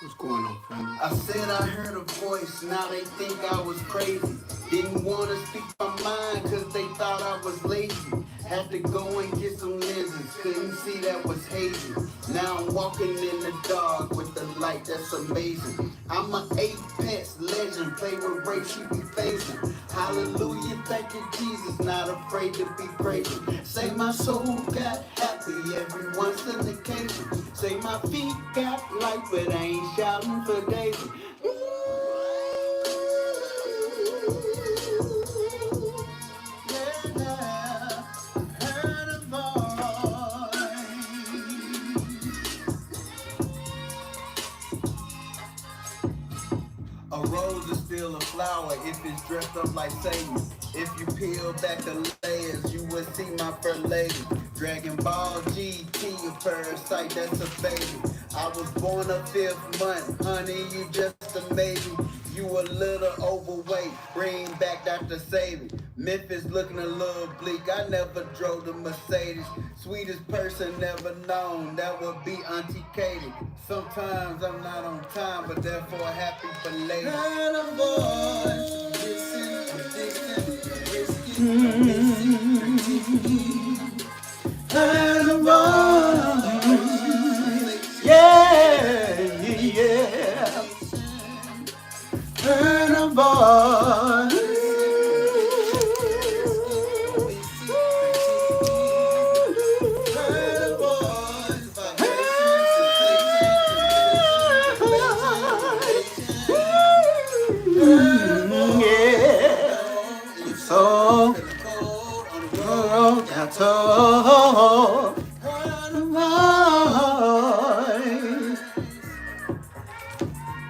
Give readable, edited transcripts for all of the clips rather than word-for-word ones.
What's going on, family? I said I heard a voice, now they think I was crazy. Didn't wanna speak my mind cause they thought I was lazy. Had to go and get some lenses, couldn't see that was hazy. Now I'm walking in the dark with the light that's amazing. I'm an Apex legend, play with race you be facing. Hallelujah, thank you Jesus, not afraid to be praising. Say my soul got happy every once in the occasion. Say my feet got light, but I ain't shouting for David. Yeah, heard a voice. A rose is still a flower if it's dressed up like Satan. If you peel back the layers, you will see my fur lady. Dragon Ball GT, a parasite, that's a baby. I was born a fifth month, honey, you just a maybe. You a little overweight, bring back Dr. Sadie. Memphis looking a little bleak, I never drove the Mercedes. Sweetest person never known, that would be Auntie Katie. Sometimes I'm not on time, but therefore happy belated. Heard a voice, heard a voice, yeah, yeah. Heard a voice. So, that's all.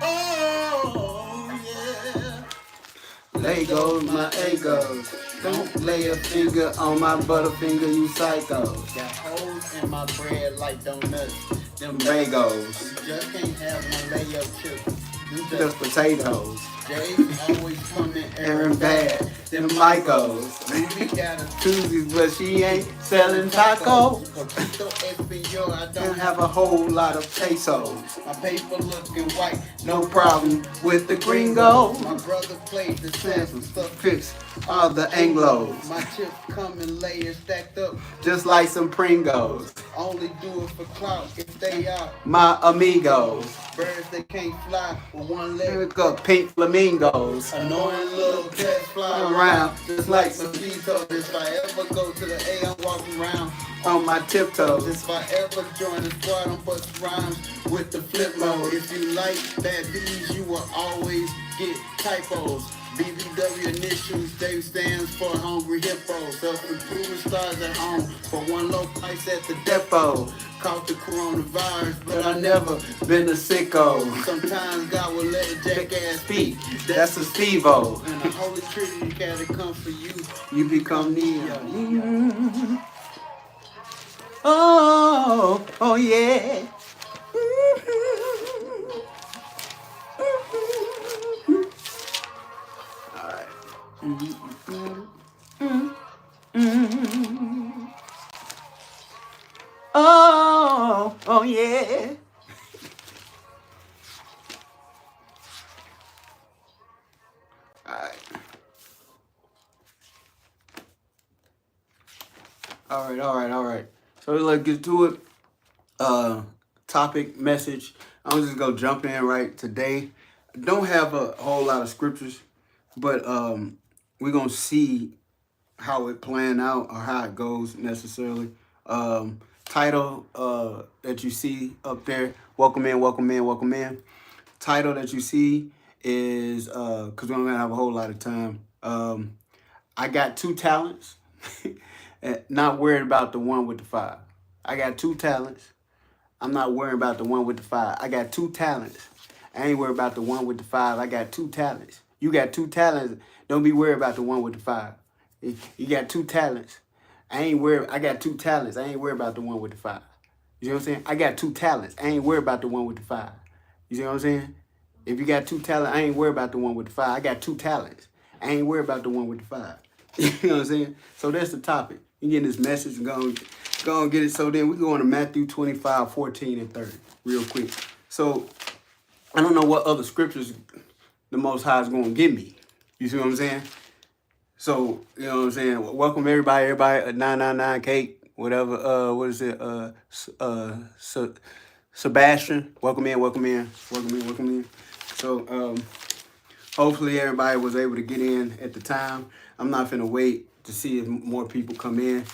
Oh, yeah. Lay goes my egos. Don't lay a finger on my butterfinger, you psychos. Got holes in my bread like donuts. Them bagels. You just can't have no layup chips. Just potatoes. Jay's always coming Aaron bad. Them Michaels. Ruby got a Tuesdays, but she ain't selling tacos. Poquito Espanol, I don't have a whole lot of pesos. My paper looking white, no problem with the gringo. My brother played the Samsung stuff fix all the Anglos. My chips come in layers stacked up, just like some Pringles. Only do it for clout if they are my amigos. Birds that can't fly with one leg. Got pink flamingos. Annoying little cats fly around just like mosquitoes. If I ever go to the A, I'm walking around on my tiptoes. If I ever join the squad, I'm busting rhymes with the flip mode. If you like bad bees, you will always get typos. BBW initials, Dave stands for Hungry Hippo. Self-improvement starts at home for one low price at the depot. Caught the coronavirus, but I never been a sicko. Sometimes God will let a jackass speak. That's a Steve-O. And the Holy Trinity gotta come for you. You become Neo. Oh, oh yeah. Oh, oh yeah. All right. So let's get to it. Topic, message. I'm just gonna jump in right today. Don't have a whole lot of scriptures, but we're gonna see how it plan out or how it goes necessarily. Title that you see up there, welcome in, welcome in, welcome in. Title that you see is because we're gonna have a whole lot of time. I got two talents. Not worried about the one with the five. I got two talents. I'm not worried about the one with the five. I got two talents. I ain't worried about the one with the five. I got two talents. You got two talents. Don't be worried about the one with the five. You got two talents. I ain't worried. I got two talents. I ain't worried about the one with the five. You know what I'm saying? I got two talents. I ain't worried about the one with the five. You see what I'm saying? If you got two talents, I ain't worried about the one with the five. I got two talents. I ain't worried about the one with the five. You know what I'm saying? So that's the topic. You getting this message and go and get it. So then we go on to Matthew 25, 14, and 30 real quick. So I don't know what other scriptures the Most High is going to give me. You see what I'm saying? So, you know what I'm saying? Welcome everybody, 999 Cake, whatever, what is it? Sebastian, welcome in, welcome in, welcome in, welcome in. So, hopefully everybody was able to get in at the time. I'm not finna wait to see if more people come in.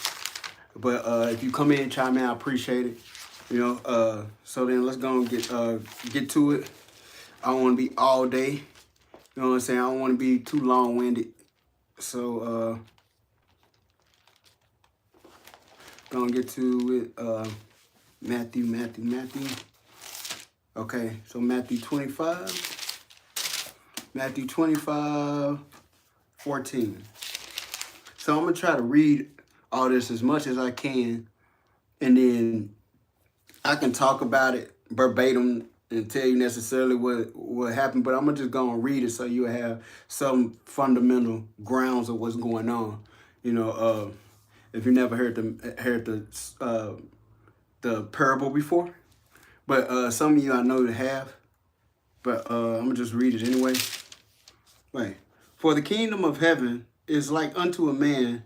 But if you come in, chime in, I appreciate it. You know, so then let's go and get to it. I don't want to be all day. You know what I'm saying? I don't want to be too long-winded. So, gonna get to it. Matthew. Okay, so Matthew 25. Matthew 25, 14. So I'm gonna try to read all this as much as I can, and then I can talk about it verbatim and tell you necessarily what happened, but I'm gonna just go and read it so you have some fundamental grounds of what's going on. You know, if you never heard the parable before, but some of you I know that have. But I'm gonna just read it anyway. Right. For the kingdom of heaven is like unto a man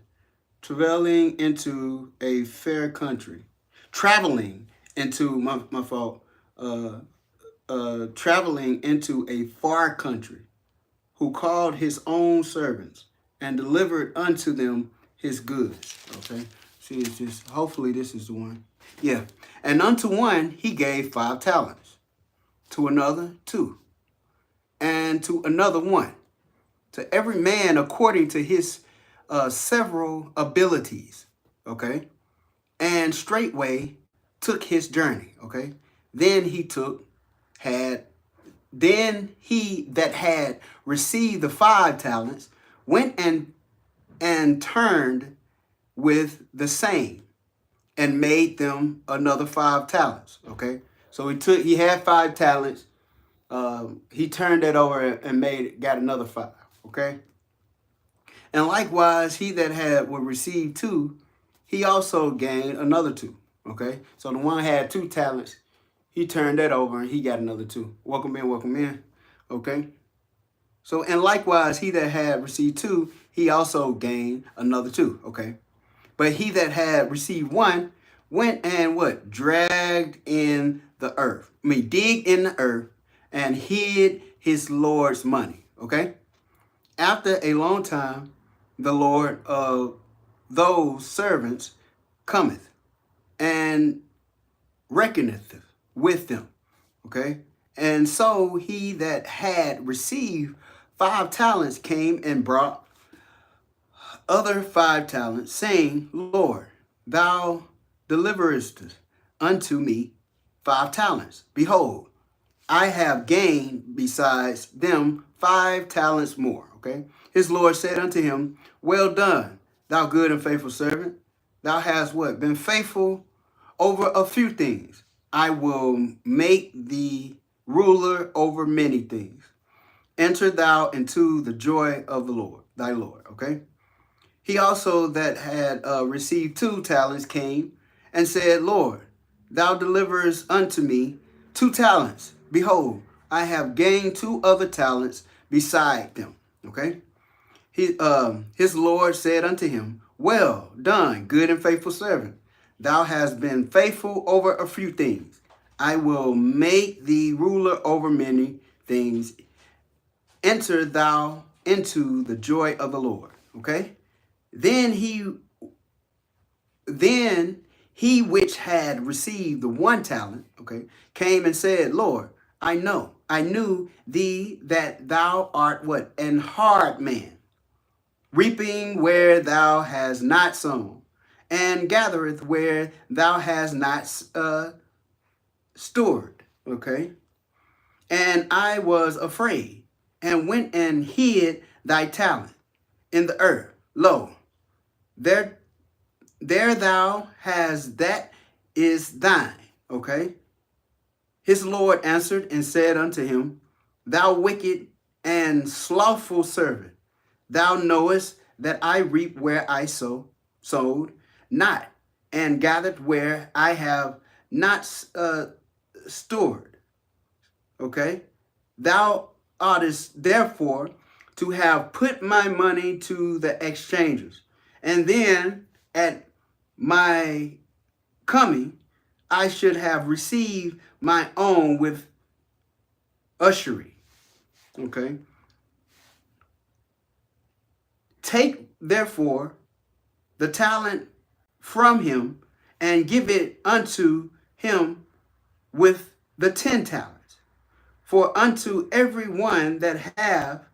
traveling into a fair country, traveling into my fault, traveling into a far country, who called his own servants and delivered unto them his goods. Okay, see, it's just hopefully this is the one. Yeah, and unto one he gave 5 talents, to another 2, and to another 1, to every man according to his several abilities. Okay, and straightway took his journey. Okay, then he that had received the 5 talents went and turned with the same and made them another 5 talents. Okay, so he had 5 talents. He turned that over and got another 5. Okay, and likewise he that had received 2, he also gained another 2. Okay, so the one had 2 talents. He turned that over and he got another 2. Welcome in, welcome in. Okay. So, and likewise, he that had received 2, he also gained another 2. Okay. But he that had received 1 went and what? Dragged in the earth. Digged in the earth and hid his Lord's money. Okay. After a long time, the Lord of those servants cometh and reckoneth with them. Okay. And so he that had received 5 talents came and brought other 5 talents, saying, Lord, thou deliverest unto me 5 talents. Behold, I have gained besides them 5 talents more. Okay. His Lord said unto him, well done, thou good and faithful servant. Thou hast what? Been faithful over a few things. I will make thee ruler over many things. Enter thou into the joy of the Lord, thy Lord. Okay. He also that had received 2 talents came and said, Lord, thou deliverest unto me 2 talents. Behold, I have gained 2 other talents beside them. Okay. His Lord said unto him, well done, good and faithful servant. Thou hast been faithful over a few things. I will make thee ruler over many things. Enter thou into the joy of the Lord. Okay. Then he which had received the 1 talent, okay, came and said, Lord, I knew thee that thou art what? An hard man, reaping where thou hast not sown, and gathereth where thou hast not stored. Okay. And I was afraid, and went and hid thy talent in the earth. Lo, there thou hast that is thine. Okay. His Lord answered and said unto him, thou wicked and slothful servant, thou knowest that I reap where I sowed not, and gathered where I have not stored. Okay. Thou oughtest therefore to have put my money to the exchangers, and then at my coming I should have received my own with usury. Okay. Take therefore the talent from him and give it unto him with the 10 talents. For unto every one that have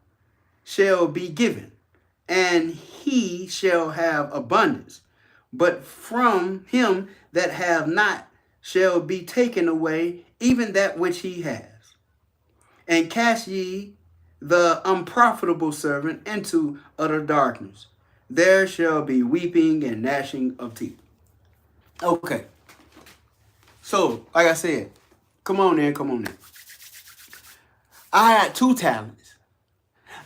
shall be given, and he shall have abundance. But from him that have not shall be taken away even that which he has. And cast ye the unprofitable servant into utter darkness. There shall be weeping and gnashing of teeth. Okay. So, like I said, come on in. I had 2 talents.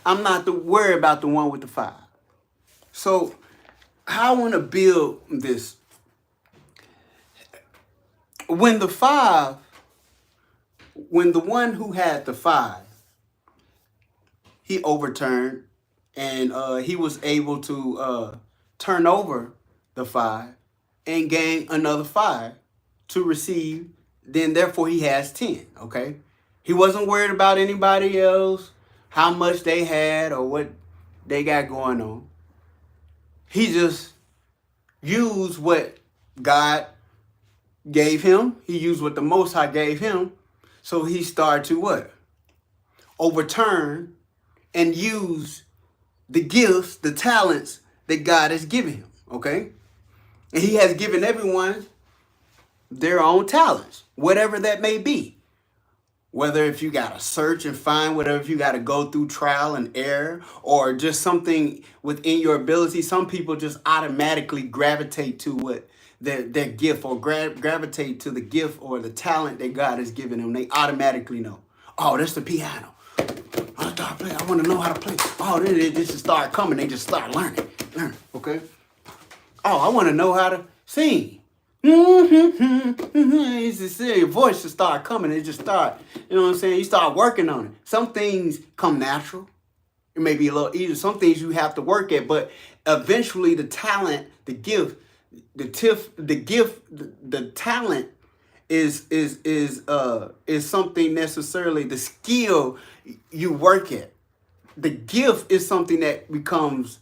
I'm not worried about the one with the 5. So, how I want to build this. When the one who had the 5, he overturned, and he was able to turn over the 5 and gain another 5 to receive. Then therefore he has 10. Okay, he wasn't worried about anybody else, how much they had or what they got going on. He just used what God gave him. He used what the Most High gave him. So he started to what? Overturn and use the gifts, the talents that God has given him. Okay? And he has given everyone their own talents, whatever that may be. Whether if you got to search and find, whatever if you got to go through trial and error, or just something within your ability. Some people just automatically gravitate to what their gift, or gravitate to the gift or the talent that God has given them. They automatically know, oh, that's the piano. I start playing. I want to know how to play. Oh, then they just start coming. They just start learning. Okay. Oh, I want to know how to sing. It's just your voice just start coming. It just start, you know what I'm saying? You start working on it. Some things come natural. It may be a little easier. Some things you have to work at, but eventually the talent, the gift, the talent is something necessarily the skill you work at. The gift is something that becomes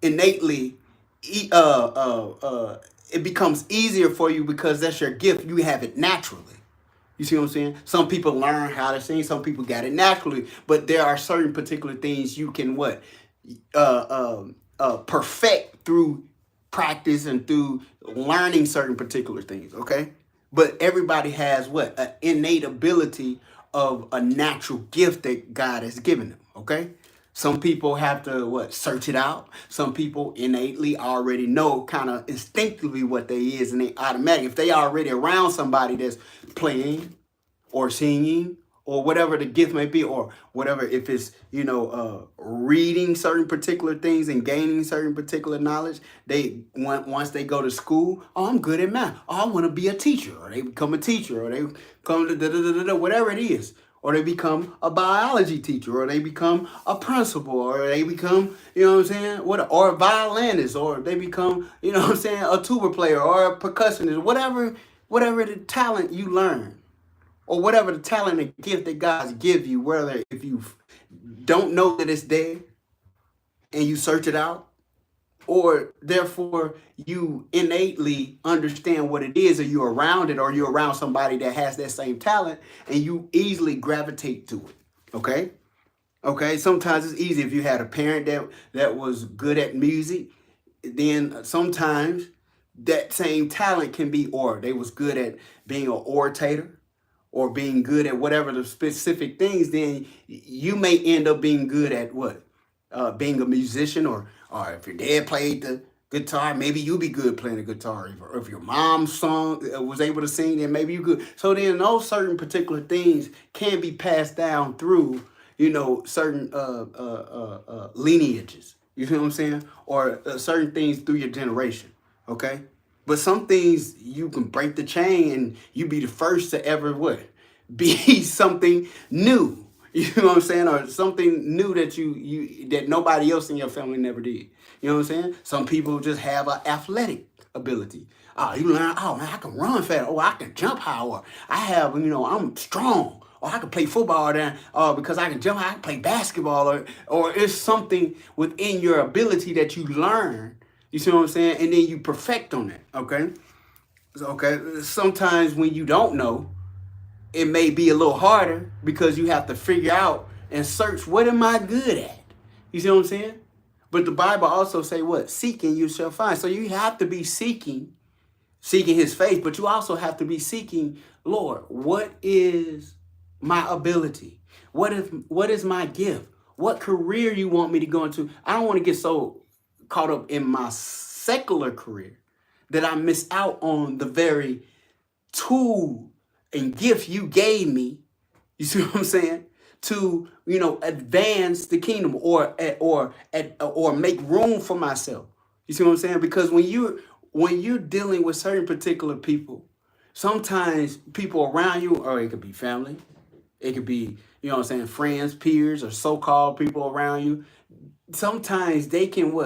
innately it becomes easier for you because that's your gift. You have it naturally. You see what I'm saying? Some people learn how to sing. Some people got it naturally. But there are certain particular things you can perfect through practice and through learning certain particular things. Okay? But everybody has an innate ability of a natural gift that God has given them. Okay? Some people have to search it out. Some people innately already know kind of instinctively what they is, and they automatic. If they already around somebody that's playing or singing or whatever the gift may be, or whatever, if it's reading certain particular things and gaining certain particular knowledge, once they go to school, oh, I'm good at math. Oh, I want to be a teacher, or they become a teacher, or they come to whatever it is. Or they become a biology teacher, or they become a principal, or they become, or a violinist, or they become, a tuba player or a percussionist, whatever the talent you learn, or whatever the talent and gift that God's give you, whether if you don't know that it's there and you search it out, or therefore you innately understand what it is, or you're around it, or you're around somebody that has that same talent and you easily gravitate to it. Okay. Sometimes it's easy if you had a parent that was good at music, then sometimes that same talent can be, or they was good at being an orator or being good at whatever the specific things, then you may end up being good at being a musician, or if your dad played the guitar, maybe you'll be good playing the guitar. Or if your mom was able to sing, then maybe you could. So then those certain particular things can be passed down through, certain lineages. You see what I'm saying? Or certain things through your generation. Okay? But some things you can break the chain and you be the first to ever be something new. You know what I'm saying? Or something new that that nobody else in your family never did. You know what I'm saying? Some people just have an athletic ability. You learn, oh man, I can run fast. Oh, I can jump high. Or I have, I'm strong. Or I can play football then, because I can jump high, I can play basketball. Or it's something within your ability that you learn. You see what I'm saying? And then you perfect on it. Okay? Okay. Sometimes when you don't know, it may be a little harder because you have to figure out and search, what am I good at? You see what I'm saying? But the Bible also say what? Seeking you shall find. So you have to be seeking his face, but you also have to be seeking, Lord, what is my ability? What is my gift? What career you want me to go into? I don't want to get so caught up in my secular career that I miss out on the very tool and gift you gave me, you see what I'm saying, to advance the kingdom or make room for myself. You see what I'm saying? Because when you're dealing with certain particular people, sometimes people around you, or it could be family, it could be, friends, peers, or so-called people around you. Sometimes they can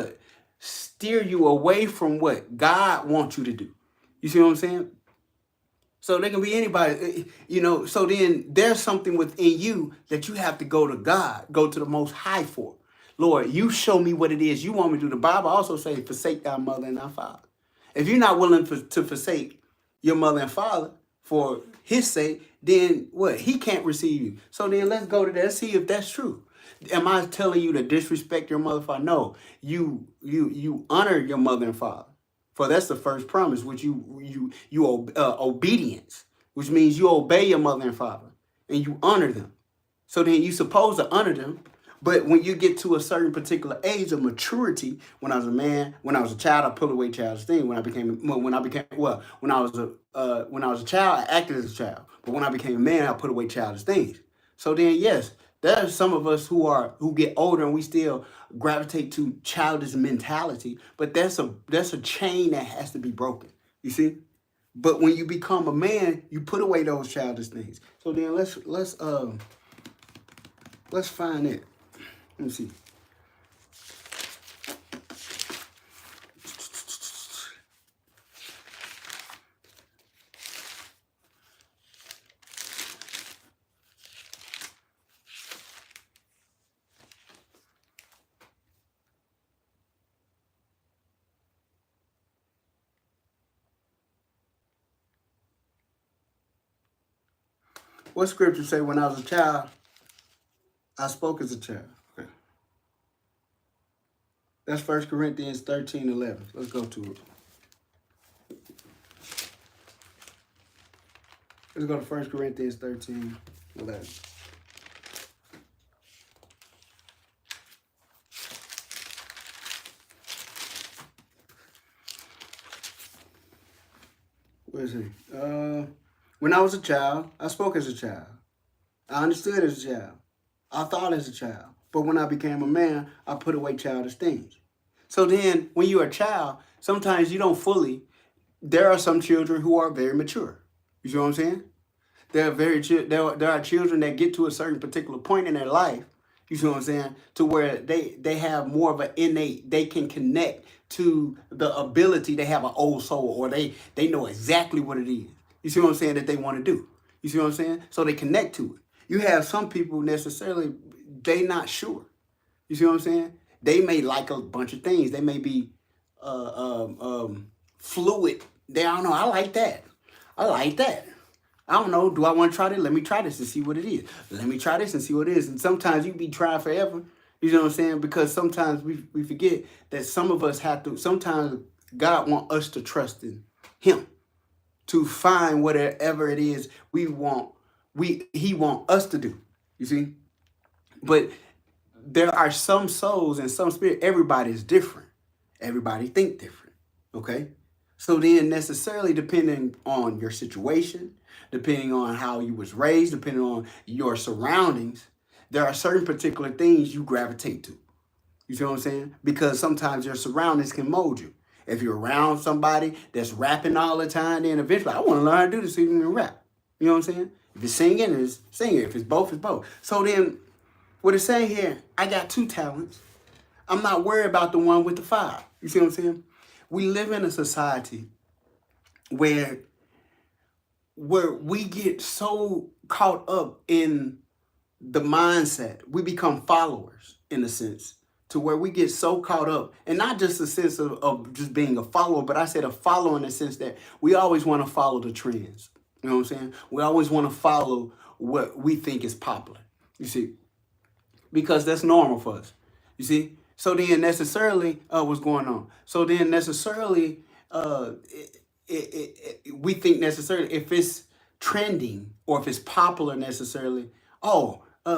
steer you away from what God wants you to do. You see what I'm saying? So they can be anybody, so then there's something within you that you have to go to God, go to the Most High for. Lord, you show me what it is you want me to do. The Bible also says, forsake thy mother and thy father. If you're not willing to forsake your mother and father for his sake, then what? He can't receive you. So then let's go to that and see if that's true. Am I telling you to disrespect your mother and father? No, you honor your mother and father. For that's the first promise, which obedience, which means you obey your mother and father and you honor them. So then you're supposed to honor them. But when you get to a certain particular age of maturity, when I was a child, I put away childish things. When I was a child, I acted as a child. But when I became a man, I put away childish things. So then, yes, there are some of us who get older and we still gravitate to childish mentality. But that's a chain that has to be broken. You see? But when you become a man, you put away those childish things. So then let's find it. Let me see. What scripture say, when I was a child, I spoke as a child? Okay. That's 1 Corinthians 13:11. Let's go to it. Let's go to 1 Corinthians 13:11. Where is he? When I was a child, I spoke as a child. I understood as a child. I thought as a child. But when I became a man, I put away childish things. So then, when you're a child, sometimes you don't there are some children who are very mature. You see what I'm saying? There are children that get to a certain particular point in their life, you see what I'm saying, to where they have more of an innate, they can connect to the ability, they have an old soul, or they know exactly what it is. You see what I'm saying, that they want to do. You see what I'm saying? So they connect to it. You have some people necessarily, they not sure. You see what I'm saying? They may like a bunch of things. They may be fluid. I don't know. I like that. I like that. I don't know. Do I want to try this? Let me try this and see what it is. Let me try this and see what it is. And sometimes you be trying forever. You know what I'm saying? Because sometimes we forget that some of us have to, sometimes God wants us to trust in him to find whatever it is we want, he want us to do. You see? But there are some souls and some spirit. Everybody is different. Everybody think different. Okay? So then necessarily depending on your situation, depending on how you was raised, depending on your surroundings, there are certain particular things you gravitate to. You see what I'm saying? Because sometimes your surroundings can mold you. If you're around somebody that's rapping all the time, then eventually I want to learn how to do this so you can rap. You know what I'm saying? If it's singing, it's singing. If it's both, it's both. So then, what it's saying here, I got 2 talents. I'm not worried about the one with the 5. You see what I'm saying? We live in a society where we get so caught up in the mindset, we become followers in a sense, to where we get so caught up, and not just a sense of just being a follower, but I said a follower in the sense that we always want to follow the trends. You know what I'm saying? We always want to follow what we think is popular, you see, because that's normal for us, you see? So then necessarily, what's going on? So then necessarily, we think necessarily if it's trending or if it's popular necessarily,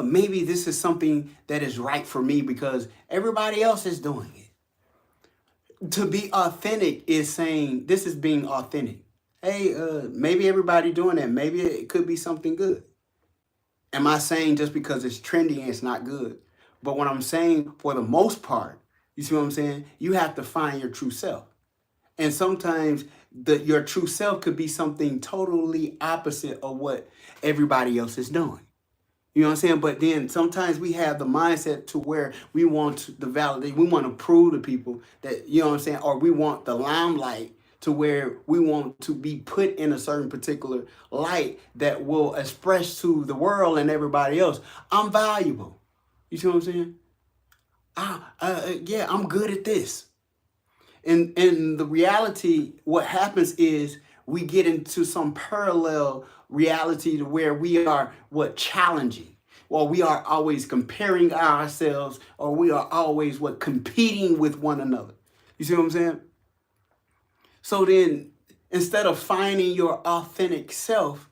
maybe this is something that is right for me because everybody else is doing it. To be authentic is saying this is being authentic. Hey, maybe everybody doing that. Maybe it could be something good. Am I saying just because it's trendy it's not good? But what I'm saying, for the most part, you see what I'm saying? You have to find your true self. And sometimes your true self could be something totally opposite of what everybody else is doing. You know what I'm saying? But then sometimes we have the mindset to where we want the validate, we want to prove to people that, you know what I'm saying? Or we want the limelight to where we want to be put in a certain particular light that will express to the world and everybody else, I'm valuable. You see what I'm saying? Yeah, I'm good at this. And the reality, what happens is we get into some parallel reality to where we are challenging, or we are always comparing ourselves, or we are always competing with one another. You see what I'm saying? So then, instead of finding your authentic self,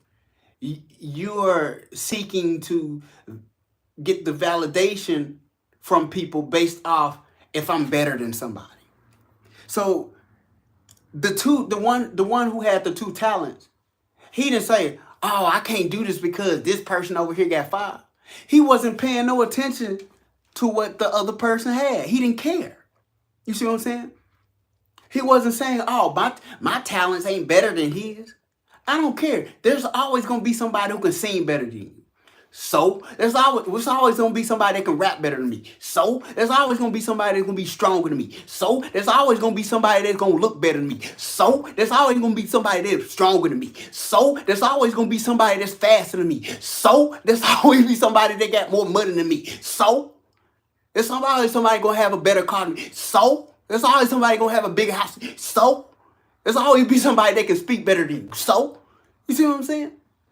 you're seeking to get the validation from people based off if I'm better than somebody. So the one who had the 2 talents, he didn't say, "Oh, I can't do this because this person over here got 5." He wasn't paying no attention to what the other person had. He didn't care. You see what I'm saying? He wasn't saying, "Oh, my talents ain't better than his." I don't care. There's always gonna be somebody who can sing better than you. So there's always gonna be somebody that can rap better than me. So there's always gonna be somebody that's gonna be stronger than me. So there's always gonna be somebody that's gonna look better than me. So there's always gonna be somebody that's stronger than me. So there's always gonna be somebody that's faster than me. So there's always be somebody that got more money than me. So there's always somebody gonna have a better car than me. So there's always somebody gonna have a bigger house. So there's always be somebody that can speak better than you. So you see what I'm saying?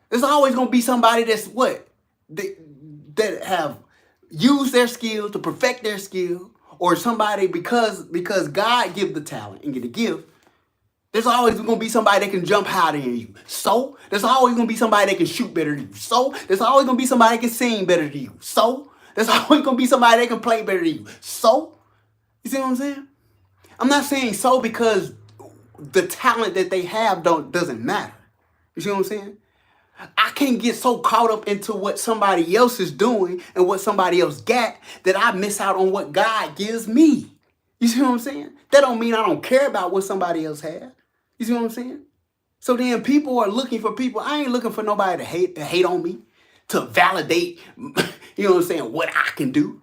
There's always gonna be somebody that's that have used their skill to perfect their skill, or somebody because God give the talent and get a gift. There's always going to be somebody that can jump higher than you. So there's always going to be somebody that can shoot better than you. So there's always going to be somebody that can sing better than you. So there's always going to be somebody that can play better than you. So you see what I'm saying? I'm not saying so because the talent that they have doesn't matter. You see what I'm saying? I can't get so caught up into what somebody else is doing and what somebody else got that I miss out on what God gives me. You see what I'm saying? That don't mean I don't care about what somebody else has. You see what I'm saying? So then people are looking for people. I ain't looking for nobody to hate on me, to validate, you know what I'm saying, what I can do.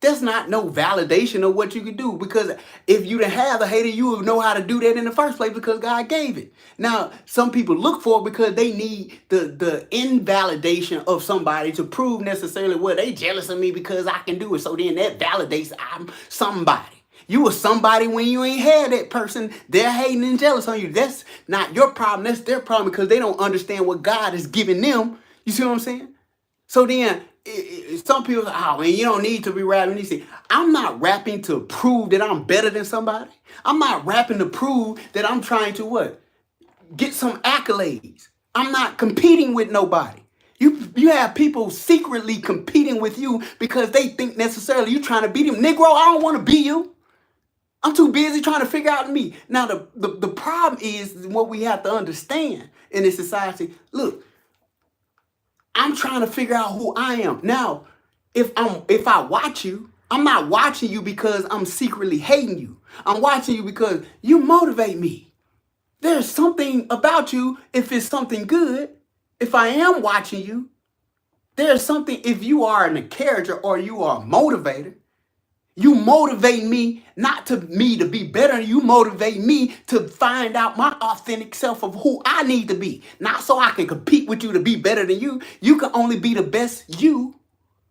That's not no validation of what you can do, because if you didn't have the hater, you would know how to do that in the first place because God gave it. Now, some people look for it because they need the invalidation of somebody to prove necessarily, well, they jealous of me because I can do it. So then that validates I'm somebody. You were somebody when you ain't had that person. They're hating and jealous on you. That's not your problem. That's their problem because they don't understand what God is giving them. You see what I'm saying? So then some people say, "Oh man, you don't need to be rapping." You see, I'm not rapping to prove that I'm better than somebody. I'm not rapping to prove that I'm trying to get some accolades. I'm not competing with nobody. You have people secretly competing with you because they think necessarily you're trying to beat them. Negro, I don't want to beat you. I'm too busy trying to figure out me. Now the problem is what we have to understand in this society. Look, I'm trying to figure out who I am. Now, if I watch you, I'm not watching you because I'm secretly hating you. I'm watching you because you motivate me. There's something about you, if it's something good, if I am watching you, there's something, if you are in a character or you are motivated, you motivate me not to me to be better. You motivate me to find out my authentic self of who I need to be. Not so I can compete with you to be better than you. You can only be the best you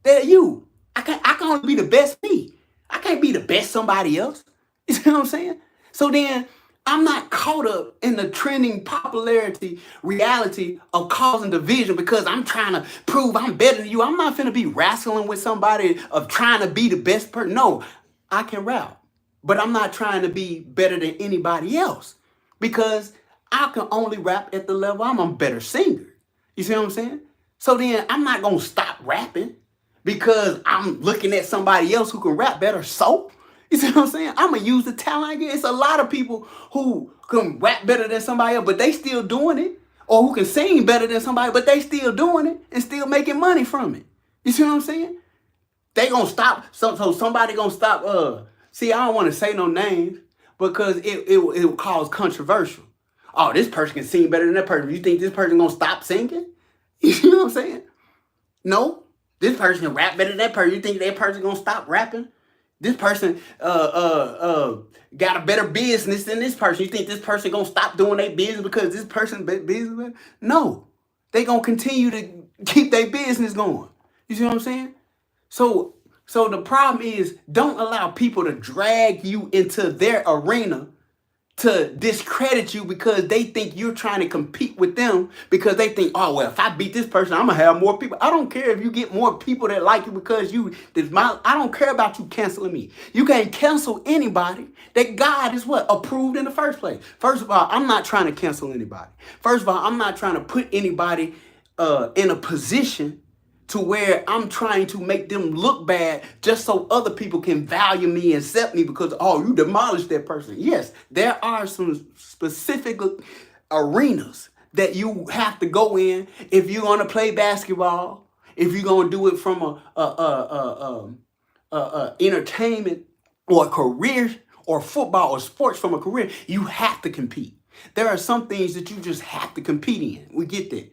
that you. I can only be the best me. I can't be the best somebody else. You see what I'm saying? So then I'm not caught up in the trending popularity reality of causing division because I'm trying to prove I'm better than you. I'm not finna be wrestling with somebody of trying to be the best person. No, I can rap, but I'm not trying to be better than anybody else because I can only rap at the level I'm a better singer. You see what I'm saying? So then I'm not gonna stop rapping because I'm looking at somebody else who can rap better. So you see what I'm saying? I'm going to use the talent I get. It's a lot of people who can rap better than somebody else, but they still doing it. Or who can sing better than somebody, but they still doing it and still making money from it. You see what I'm saying? They going to stop. So somebody going to stop. See, I don't want to say no names because it will cause controversial. Oh, this person can sing better than that person. You think this person going to stop singing? You see what I'm saying? No. This person can rap better than that person. You think that person going to stop rapping? This person got a better business than this person. You think this person gonna stop doing their business because this person business? No, they gonna continue to keep their business going. You see what I'm saying? So the problem is, don't allow people to drag you into their arena to discredit you because they think you're trying to compete with them because they think, oh, well, if I beat this person, I'm going to have more people. I don't care if you get more people that like you because I don't care about you canceling me. You can't cancel anybody that God is what? Approved in the first place. First of all, I'm not trying to cancel anybody. First of all, I'm not trying to put anybody in a position to where I'm trying to make them look bad just so other people can value me and accept me because, oh, you demolished that person. Yes, there are some specific arenas that you have to go in if you're going to play basketball, if you're going to do it from a entertainment or a career or football or sports from a career, you have to compete. There are some things that you just have to compete in. We get that.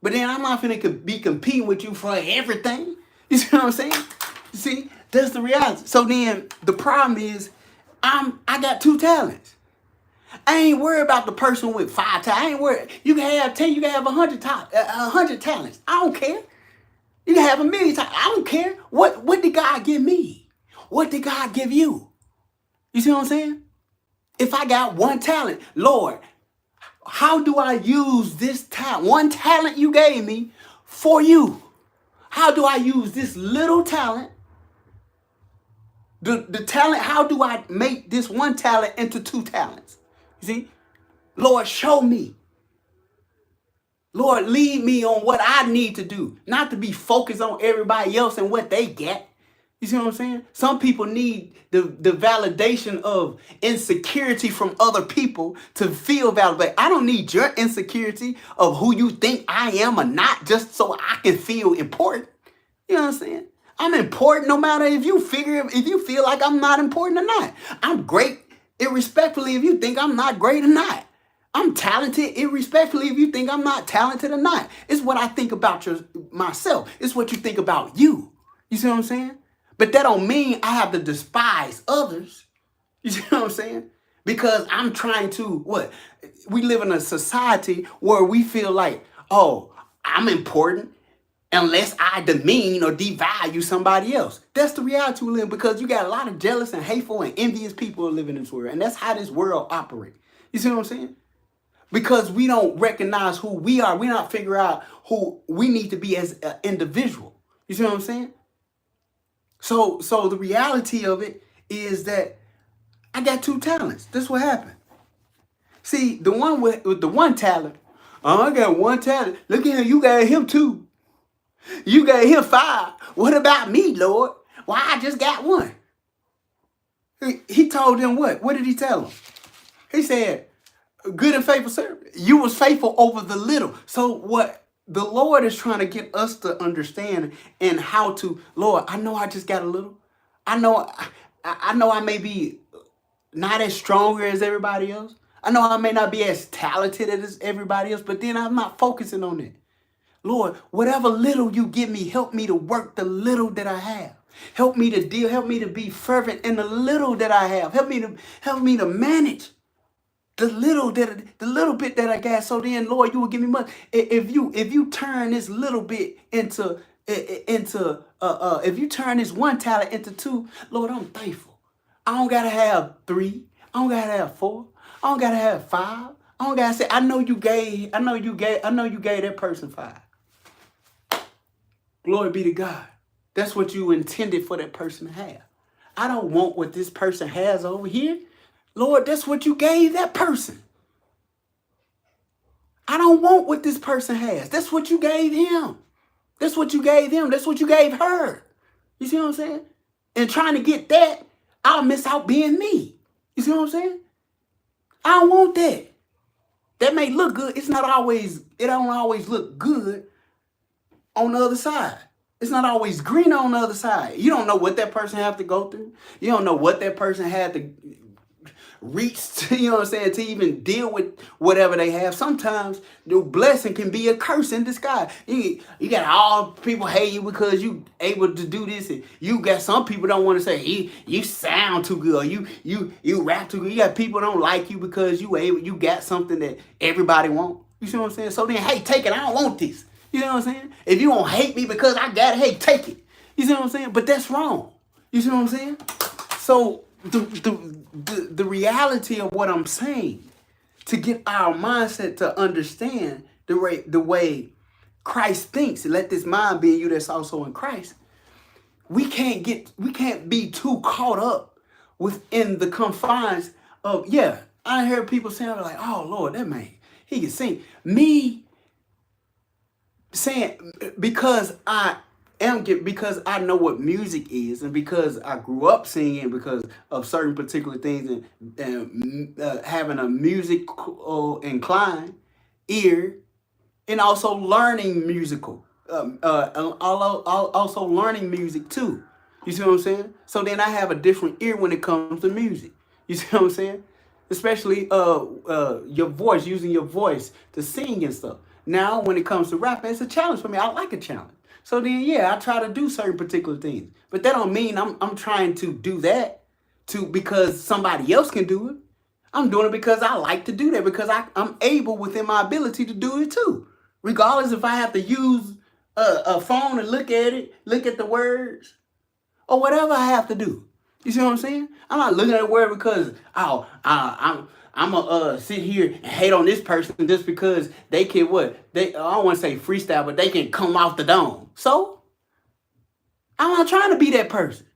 But then I'm not going to be competing with you for everything. You see what I'm saying? You see, that's the reality. So then the problem is I got 2 talents. I ain't worried about the person with 5 talents. I ain't worried. You can have 10, you can have 100 talents. I don't care. You can have 1,000,000 talents. I don't care. What did God give me? What did God give you? You see what I'm saying? If I got 1 talent, Lord, how do I use this talent? 1 talent you gave me for you. How do I use this little talent? The talent, how do I make this 1 talent into 2 talents? You see? Lord, show me. Lord, lead me on what I need to do. Not to be focused on everybody else and what they get. You see what I'm saying? Some people need the validation of insecurity from other people to feel validated. I don't need your insecurity of who you think I am or not just so I can feel important. You know what I'm saying? I'm important no matter if you feel like I'm not important or not. I'm great irrespectively if you think I'm not great or not. I'm talented irrespectively if you think I'm not talented or not. It's what I think about myself. It's what you think about you. You see what I'm saying? But that don't mean I have to despise others. You see what I'm saying? Because I'm trying to, we live in a society where we feel like, oh, I'm important unless I demean or devalue somebody else. That's the reality we live in because you got a lot of jealous and hateful and envious people living in this world. And that's how this world operates. You see what I'm saying? Because we don't recognize who we are. We not figure out who we need to be as an individual. You see what I'm saying? So the reality of it is that I got 2 talents. That's what happened. See, the one with the 1 talent, I got 1 talent. Look at him, you got him 2. You got him 5. What about me, Lord? Why I just got 1? He told them what? What did he tell them? He said, good and faithful servant. You was faithful over the little. So what the Lord is trying to get us to understand and how to, Lord, I know I just got a little. I know I may be not as stronger as everybody else. I know I may not be as talented as everybody else, but then I'm not focusing on it. Lord, whatever little you give me, help me to work the little that I have. Help me to deal, help me to be fervent in the little that I have. Help me to manage the little bit that I got. So then, Lord, you will give me much. If you turn this little bit into if you turn this one talent into two, Lord, I'm thankful. I don't gotta have 3. I don't gotta have 4. I don't gotta have 5. I don't gotta say, I know you gave that person 5. Glory be to God. That's what you intended for that person to have. I don't want what this person has over here. Lord, that's what you gave that person. I don't want what this person has. That's what you gave him. That's what you gave him. That's what you gave her. You see what I'm saying? And trying to get that, I'll miss out being me. You see what I'm saying? I don't want that. That may look good. It don't always look good on the other side. It's not always green on the other side. You don't know what that person have to go through. You don't know what that person had to reach to, you know what I'm saying, to even deal with whatever they have. Sometimes the blessing can be a curse in disguise. You got all people hate you because you able to do this, and you got some people don't want to say you sound too good, or you rap too good. You got people don't like you because you got something that everybody want. You see what I'm saying? So then, hey, take it. I don't want this. You know what I'm saying? If you don't hate me because I got it, hey, take it. You see what I'm saying? But that's wrong. You see what I'm saying? So the reality of what I'm saying, to get our mindset to understand the way Christ thinks, let this mind be in you that's also in Christ. We can't be too caught up within the confines of, I heard people saying like, oh Lord, that man, he can sing. Me saying, because I know what music is, and because I grew up singing because of certain particular things, and having a musical inclined ear, and also learning also learning music too. You see what I'm saying? So then I have a different ear when it comes to music. You see what I'm saying? Especially your voice, using your voice to sing and stuff. Now, when it comes to rapping, it's a challenge for me. I like a challenge. So then, I try to do certain particular things. But that don't mean I'm trying to do that because somebody else can do it. I'm doing it because I like to do that, because I'm able within my ability to do it too. Regardless if I have to use a phone and look at it, look at the words, or whatever I have to do. You see what I'm saying? I'm not looking at the word because, I'm gonna sit here and hate on this person just because they can I don't want to say freestyle, but they can come off the dome. So I'm not trying to be that person.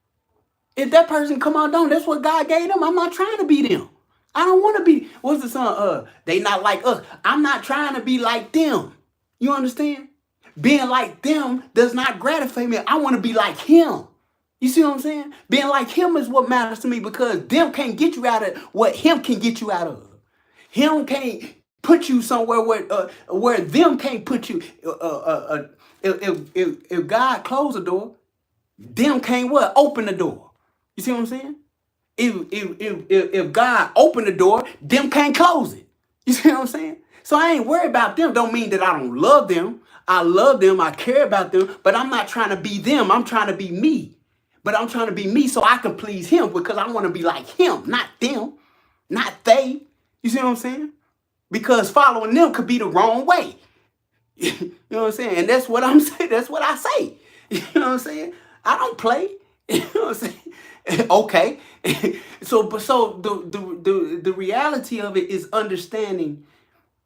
If that person come out dome, that's what God gave them. I'm not trying to be them. I don't want to be, what's the song? They not like us. I'm not trying to be like them. You understand? Being like them does not gratify me. I want to be like him. You see what I'm saying? Being like him is what matters to me, because them can't get you out of what him can get you out of. Him can't put you somewhere where them can't put you. If God closed the door, them can't what? Open the door. You see what I'm saying? If God opened the door, them can't close it. You see what I'm saying? So I ain't worried about them. Don't mean that I don't love them. I love them. I care about them. But I'm not trying to be them. I'm trying to be me. But I'm trying to be me so I can please him, because I want to be like him, not them, not they. You see what I'm saying? Because following them could be the wrong way. You know what I'm saying? And that's what I'm saying. That's what I say. You know what I'm saying? I don't play. You know what I'm saying? Okay. So the reality of it is understanding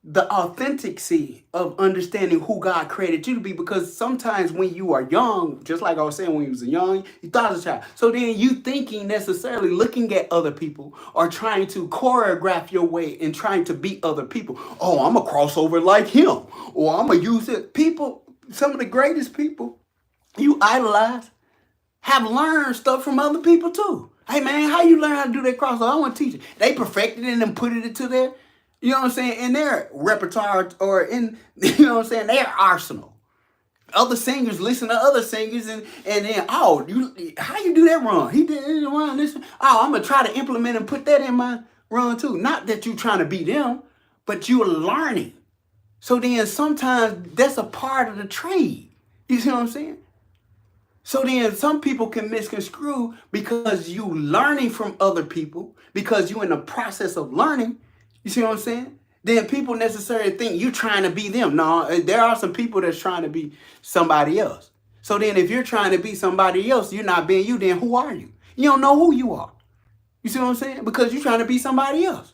the authenticity of understanding who God created you to be, because sometimes when you are young, just like I was saying, when you was young, you thought as a child. So then you thinking necessarily looking at other people or trying to choreograph your way and trying to beat other people. Oh, I'm a crossover like him, or I'm gonna use it. People, some of the greatest people you idolize have learned stuff from other people too. Hey man, how you learn how to do that crossover? I want to teach you. They perfected it and put it into their, you know what I'm saying, in their repertoire, or in, you know what I'm saying, their arsenal. Other singers listen to other singers and then, how you do that wrong? He did it wrong. This. Oh, I'm going to try to implement and put that in my run too. Not that you're trying to be them, but you're learning. So then sometimes that's a part of the trade. You see what I'm saying? So then some people can misconstrue because you learning from other people, because you in the process of learning. You see what I'm saying? Then people necessarily think you trying to be them. No, there are some people that's trying to be somebody else. So then if you're trying to be somebody else, you're not being you, then who are you? You don't know who you are. You see what I'm saying? Because you're trying to be somebody else.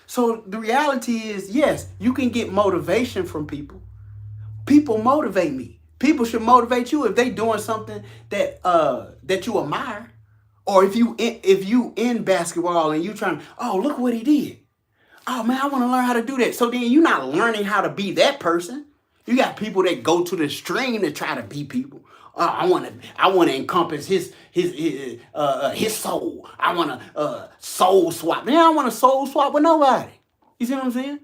So the reality is, yes, you can get motivation from people. People motivate me. People should motivate you if they doing something that you admire, or if you in basketball and you trying, oh, look what he did. Oh man, I want to learn how to do that. So then you're not learning how to be that person. You got people that go to the stream to try to be people. I want to encompass his soul. I want to soul swap. Man, I don't want to soul swap with nobody. You see what I'm saying?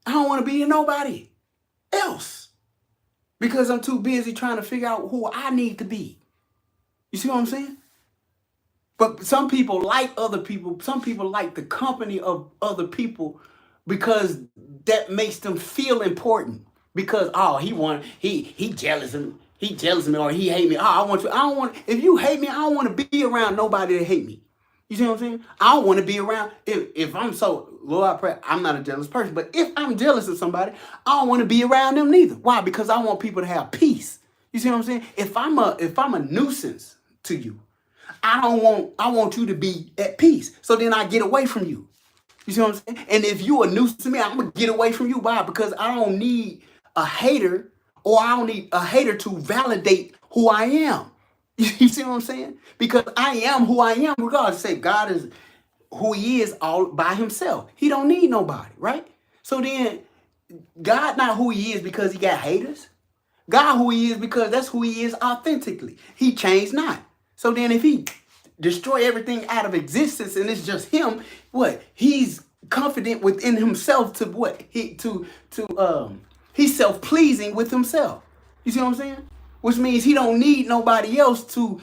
I don't want to be nobody else because I'm too busy trying to figure out who I need to be. You see what I'm saying? But some people like other people. Some people like the company of other people because that makes them feel important. Because he jealous of me, or he hate me. Oh, I don't want. If you hate me, I don't want to be around nobody that hate me. You see what I'm saying? I don't want to be around. If I'm so, Lord, I pray, I'm not a jealous person. But if I'm jealous of somebody, I don't want to be around them neither. Why? Because I want people to have peace. You see what I'm saying? If I'm a nuisance to you, I want you to be at peace. So then I get away from you. You see what I'm saying? And if you a nuisance to me, I'm gonna get away from you. Why? Because I don't need a hater, or I don't need a hater to validate who I am. You see what I'm saying? Because I am who I am, regardless. Say God is who he is all by himself. He don't need nobody, right? So then God not who he is because he got haters. God who he is because that's who he is authentically. He changed not. So then if he destroy everything out of existence and it's just him, what? He's confident within himself to what? He's self-pleasing with himself. You see what I'm saying? Which means he don't need nobody else to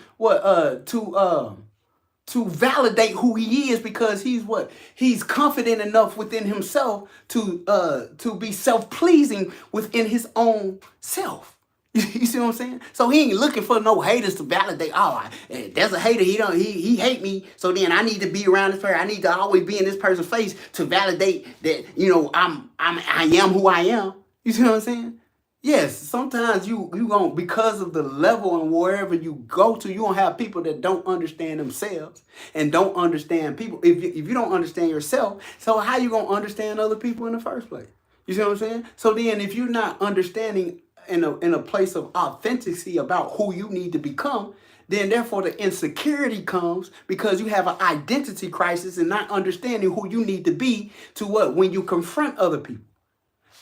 validate who he is, because he's confident enough within himself to be self-pleasing within his own self. You see what I'm saying? So he ain't looking for no haters to validate. Oh, there's a hater. He hate me. So then I need to be around this person. I need to always be in this person's face to validate that I am who I am. You see what I'm saying? Yes, sometimes you going, because of the level and wherever you go to, you gonna have people that don't understand themselves and don't understand people. If you don't understand yourself, so how you gonna understand other people in the first place? You see what I'm saying? So then if you're not understanding in a place of authenticity about who you need to become, then therefore the insecurity comes because you have an identity crisis and not understanding who you need to be to what when you confront other people.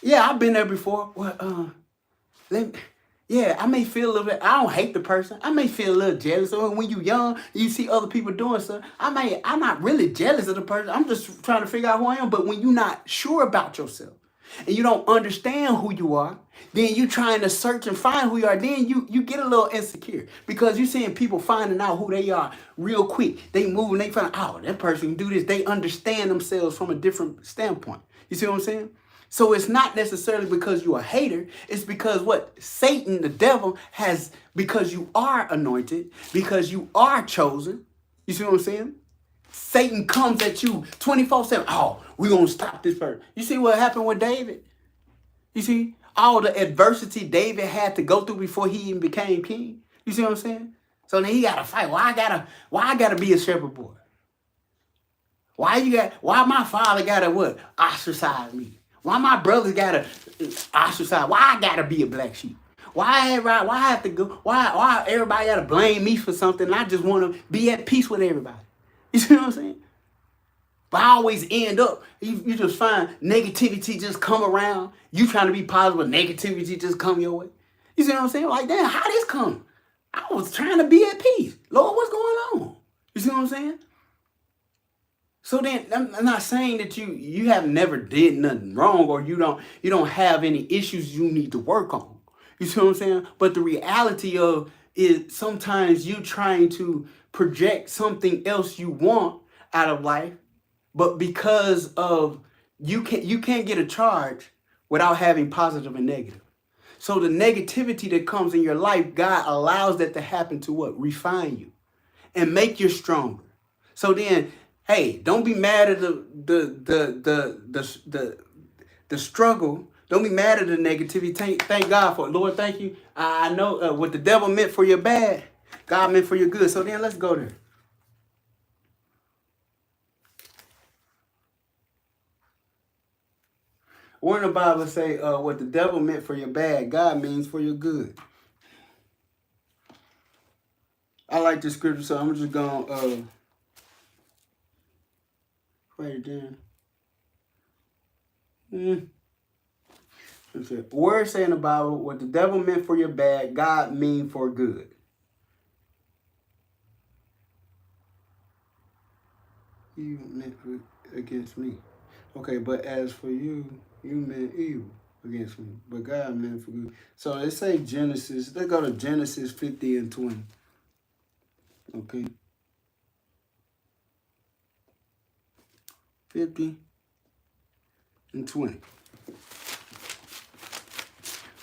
Yeah, I've been there before. Well, I may feel a little bit. I don't hate the person. I may feel a little jealous. So when you're young, you see other people doing stuff. I'm not really jealous of the person. I'm just trying to figure out who I am. But when you're not sure about yourself and you don't understand who you are, then you trying to search and find who you are. Then you get a little insecure because you're seeing people finding out who they are real quick. They move and they find, oh, that person can do this. They understand themselves from a different standpoint. You see what I'm saying? So it's not necessarily because you're a hater. It's because what Satan, the devil, has, because you are anointed, because you are chosen. You see what I'm saying? Satan comes at you 24/7. Oh, we're going to stop this person. You see what happened with David? You see all the adversity David had to go through before he even became king. You see what I'm saying? So then he got to fight. Why I gotta be a shepherd boy? Why my father got to what? Ostracize me? Why my brothers gotta ostracize? Why I gotta be a black sheep? Why I have to go? Why everybody gotta blame me for something? And I just want to be at peace with everybody. You see what I'm saying? But I always end up, you just find negativity just come around. You trying to be positive, negativity just come your way. You see what I'm saying? Like, damn, how this come? I was trying to be at peace. Lord, what's going on? You see what I'm saying? So then I'm not saying that you have never did nothing wrong, or you don't have any issues you need to work on. You see what I'm saying? But the reality of is sometimes you trying to project something else you want out of life, but because of you can't get a charge without having positive and negative. So the negativity that comes in your life, God allows that to happen to what? Refine you and make you stronger. So then, hey, don't be mad at the struggle. Don't be mad at the negativity. Thank God for it. Lord, thank you. I know what the devil meant for your bad, God meant for your good. So then let's go there. Where in the Bible say what the devil meant for your bad, God means for your good. I like this scripture, so I'm just going to write it down. Word say in the Bible, what the devil meant for your bad, God mean for good. You meant against me. Okay, but as for you, you meant evil against me, but God meant for good. So let's say Genesis. Let's go to Genesis 50 and 20. Okay. 50 and 20.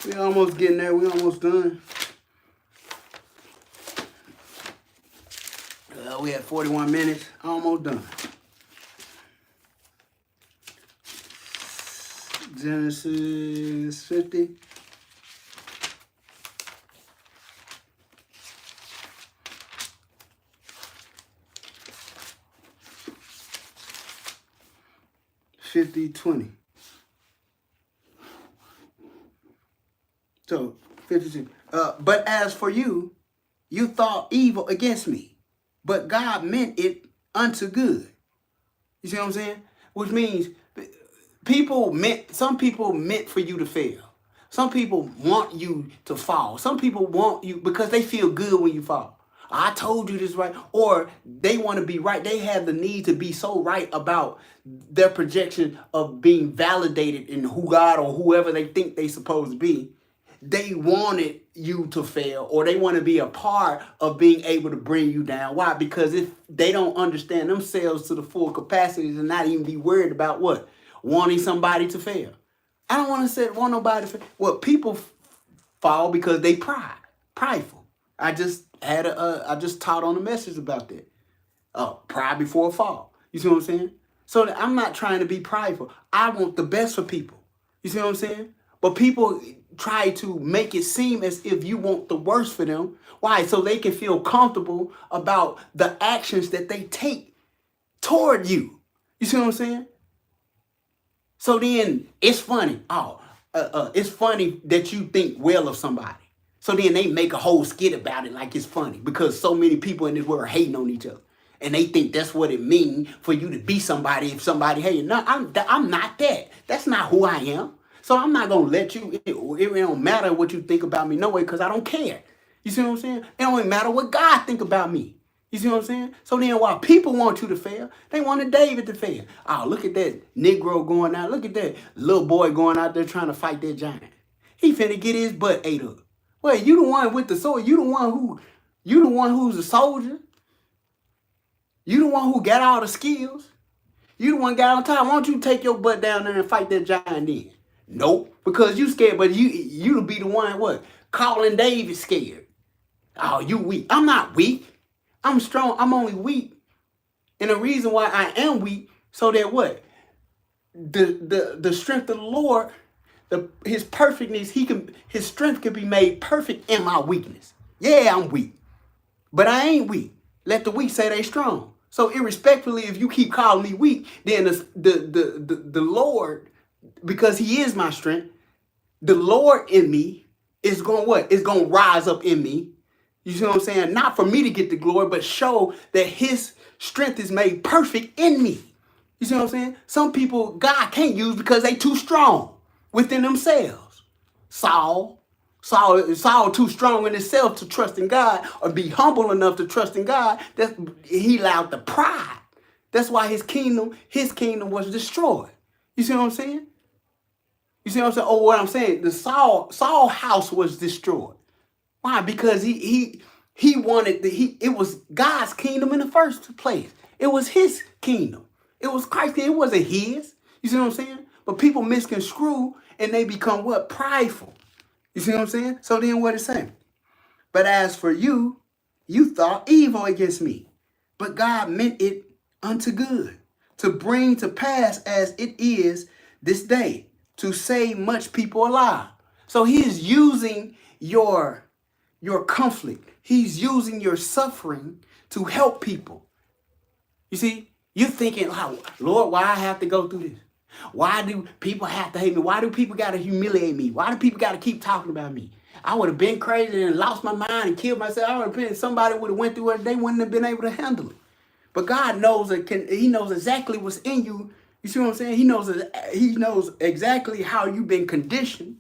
We almost getting there. We almost done. We had 41 minutes. Almost done. Genesis 50. So 52. But as for you, you thought evil against me, but God meant it unto good. You see what I'm saying? Which means some people meant for you to fail. Some people want you to fall. Some people want you because they feel good when you fall. I told you this right. Or they want to be right. They have the need to be so right about their projection of being validated in who God or whoever they think they supposed to be. They wanted you to fail, or they want to be a part of being able to bring you down. Why? Because if they don't understand themselves to the full capacity and not even be worried about what? Wanting somebody to fail. I don't want nobody to fail. Well, people fall because they prideful. I just taught on a message about that. Pride before a fall. You see what I'm saying? So I'm not trying to be prideful. I want the best for people. You see what I'm saying? But people try to make it seem as if you want the worst for them. Why? So they can feel comfortable about the actions that they take toward you. You see what I'm saying? So then it's funny. It's funny that you think well of somebody. So then they make a whole skit about it like it's funny because so many people in this world are hating on each other. And they think that's what it means for you to be somebody if somebody hating. No, I'm not that. That's not who I am. So I'm not going to let you, it don't matter what you think about me, no way, because I don't care. You see what I'm saying? It don't even matter what God think about me. You see what I'm saying? So then while people want you to fail, they wanted David to fail. Oh, look at that Negro going out. Look at that little boy going out there trying to fight that giant. He finna get his butt ate up. Well, you the one with the sword. You the one who's a soldier. You the one who got all the skills. You the one got on top. Why don't you take your butt down there and fight that giant then? Nope, because you scared, but you'll be the one, what? Calling David scared. Oh, you weak. I'm not weak. I'm strong. I'm only weak. And the reason why I am weak, so that what? The strength of the Lord, his perfectness, his strength can be made perfect in my weakness. Yeah, I'm weak. But I ain't weak. Let the weak say they strong. So irrespectively, if you keep calling me weak, then the Lord, because he is my strength, the Lord in me is going what? It's going to rise up in me. You see what I'm saying? Not for me to get the glory, but show that his strength is made perfect in me. You see what I'm saying? Some people God can't use because they too strong within themselves. Saul too strong in himself to trust in God or be humble enough to trust in God. That he allowed the pride. That's why his kingdom was destroyed. You see what I'm saying? You see what I'm saying? Oh, what I'm saying, the Saul house was destroyed. Why? Because he wanted it was God's kingdom in the first place. It was his kingdom. It was Christ's kingdom. It wasn't his. You see what I'm saying? But people misconstrue and they become what? Prideful. You see what I'm saying? So then what it's saying? But as for you, you thought evil against me, but God meant it unto good, to bring to pass as it is this day, to save much people alive. So he is using your conflict. He's using your suffering to help people. You see, you're thinking, oh, Lord, why I have to go through this? Why do people have to hate me? Why do people got to humiliate me? Why do people got to keep talking about me? I would have been crazy and lost my mind and killed myself. I would have been, somebody would have went through it. They wouldn't have been able to handle it. But God knows he knows exactly what's in you. You see what I'm saying? He knows exactly how you've been conditioned.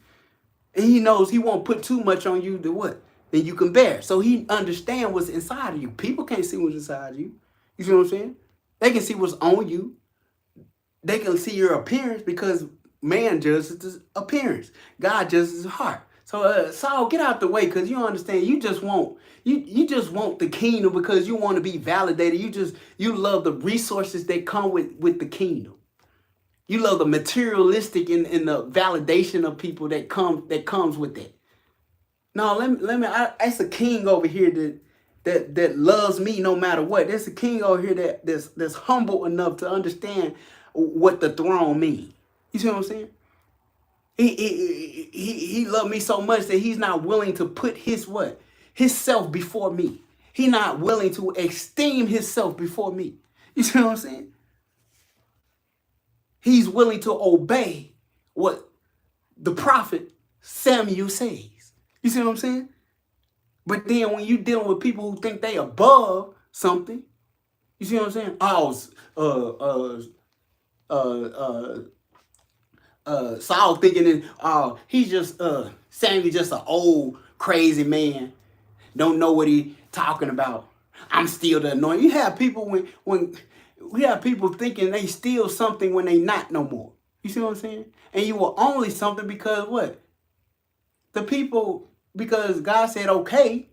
And he knows he won't put too much on you to what? Then you can bear. So he understands what's inside of you. People can't see what's inside of you. You see what I'm saying? They can see what's on you. They can see your appearance because man judges his appearance. God judges his heart. So Saul, get out the way, because you understand. You just want the kingdom because you want to be validated. You love the resources that come with the kingdom. You love the materialistic and the validation of people that comes with it. No, let me. It's a king over here that loves me no matter what. There's a king over here that's humble enough to understand what the throne means. You see what I'm saying? He loved me so much that he's not willing to put his self before me. He's not willing to esteem himself before me. You see what I'm saying? He's willing to obey what the prophet Samuel says. You see what I'm saying? But then when you're dealing with people who think they above something, you see what I'm saying? Saul thinking he's just Samuel, just an old crazy man, don't know what he talking about. I'm still the anointed. You have people when we have people thinking they still something when they not no more. You see what I'm saying? And you were only something because what? Because God said okay.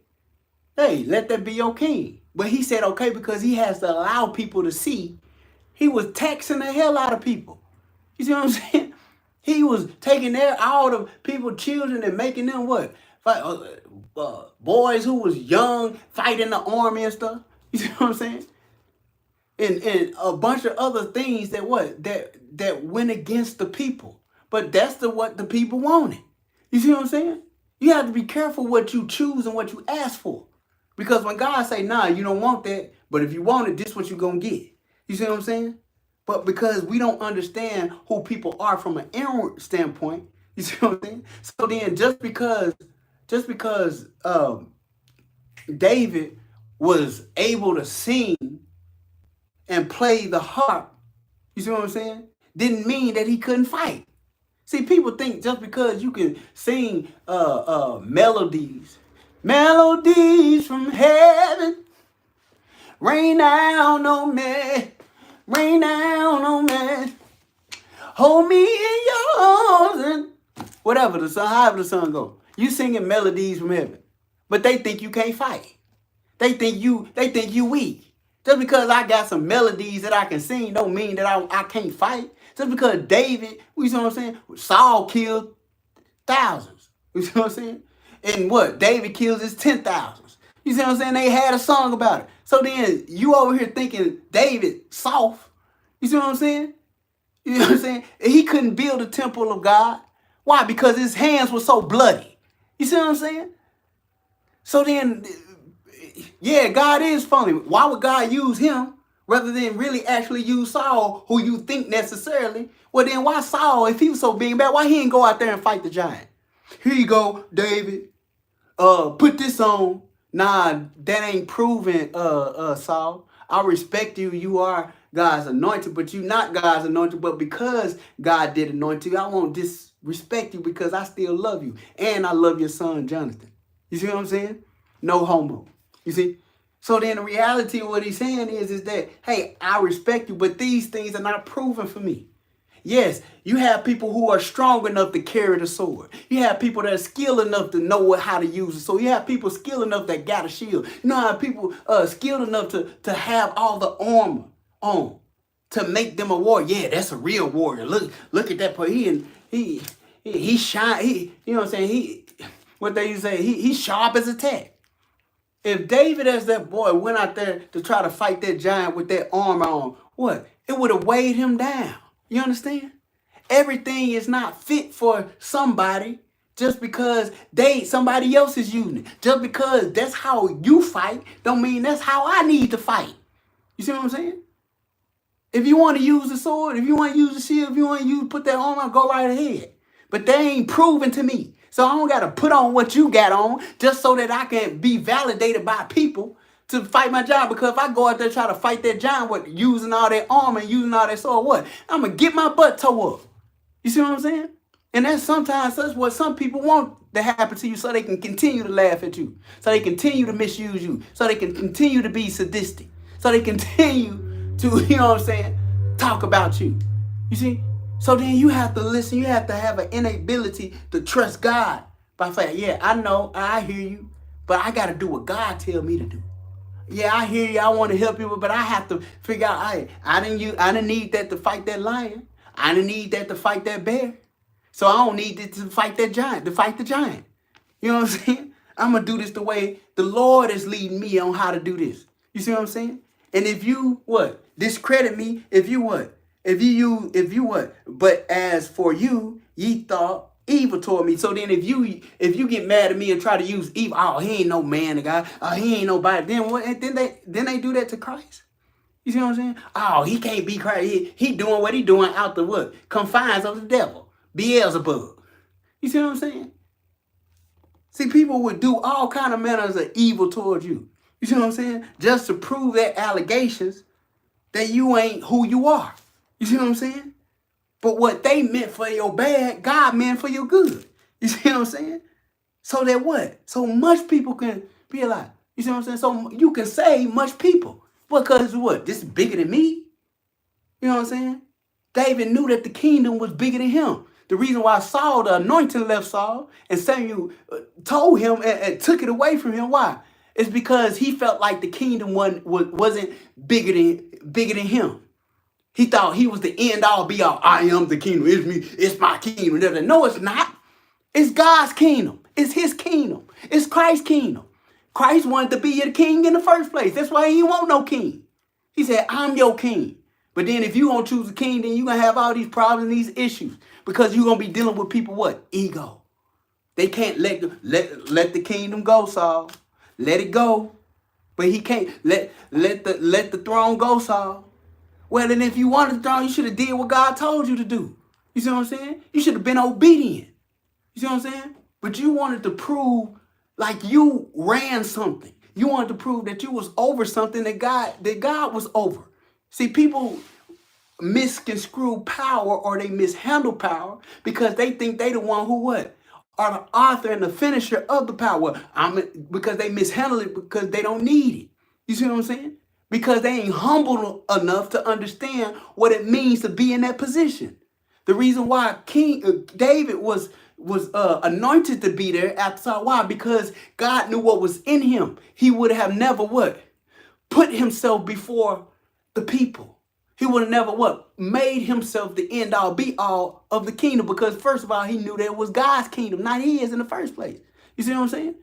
Hey, let that be your king. But he said okay because he has to allow people to see. He was taxing the hell out of people. You see what I'm saying? He was taking all the people, children, and making them what? Boys who was young, fighting the army and stuff. You see what I'm saying? And a bunch of other things that went against the people. But that's what the people wanted. You see what I'm saying? You have to be careful what you choose and what you ask for. Because when God say, nah, you don't want that, but if you want it, this is what you're going to get. You see what I'm saying? But because we don't understand who people are from an inward standpoint, you see what I'm saying? So then just because David was able to sing and play the harp, you see what I'm saying, didn't mean that he couldn't fight. See, people think just because you can sing melodies from heaven, rain down on me, rain down on me, hold me in your arms, and whatever however the song goes. You singing melodies from heaven, but they think you can't fight. They think you weak. Just because I got some melodies that I can sing don't mean that I can't fight. Just because David, you see what I'm saying? Saul killed thousands. You see what I'm saying? And what? David kills his 10,000s. You see what I'm saying? They had a song about it. So then you over here thinking David soft. You see what I'm saying? You know what I'm saying? He couldn't build a temple of God. Why? Because his hands were so bloody. You see what I'm saying? So then, yeah, God is funny. Why would God use him rather than really actually use Saul, who you think necessarily? Well, then why Saul, if he was so big bad, why he didn't go out there and fight the giant? Here you go, David. Put this on. Nah, that ain't proven, Saul. I respect you. You are God's anointed, but you not God's anointed. But because God did anoint you, I won't disrespect you because I still love you. And I love your son, Jonathan. You see what I'm saying? No homo. You see? So then the reality of what he's saying is that, hey, I respect you, but these things are not proven for me. Yes, you have people who are strong enough to carry the sword. You have people that are skilled enough to know how to use it. So you have people skilled enough that got a shield. You know how people skilled enough to have all the armor on. to make them a warrior. Yeah, that's a real warrior. Look at that part. He shine. You know what I'm saying? What they used to say, he's sharp as a tack. If David as that boy went out there to try to fight that giant with that armor on, what? It would have weighed him down. You understand? Everything is not fit for somebody just because somebody else is using it. Just because that's how you fight don't mean that's how I need to fight. You see what I'm saying? If you want to use the sword, if you want to use the shield, if you want to put that armor, go right ahead. But they ain't proven to me. So I don't got to put on what you got on just so that I can be validated by people to fight my job. Because if I go out there try to fight that giant with using all that armor and using all that sword, what? I'm going to get my butt tore up. You see what I'm saying? And that's what some people want to happen to you so they can continue to laugh at you. So they continue to misuse you. So they can continue to be sadistic. So they continue to, you know what I'm saying, talk about you. You see? So then you have to listen. You have to have an inability to trust God by saying, yeah, I know, I hear you, but I got to do what God tell me to do. Yeah, I hear you. I want to help you, but I have to figure out, I didn't need that to fight that lion. I didn't need that to fight that bear. So I don't need it to fight that giant, to fight the giant. You know what I'm saying? I'm going to do this the way the Lord is leading me on how to do this. You see what I'm saying? And if you, discredit me, if you but as for you, ye thought evil toward me. So then if you get mad at me and try to use evil, oh, he ain't no man of God, oh, he ain't nobody, then what? And then they do that to Christ. You see what I'm saying? Oh, he can't be Christ. He doing what he doing out the what? Confines of the devil. Beelzebub. You see what I'm saying? See, people would do all kind of manners of evil towards you. You see what I'm saying? Just to prove their allegations that you ain't who you are. You see what I'm saying? But what they meant for your bad, God meant for your good. You see what I'm saying? So that what? So much people can be alive. You see what I'm saying? So you can save much people. Because what? This is bigger than me. You know what I'm saying? David knew that the kingdom was bigger than him. The reason why Saul, the anointing, left Saul and Samuel told him and took it away from him. Why? It's because he felt like the kingdom wasn't bigger than him. He thought he was the end all be all. I am the kingdom. It's me. It's my kingdom. No, it's not. It's God's kingdom. It's his kingdom. It's Christ's kingdom. Christ wanted to be your king in the first place. That's why he didn't want no king. He said, I'm your king. But then if you don't choose a king, then you're going to have all these problems and these issues. Because you're going to be dealing with people, what? Ego. They can't let the kingdom go, Saul. Let it go. But he can't let the throne go, Saul. Well, then if you wanted the throne, you should have did what God told you to do. You see what I'm saying? You should have been obedient. You see what I'm saying? But you wanted to prove like you ran something. You wanted to prove that you was over something that God was over. See, people misconstrue power or they mishandle power because they think they the one who what? Are the author and the finisher of the power. Because they mishandle it because they don't need it. You see what I'm saying? Because they ain't humble enough to understand what it means to be in that position. The reason why King David was anointed to be there after Saul. Why? Because God knew what was in him. He would have never what? Put himself before the people. He would have never what? Made himself the end all be all of the kingdom. Because first of all, he knew that it was God's kingdom, not his in the first place. You see what I'm saying?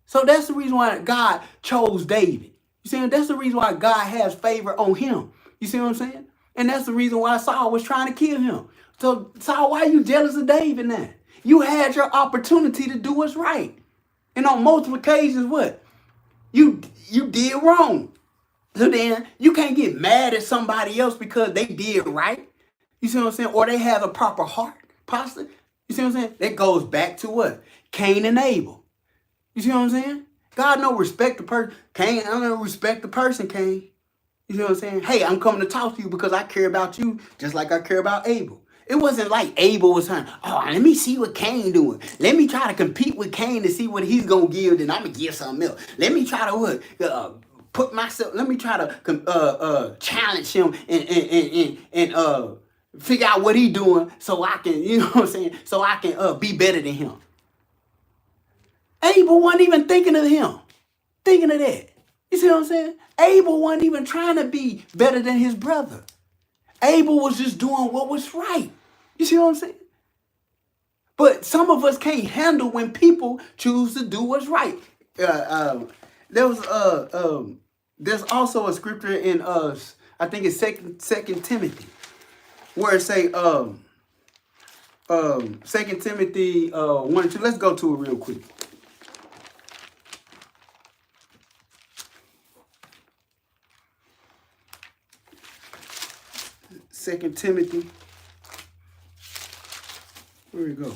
So that's the reason why God chose David. You see, that's the reason why God has favor on him. You see what I'm saying? And that's the reason why Saul was trying to kill him. So, Saul, why are you jealous of David now? You had your opportunity to do what's right. And on multiple occasions, what? You did wrong. So then you can't get mad at somebody else because they did right. You see what I'm saying? Or they have a proper heart posture. You see what I'm saying? That goes back to what? Cain and Abel. You see what I'm saying? God don't respect the person. Cain, I don't respect the person, Cain. You know what I'm saying? Hey, I'm coming to talk to you because I care about you just like I care about Abel. It wasn't like Abel was saying, oh, let me see what Cain doing. Let me try to compete with Cain to see what he's going to give, then I'm going to give something else. Let me try to put myself, let me try to challenge him and figure out what he's doing so I can, you know what I'm saying, so I can be better than him. Abel wasn't even thinking of him, thinking of that. You see what I'm saying? Abel wasn't even trying to be better than his brother. Abel was just doing what was right. You see what I'm saying? But some of us can't handle when people choose to do what's right. There was there's also a scripture in I think it's Second Timothy, where it say 2 Timothy 1 and 2. Let's go to it real quick. 2 Timothy. Where we go?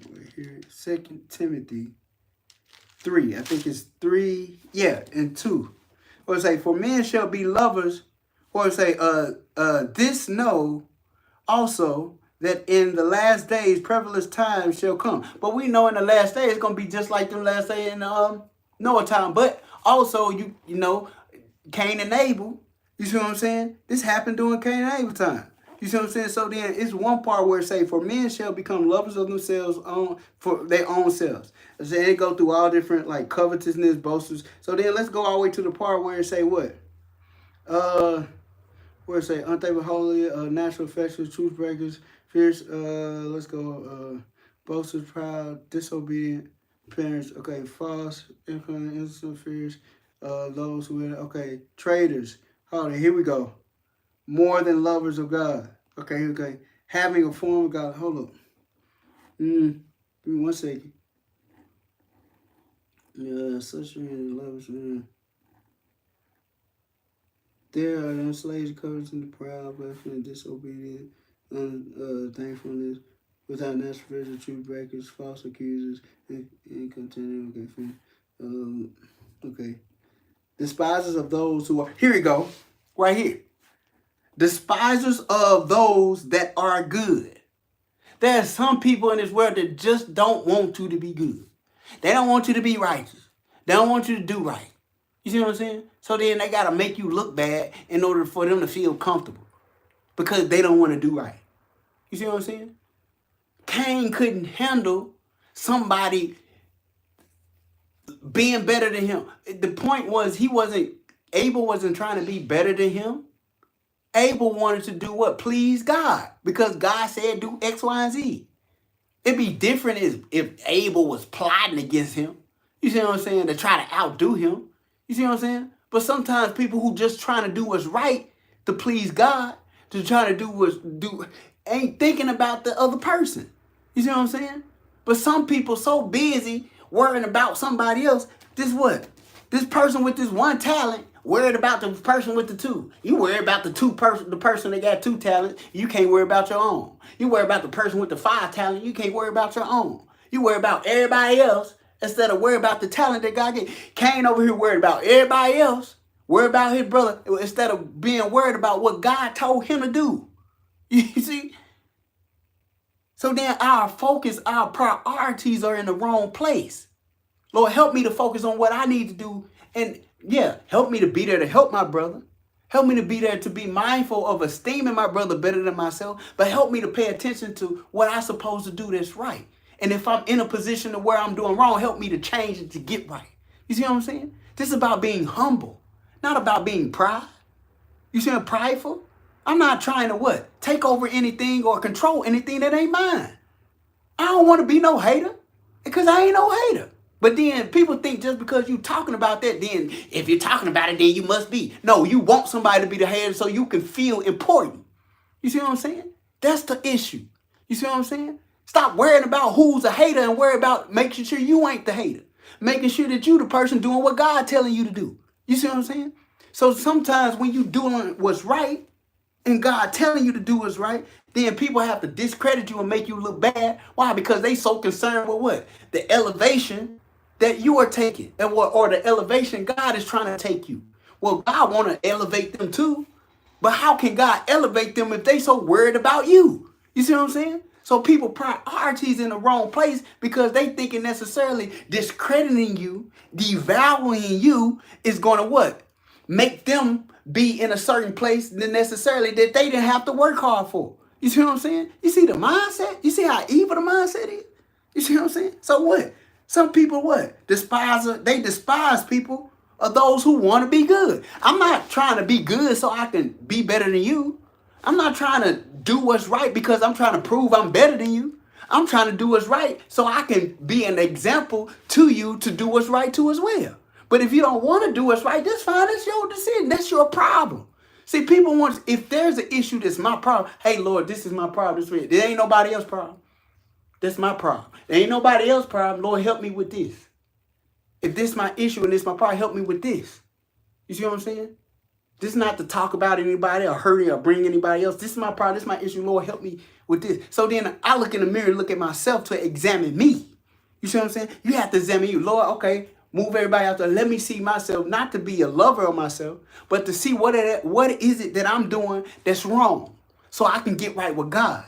We're here. 2 Timothy 3. I think it's 3. Yeah, and 2. Or say, for men shall be lovers. Or say, this know also that in the last days perilous times shall come. But we know in the last days it's gonna be just like the last day in Noah time. But also you know, Cain and Abel. You see what I'm saying? This happened during Cain and Abel time. You see what I'm saying? So then it's one part where it say, for men shall become lovers of themselves for their own selves. So they go through all different like covetousness, boasters. So then let's go all the way to the part where it say what? Where it say unstable, holy, natural affections, truth breakers, fierce, let's go, boasters, proud, disobedient parents, okay, false, innocent, fierce, those who, okay, traitors, hold on, here we go. More than lovers of God. Okay. Having a form of God. Hold up. Give me 1 second. Such lovers. There are enslaved, covetous, and the proud, blasphemous, disobedient, unthankfulness, without natural virtue, truth breakers, false accusers, and contending. Okay. Despisers of those who are. Here we go. Right here. Despisers of those that are good. There are some people in this world that just don't want you to be good. They don't want you to be righteous. They don't want you to do right. You see what I'm saying? So then they got to make you look bad in order for them to feel comfortable. Because they don't want to do right. You see what I'm saying? Cain couldn't handle somebody being better than him. The point was Abel wasn't trying to be better than him. Abel wanted to do what? Please God. Because God said do X, Y, and Z. It'd be different if Abel was plotting against him. You see what I'm saying? To try to outdo him. You see what I'm saying? But sometimes people who just trying to do what's right to please God, to try to ain't thinking about the other person. You see what I'm saying? But some people so busy worrying about somebody else. This person with this one talent worried about the person with the two. You worry about the person that got 2 talents. You can't worry about your own. You worry about the person with the 5 talents. You can't worry about your own. You worry about everybody else instead of worry about the talent that God gave. Cain over here worried about everybody else. Worry about his brother instead of being worried about what God told him to do. You see? So then our focus, our priorities are in the wrong place. Lord, help me to focus on what I need to do. And yeah, help me to be there to help my brother. Help me to be there to be mindful of esteeming my brother better than myself. But help me to pay attention to what I'm supposed to do that's right. And if I'm in a position to where I'm doing wrong, help me to change it to get right. You see what I'm saying? This is about being humble, not about being proud. You see I'm prideful? I'm not trying to what? Take over anything or control anything that ain't mine. I don't want to be no hater because I ain't no hater. But then people think just because you talking about that, then if you're talking about it, then you must be. No, you want somebody to be the hater so you can feel important. You see what I'm saying? That's the issue. You see what I'm saying? Stop worrying about who's a hater and worry about making sure you ain't the hater. Making sure that you the person doing what God telling you to do. You see what I'm saying? So sometimes when you doing what's right and God telling you to do what's right, then people have to discredit you and make you look bad. Why? Because they so concerned with what? The elevation that you are taking or the elevation God is trying to take you. Well, God want to elevate them too. But how can God elevate them if they so worried about you? You see what I'm saying? So people priorities in the wrong place because they thinking necessarily discrediting you, devaluing you is going to what? Make them be in a certain place than necessarily that they didn't have to work hard for. You see what I'm saying? You see the mindset? You see how evil the mindset is? You see what I'm saying? So what? Some people what? They despise people or those who want to be good. I'm not trying to be good so I can be better than you. I'm not trying to do what's right because I'm trying to prove I'm better than you. I'm trying to do what's right so I can be an example to you to do what's right too as well. But if you don't want to do what's right, that's fine. That's your decision. That's your problem. See, people want, if there's an issue that's my problem, hey, Lord, this is my problem. It ain't nobody else's problem. That's my problem. There ain't nobody else's problem. Lord, help me with this. If this is my issue and this is my problem, help me with this. You see what I'm saying? This is not to talk about anybody or hurt or bring anybody else. This is my problem. This is my issue. Lord, help me with this. So then I look in the mirror and look at myself to examine me. You see what I'm saying? You have to examine you. Lord, okay, move everybody out there. Let me see myself, not to be a lover of myself, but to see what is it that I'm doing that's wrong so I can get right with God,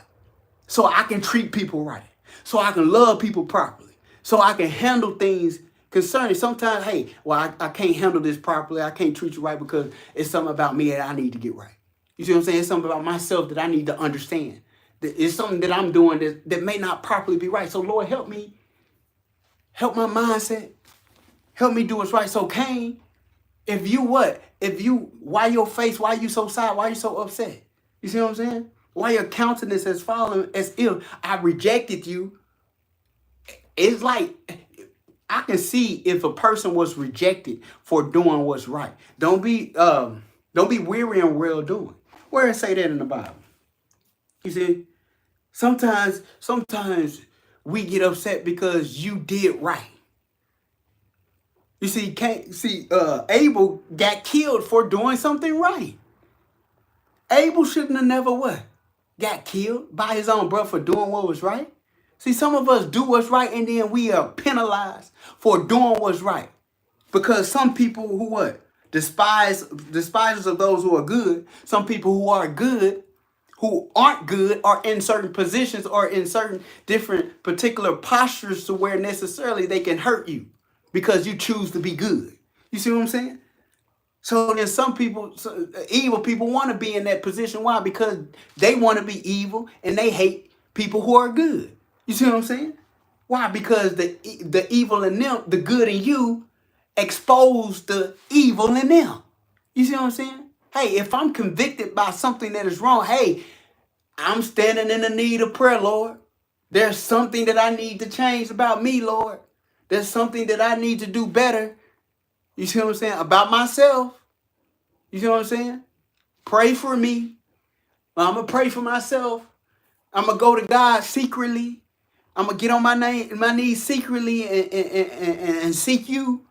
so I can treat people right, so I can love people properly, so I can handle things concerning. Sometimes, hey, well, I can't handle this properly. I can't treat you right because it's something about me that I need to get right. You see what I'm saying? It's something about myself that I need to understand. It's something that I'm doing that may not properly be right. So, Lord, help me. Help my mindset. Help me do what's right. So, Cain, why your face, why you so sad? Why you so upset? You see what I'm saying? Why your countenance has fallen as if I rejected you. It's like, I can see if a person was rejected for doing what's right. Don't be weary in well doing. Where it say that in the Bible? You see, sometimes we get upset because you did right. You see, Abel got killed for doing something right. Abel shouldn't have never what? Got killed by his own brother for doing what was right. See, some of us do what's right and then we are penalized for doing what's right. Because some people who what? Despisers of those who are good. Some people who are good, who aren't good, are in certain positions or in certain different particular postures to where necessarily they can hurt you because you choose to be good. You see what I'm saying? So then some people, evil people want to be in that position. Why? Because they want to be evil and they hate people who are good. You see what I'm saying? Why? Because the evil in them, the good in you, expose the evil in them. You see what I'm saying? Hey, if I'm convicted by something that is wrong, hey, I'm standing in the need of prayer, Lord. There's something that I need to change about me, Lord. There's something that I need to do better. You see what I'm saying? About myself. You see what I'm saying? Pray for me. I'm going to pray for myself. I'm going to go to God secretly. I'm going to get on my knees secretly and seek you.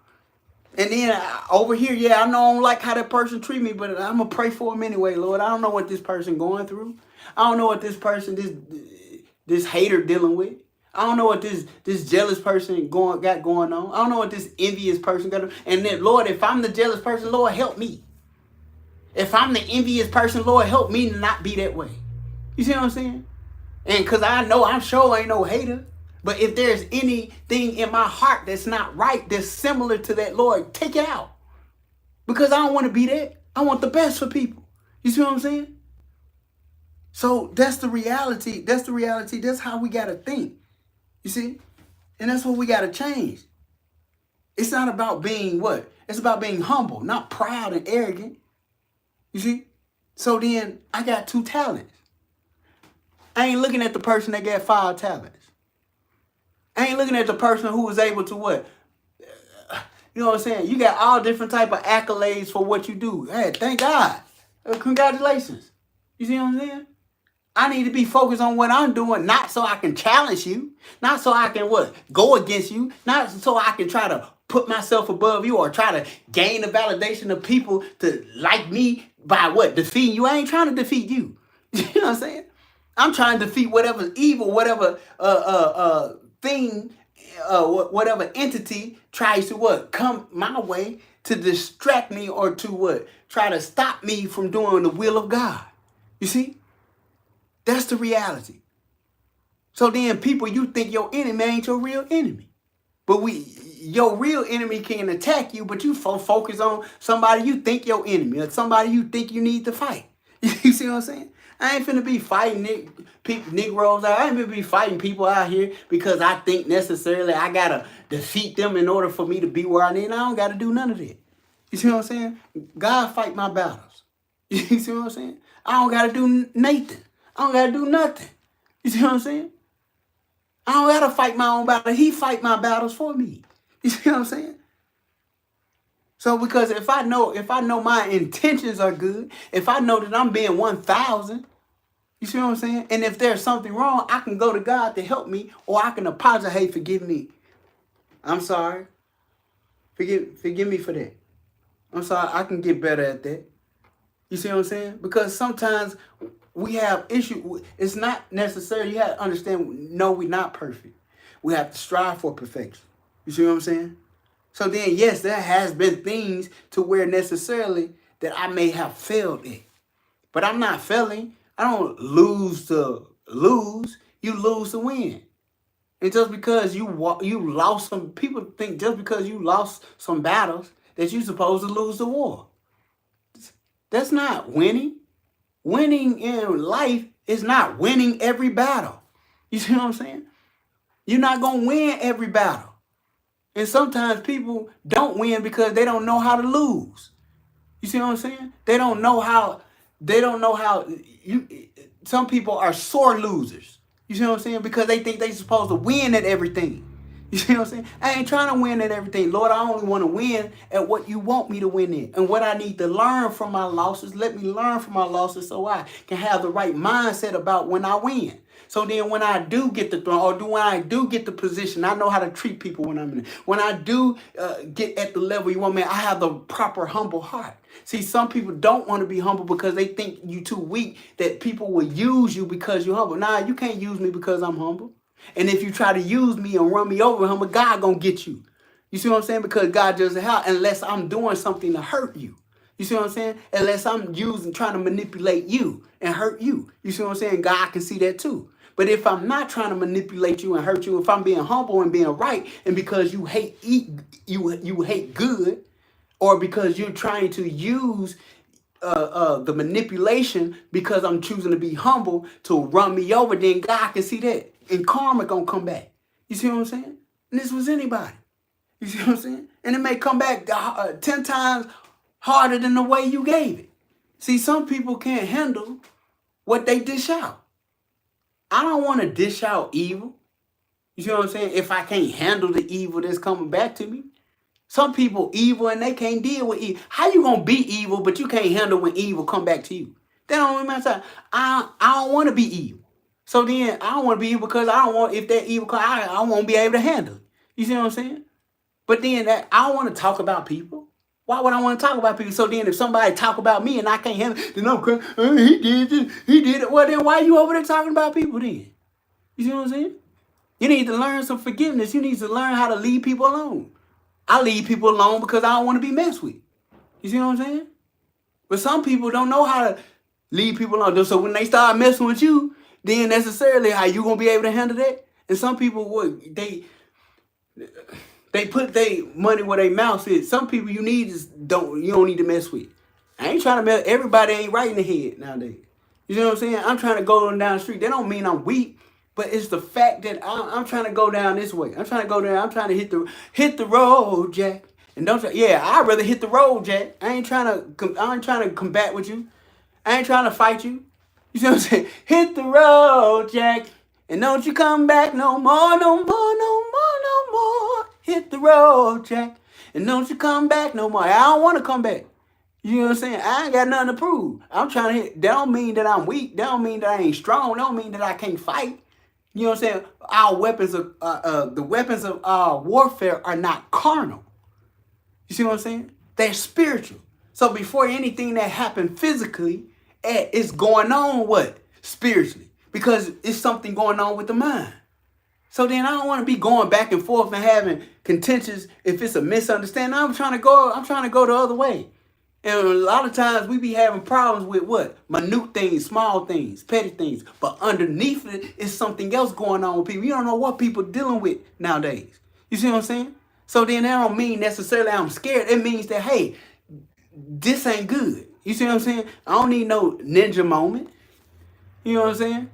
And then over here, yeah, I know I don't like how that person treat me, but I'm going to pray for him anyway, Lord. I don't know what this person going through. I don't know what this person, this hater dealing with. I don't know what this jealous person got going on. I don't know what this envious person got. And then, Lord, if I'm the jealous person, Lord, help me. If I'm the envious person, Lord, help me not be that way. You see what I'm saying? And because I'm sure I ain't no hater. But if there's anything in my heart that's not right, that's similar to that, Lord, take it out. Because I don't want to be that. I want the best for people. You see what I'm saying? So that's the reality. That's the reality. That's how we got to think. You see? And that's what we got to change. It's not about being what? It's about being humble, not proud and arrogant. You see? So then I got 2 talents. I ain't looking at the person that got 5 talents. I ain't looking at the person who was able to what? You know what I'm saying? You got all different type of accolades for what you do. Hey, thank God. Congratulations. You see what I'm saying? I need to be focused on what I'm doing, not so I can challenge you, not so I can what? Go against you, not so I can try to put myself above you or try to gain the validation of people to like me by what? Defeating you. I ain't trying to defeat you. You know what I'm saying? I'm trying to defeat whatever's evil, whatever thing, whatever entity tries to what? Come my way to distract me or to what? Try to stop me from doing the will of God. You see? That's the reality. So then people, you think your enemy ain't your real enemy. But your real enemy can attack you, but you focus on somebody you think your enemy or somebody you think you need to fight. You see what I'm saying? I ain't finna be fighting Negroes out. I ain't finna be fighting people out here because I think necessarily I gotta defeat them in order for me to be where I need. I don't gotta do none of that. You see what I'm saying? God fight my battles. You see what I'm saying? I don't gotta do Nathan. I don't gotta do nothing. You see what I'm saying? I don't gotta fight my own battle. He fight my battles for me. You see what I'm saying? So because if I know my intentions are good, if I know that I'm being 1,000, you see what I'm saying? And if there's something wrong, I can go to God to help me, or I can apologize. Hey, forgive me. I'm sorry. Forgive me for that. I'm sorry. I can get better at that. You see what I'm saying? Because sometimes we have issues. It's not necessary. You have to understand, no, we're not perfect. We have to strive for perfection. You see what I'm saying? So then, yes, there has been things to where necessarily that I may have failed in. But I'm not failing. I don't lose to lose. You lose to win. And just because you lost some, people think just because you lost some battles that you're supposed to lose the war. That's not winning. Winning in life is not winning every battle. You see what I'm saying? You're not going to win every battle. And sometimes people don't win because they don't know how to lose. You see what I'm saying? They don't know how some people are sore losers. You see what I'm saying? Because they think they're supposed to win at everything. You see what I'm saying? I ain't trying to win at everything. Lord, I only want to win at what you want me to win in. And what I need to learn from my losses, let me learn from my losses so I can have the right mindset about when I win. So then when I do get the throne, or when I do get the position, I know how to treat people when I'm in it. When I do get at the level you want me, I have the proper humble heart. See, some people don't want to be humble because they think you too weak, that people will use you because you're humble. Nah, you can't use me because I'm humble. And if you try to use me and run me over, humble, God gonna get you. You see what I'm saying? Because God doesn't help unless I'm doing something to hurt you. You see what I'm saying? Unless I'm trying to manipulate you and hurt you. You see what I'm saying? God can see that too. But if I'm not trying to manipulate you and hurt you, if I'm being humble and being right, and because you hate you hate good, or because you're trying to use the manipulation because I'm choosing to be humble to run me over, then God can see that. And karma gonna come back. You see what I'm saying? And this was anybody. You see what I'm saying? And it may come back 10 times harder than the way you gave it. See, some people can't handle what they dish out. I don't want to dish out evil. You see what I'm saying? If I can't handle the evil that's coming back to me. Some people evil and they can't deal with evil. How you gonna be evil but you can't handle when evil come back to you? That don't make sense. I don't want to be evil. So then I don't want to be evil because I don't want, if that evil come, I won't be able to handle it. You see what I'm saying? But then I don't want to talk about people. Why would I want to talk about people? So then if somebody talk about me and I can't handle it, then I'm crying, he did this, he did it. Well then why are you over there talking about people then? You see what I'm saying? You need to learn some forgiveness. You need to learn how to leave people alone. I leave people alone because I don't want to be messed with. You see what I'm saying? But some people don't know how to leave people alone. So when they start messing with you, then necessarily how you gonna be able to handle that? And some people they put their money where their mouth is. Some people you don't need to mess with. I ain't trying to mess. Everybody ain't right in the head nowadays. You know what I'm saying? I'm trying to go down the street. That don't mean I'm weak, but it's the fact that I'm trying to go down this way. I'm trying to go down. I'm trying to hit the road, Jack. And I'd rather hit the road, Jack. I ain't trying to combat with you. I ain't trying to fight you. You see what I'm saying? Hit the road, Jack. And don't you come back no more, no more, no more, no more. Hit the road, Jack. And don't you come back no more. I don't want to come back. You know what I'm saying? I ain't got nothing to prove. I'm trying to hit. That don't mean that I'm weak. That don't mean that I ain't strong. That don't mean that I can't fight. You know what I'm saying? Our weapons of the weapons of our warfare are not carnal. You see what I'm saying? They're spiritual. So before anything that happened physically, it's going on what? Spiritually. Because it's something going on with the mind. So then I don't want to be going back and forth and having contentions if it's a misunderstanding. I'm trying to go the other way. And a lot of times we be having problems with what? Minute things, small things, petty things. But underneath it is something else going on with people. You don't know what people dealing with nowadays. You see what I'm saying? So then that don't mean necessarily I'm scared. It means that, hey, this ain't good. You see what I'm saying? I don't need no ninja moment. You know what I'm saying?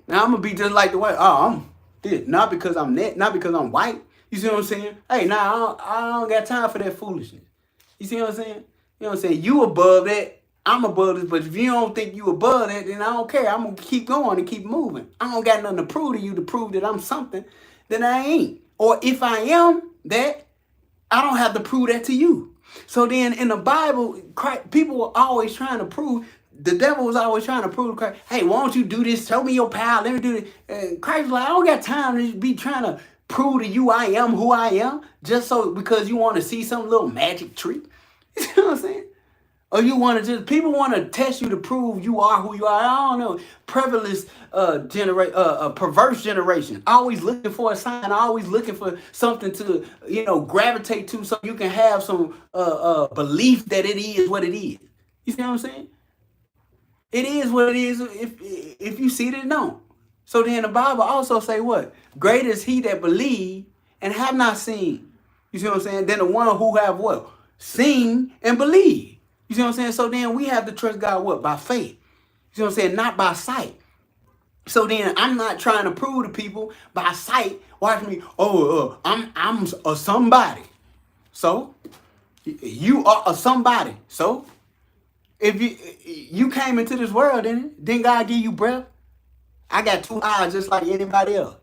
Now I'm gonna be just like the white. Oh, I'm this. Not because I'm net, not because I'm white. You see what I'm saying? Hey, nah, I don't got time for that foolishness. You see what I'm saying? You know what I'm saying? You above that. I'm above this, but if you don't think you above that, then I don't care. I'm gonna keep going and keep moving. I don't got nothing to prove to you to prove that I'm something that I ain't. Or if I am that, I don't have to prove that to you. So then in the Bible, people were always trying to prove, the devil was always trying to prove to Christ, hey, why don't you do this? Show me your power. Let me do this. And Christ was like, I don't got time to be trying to prove to you I am who I am just so because you want to see some little magic trick. You see what I'm saying? Or you want to just, people want to test you to prove you are who you are. I don't know. Perverse generation. Always looking for a sign. Always looking for something to, gravitate to so you can have some belief that it is what it is. You see what I'm saying? It is what it is if you see it, it don't. So then the Bible also say what? Great is he that believe and have not seen. You see what I'm saying? Then the one who have what? Seen and believe. You see what I'm saying? So then we have to trust God what? By faith. You see what I'm saying? Not by sight. So then I'm not trying to prove to people by sight. Watch me. I'm a somebody. So you are a somebody. So if you came into this world, didn't God give you breath? I got two eyes just like anybody else.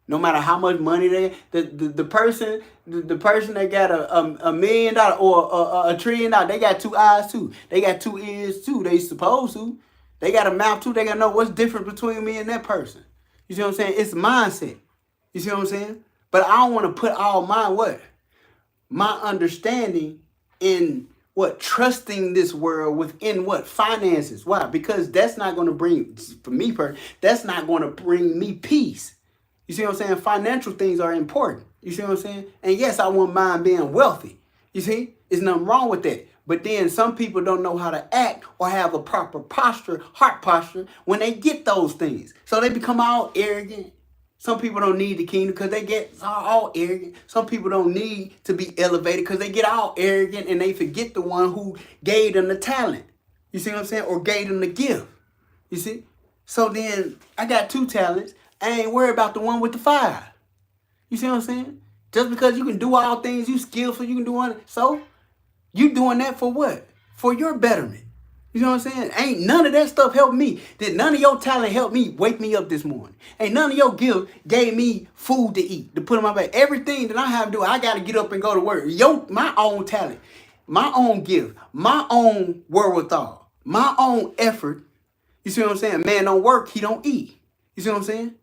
No matter how much money the person that got a $1 million or a $1 trillion, they got two eyes too. They got two ears too. They supposed to. They got a mouth too. They got to know what's different between me and that person. You see what I'm saying? It's mindset. You see what I'm saying? But I don't want to put all my understanding in trusting this world within finances. Why? Because that's not going to bring, for me that's not going to bring me peace. You see what I'm saying? Financial things are important. You see what I'm saying? And yes, I wouldn't mind being wealthy. You see? There's nothing wrong with that. But then some people don't know how to act or have a proper posture, heart posture, when they get those things. So they become all arrogant. Some people don't need the kingdom because they get all arrogant. Some people don't need to be elevated because they get all arrogant and they forget the one who gave them the talent. You see what I'm saying? Or gave them the gift. You see? So then I got 2 talents. I ain't worried about the one with the 5. You see what I'm saying? Just because you can do all things, you skillful, you can do all. So you doing that for what? For your betterment. You know what I'm saying? Ain't none of that stuff help me. Did none of your talent help me wake me up this morning? Ain't none of your gift gave me food to eat, to put in my bag. Everything that I have to do, I got to get up and go to work. My own talent, my own gift, my own wherewithal, my own effort. You see what I'm saying? Man don't work, he don't eat. You see what I'm saying?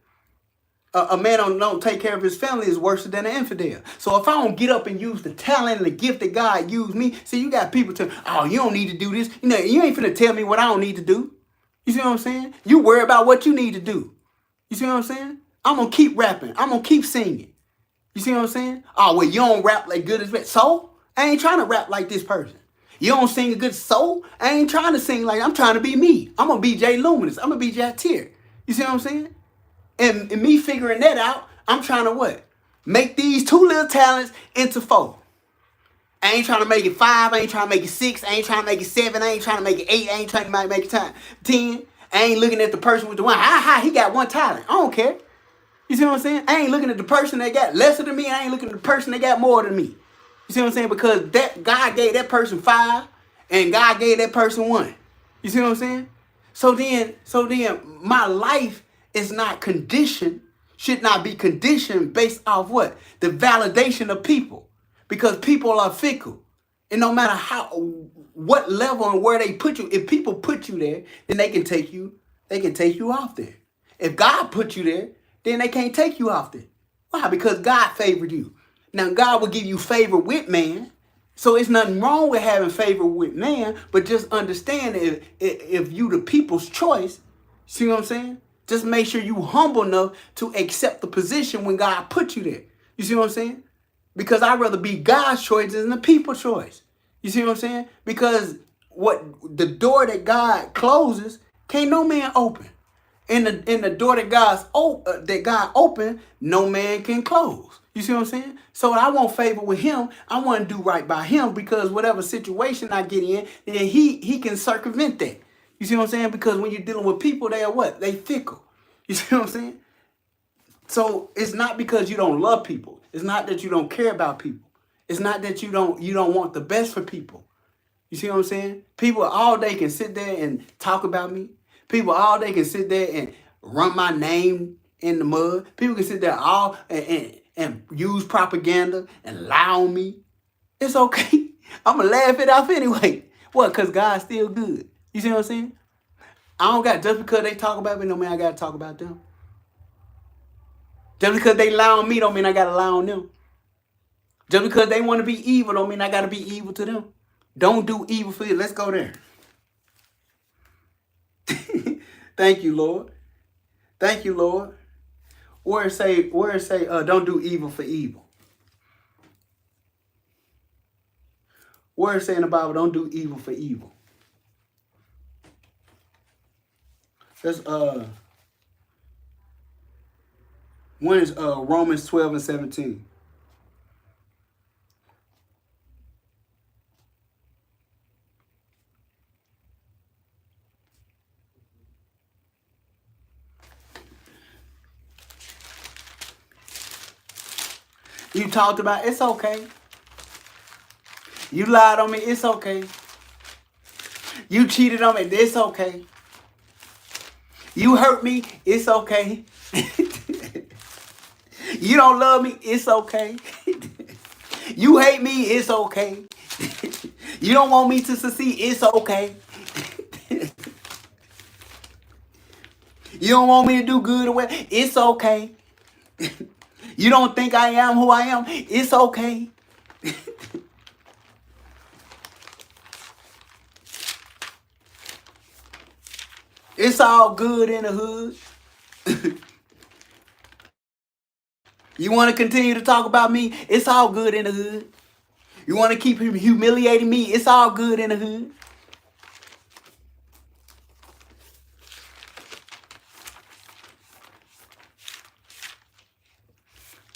A man don't take care of his family is worse than an infidel. So if I don't get up and use the talent and the gift that God used me, see, you got people tell, oh, you don't need to do this. You ain't finna tell me what I don't need to do. You see what I'm saying? You worry about what you need to do. You see what I'm saying? I'm gonna keep rapping. I'm gonna keep singing. You see what I'm saying? Oh, well, you don't rap like good as that. So I ain't trying to rap like this person. You don't sing a good soul. I ain't trying to sing like I'm trying to be me. I'm gonna be Jay Luminous. I'm gonna be Jack Tier. You see what I'm saying? And me figuring that out, I'm trying to what? Make these 2 little talents into 4. I ain't trying to make it 5. I ain't trying to make it 6. I ain't trying to make it 7. I ain't trying to make it 8. I ain't trying to make it 10. I ain't looking at the person with the 1. He got 1 talent. I don't care. You see what I'm saying? I ain't looking at the person that got lesser than me. I ain't looking at the person that got more than me. You see what I'm saying? Because that God gave that person 5 and God gave that person 1. You see what I'm saying? So then my life is not conditioned, should not be conditioned based off what? The validation of people. Because people are fickle. And no matter what level and where they put you, if people put you there, then they can take you off there. If God put you there, then they can't take you off there. Why? Because God favored you. Now God will give you favor with man. So it's nothing wrong with having favor with man, but just understand if you the people's choice, see what I'm saying? Just make sure you humble enough to accept the position when God put you there. You see what I'm saying? Because I'd rather be God's choice than the people's choice. You see what I'm saying? Because the door that God closes, can't no man open. And the door that God opened, no man can close. You see what I'm saying? So I want favor with him. I want to do right by him because whatever situation I get in, then he can circumvent that. You see what I'm saying? Because when you're dealing with people, they are what? They fickle. You see what I'm saying? So it's not because you don't love people. It's not that you don't care about people. It's not that you don't want the best for people. You see what I'm saying? People all day can sit there and talk about me. People all day can sit there and run my name in the mud. People can sit there all and use propaganda and lie on me. It's okay. I'm going to laugh it off anyway. What? Because God's still good. You see what I'm saying? I don't got, just because they talk about me, don't mean I got to talk about them. Just because they lie on me, don't mean I got to lie on them. Just because they want to be evil, don't mean I got to be evil to them. Don't do evil for you. Let's go there. Thank you, Lord. Thank you, Lord. Where it say, don't do evil for evil. Where it say in the Bible, don't do evil for evil. That's one is Romans 12 and 17. You talked about, it's okay. You lied on me, it's okay. You cheated on me, it's okay. You hurt me, it's okay. You don't love me, it's okay. You hate me, it's okay. You don't want me to succeed, it's okay. You don't want me to do good or well, it's okay. You don't think I am who I am, it's okay. It's all good in the hood. You want to continue to talk about me? It's all good in the hood. You want to keep humiliating me? It's all good in the hood.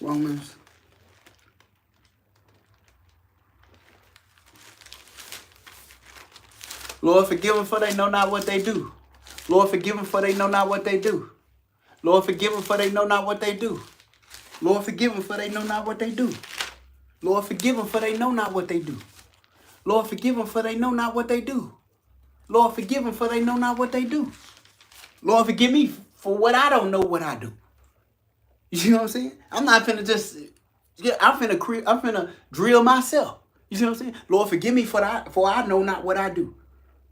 Romans. Lord, forgive them for they know not what they do. Lord, forgive them for they know not what they do. Lord, forgive them for they know not what they do. Lord, forgive them for they know not what they do. Lord, forgive them for they know not what they do. Lord, forgive them for they know not what they do. Lord, forgive them for they know not what they do. Lord, forgive me for what I don't know what I do. You see what I'm saying? I'm not finna just, I'm finna drill myself. You see what I'm saying? Lord, forgive me for I know not what I do.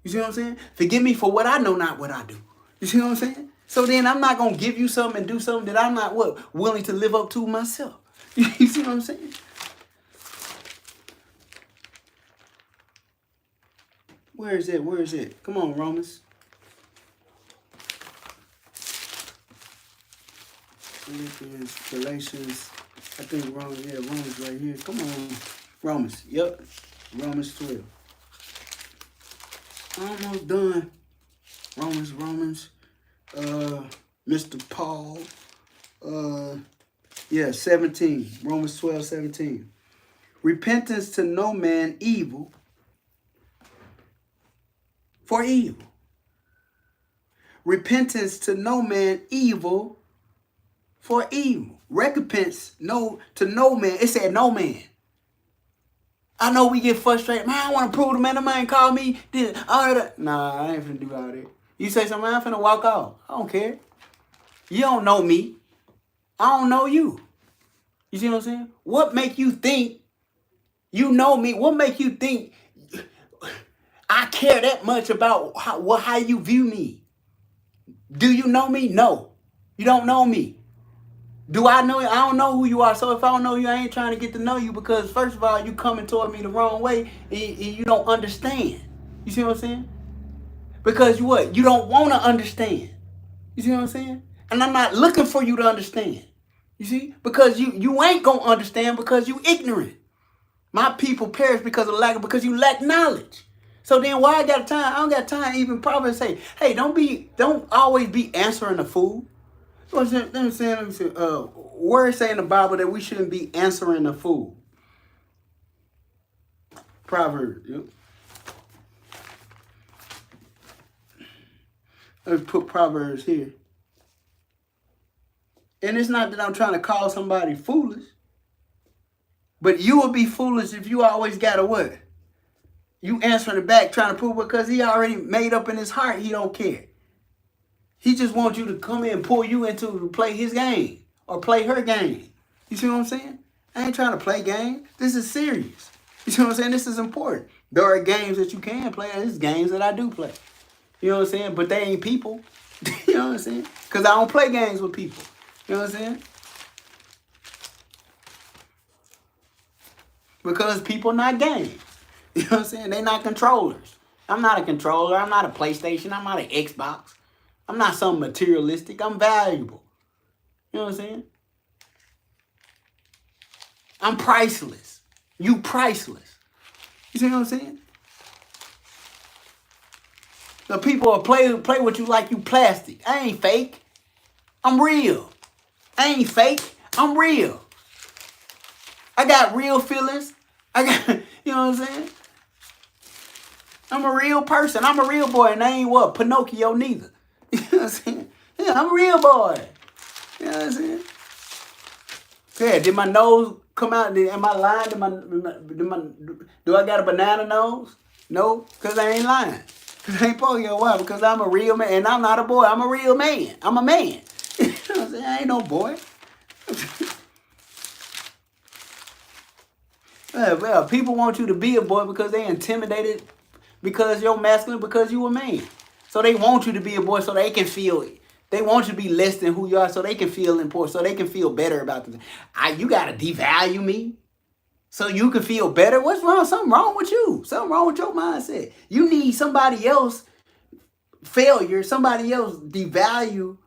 You see what I'm saying? Forgive me for what I know not what I do. You see what I'm saying? So then I'm not going to give you something and do something that I'm not willing to live up to myself. You see what I'm saying? Where is it? Where is it? Come on, Romans. Philippians, Galatians. I think Romans, Romans right here. Come on. Romans. Yep. Romans 12. Almost done. Romans. Mr. Paul. 17. Romans 12, 17. Repentance to no man evil for evil. Repentance to no man evil for evil. Recompense to no man. It said no man. I know we get frustrated. Man, I want to prove the man. The man called me. All that. Nah, I ain't finna do all that. You say something, I'm finna walk off. I don't care. You don't know me. I don't know you. You see what I'm saying? What make you think you know me? What make you think I care that much about how you view me? Do you know me? No. You don't know me. Do I know you? I don't know who you are. So if I don't know you, I ain't trying to get to know you because first of all, you coming toward me the wrong way and you don't understand. You see what I'm saying? Because you don't want to understand. You see what I'm saying? And I'm not looking for you to understand. You see? Because you ain't going to understand because you ignorant. My people perish because you lack knowledge. So then why I got time? I don't got time to even probably say, hey, don't always be answering the fool. Let me say, where it say in the Bible that we shouldn't be answering the fool? Proverbs. Yep. Let's put Proverbs here. And it's not that I'm trying to call somebody foolish, but you will be foolish if you always got to what? You answering it back trying to prove it because he already made up in his heart he don't care. He just wants you to come in and pull you into to play his game or play her game. You see what I'm saying? I ain't trying to play games. This is serious. You see what I'm saying? This is important. There are games that you can play, and there's games that I do play. You know what I'm saying? But they ain't people. You know what I'm saying? Because I don't play games with people. You know what I'm saying? Because people not games. You know what I'm saying? They not controllers. I'm not a controller. I'm not a PlayStation. I'm not an Xbox. I'm not something materialistic. I'm valuable. You know what I'm saying? I'm priceless. You priceless. You see what I'm saying? The people will play with you like you plastic. I ain't fake. I'm real. I ain't fake. I'm real. I got real feelings. I got, you know what I'm saying? I'm a real person. I'm a real boy, and I ain't what? Pinocchio neither. You know what I'm saying? Yeah, I'm a real boy. You know what I'm saying? Yeah, did my nose come out? Am I lying? Do I got a banana nose? No, because I ain't lying. Because I ain't Pinocchio. Why? Because I'm a real man, and I'm not a boy. I'm a real man. I'm a man. You know what I'm saying? I ain't no boy. Well, people want you to be a boy because they intimidated because you're masculine, because you a man. So they want you to be a boy so they can feel it. They want you to be less than who you are so they can feel important, so they can feel better about them. You got to devalue me so you can feel better? What's wrong? Something wrong with you. Something wrong with your mindset. You need somebody else failure, somebody else devalue.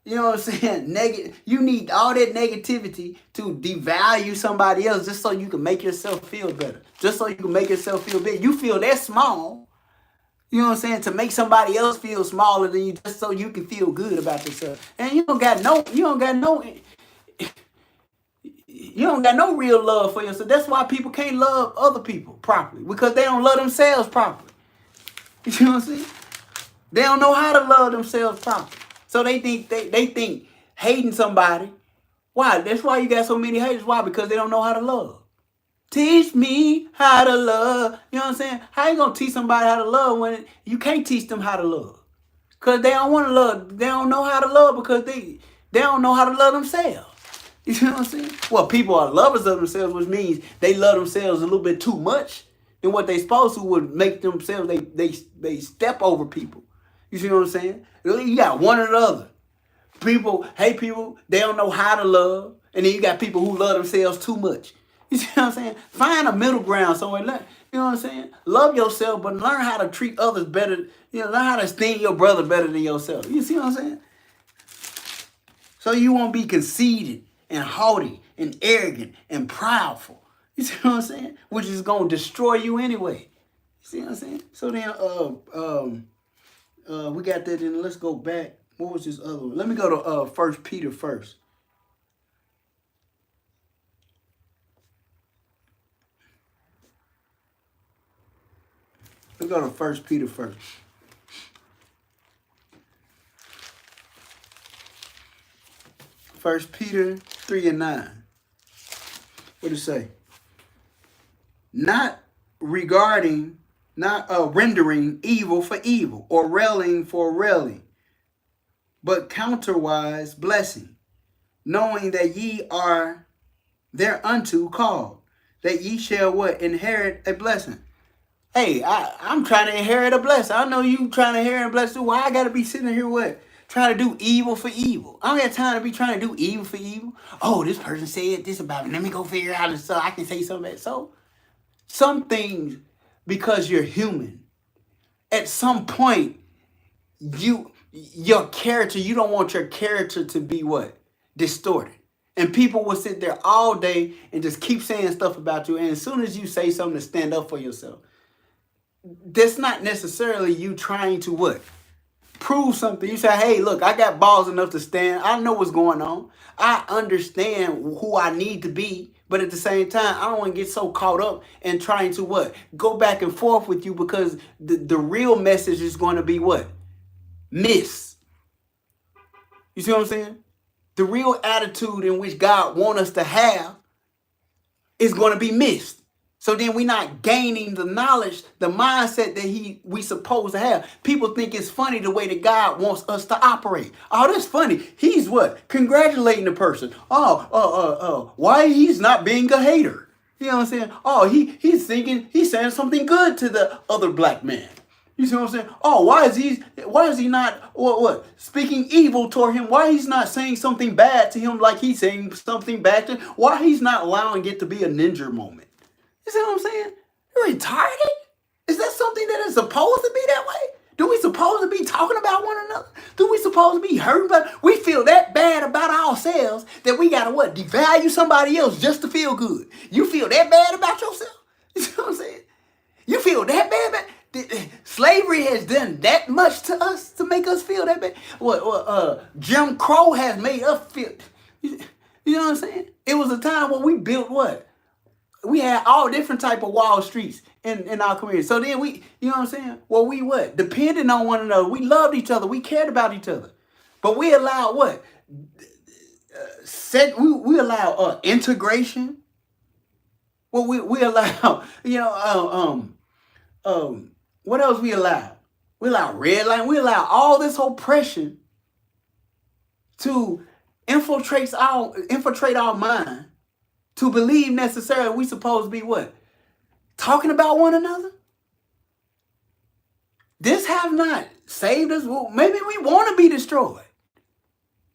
You know what I'm saying? You need all that negativity to devalue somebody else just so you can make yourself feel better. Just so you can make yourself feel big. You feel that small. You know what I'm saying? To make somebody else feel smaller than you just so you can feel good about yourself. And you don't got no real love for yourself. That's why people can't love other people properly. Because they don't love themselves properly. You know what I'm saying? They don't know how to love themselves properly. So they think hating somebody. Why? That's why you got so many haters. Why? Because they don't know how to love. Teach me how to love. You know what I'm saying? How you gonna teach somebody how to love when you can't teach them how to love? Because they don't want to love. They don't know how to love because they don't know how to love themselves. You know what I'm saying? Well, people are lovers of themselves, which means they love themselves a little bit too much than what they supposed to would make themselves. They step over people. You see what I'm saying? You got one or the other. People, they don't know how to love. And then you got people who love themselves too much. You see what I'm saying? Find a middle ground somewhere. You know what I'm saying? Love yourself, but learn how to treat others better. You know, learn how to esteem your brother better than yourself. You see what I'm saying? So you won't be conceited and haughty and arrogant and proudful. You see what I'm saying? Which is going to destroy you anyway. You see what I'm saying? So then, we got that in. Let's go back. What was this other one? Let me go to 1 Peter first. Let's go to 1 Peter first. 1 Peter 3:9. What does it say? Not rendering evil for evil or railing for railing, but counterwise blessing, knowing that ye are thereunto called, that ye shall what? Inherit a blessing. Hey, I'm trying to inherit a blessing. I know you trying to inherit a blessing. Why I got to be sitting here what? Trying to do evil for evil. I don't have time to be trying to do evil for evil. Oh, this person said this about me. Let me go figure out so I can say something. So some things, because you're human, at some point, your character, you don't want your character to be what? Distorted. And people will sit there all day and just keep saying stuff about you. And as soon as you say something to stand up for yourself, that's not necessarily you trying to what? Prove something. You say, hey, look, I got balls enough to stand. I know what's going on. I understand who I need to be. But at the same time, I don't want to get so caught up in trying to what? Go back and forth with you, because the real message is going to be what? miss. You see what I'm saying? The real attitude in which God wants us to have is going to be missed. So then we're not gaining the knowledge, the mindset that we supposed to have. People think it's funny the way that God wants us to operate. Oh, that's funny. He's what? Congratulating the person. Why he's not being a hater? You know what I'm saying? Oh, he's saying something good to the other black man. You see what I'm saying? Oh, why is he not what speaking evil toward him? Why he's not saying something bad to him like he's saying something bad to him? Why he's not allowing it to be a ninja moment? You see what I'm saying? You're retarded? Is that something that is supposed to be that way? Do we supposed to be talking about one another? Do we supposed to be hurting about? We feel that bad about ourselves that we gotta what? Devalue somebody else just to feel good. You feel that bad about yourself? You see what I'm saying? You feel that bad about? Slavery has done that much to us to make us feel that bad. Jim Crow has made us feel. You know what I'm saying? It was a time when we built what? We had all different type of Wall Streets in our community. So then you know what I'm saying? Well, we what? Depending on one another. We loved each other. We cared about each other. But we allowed what? We allow integration. Well, we allow, what else we allow? We allow redlining. We allow all this oppression to infiltrate our mind to believe necessarily we supposed to be what? Talking about one another? This have not saved us. Well, maybe we want to be destroyed.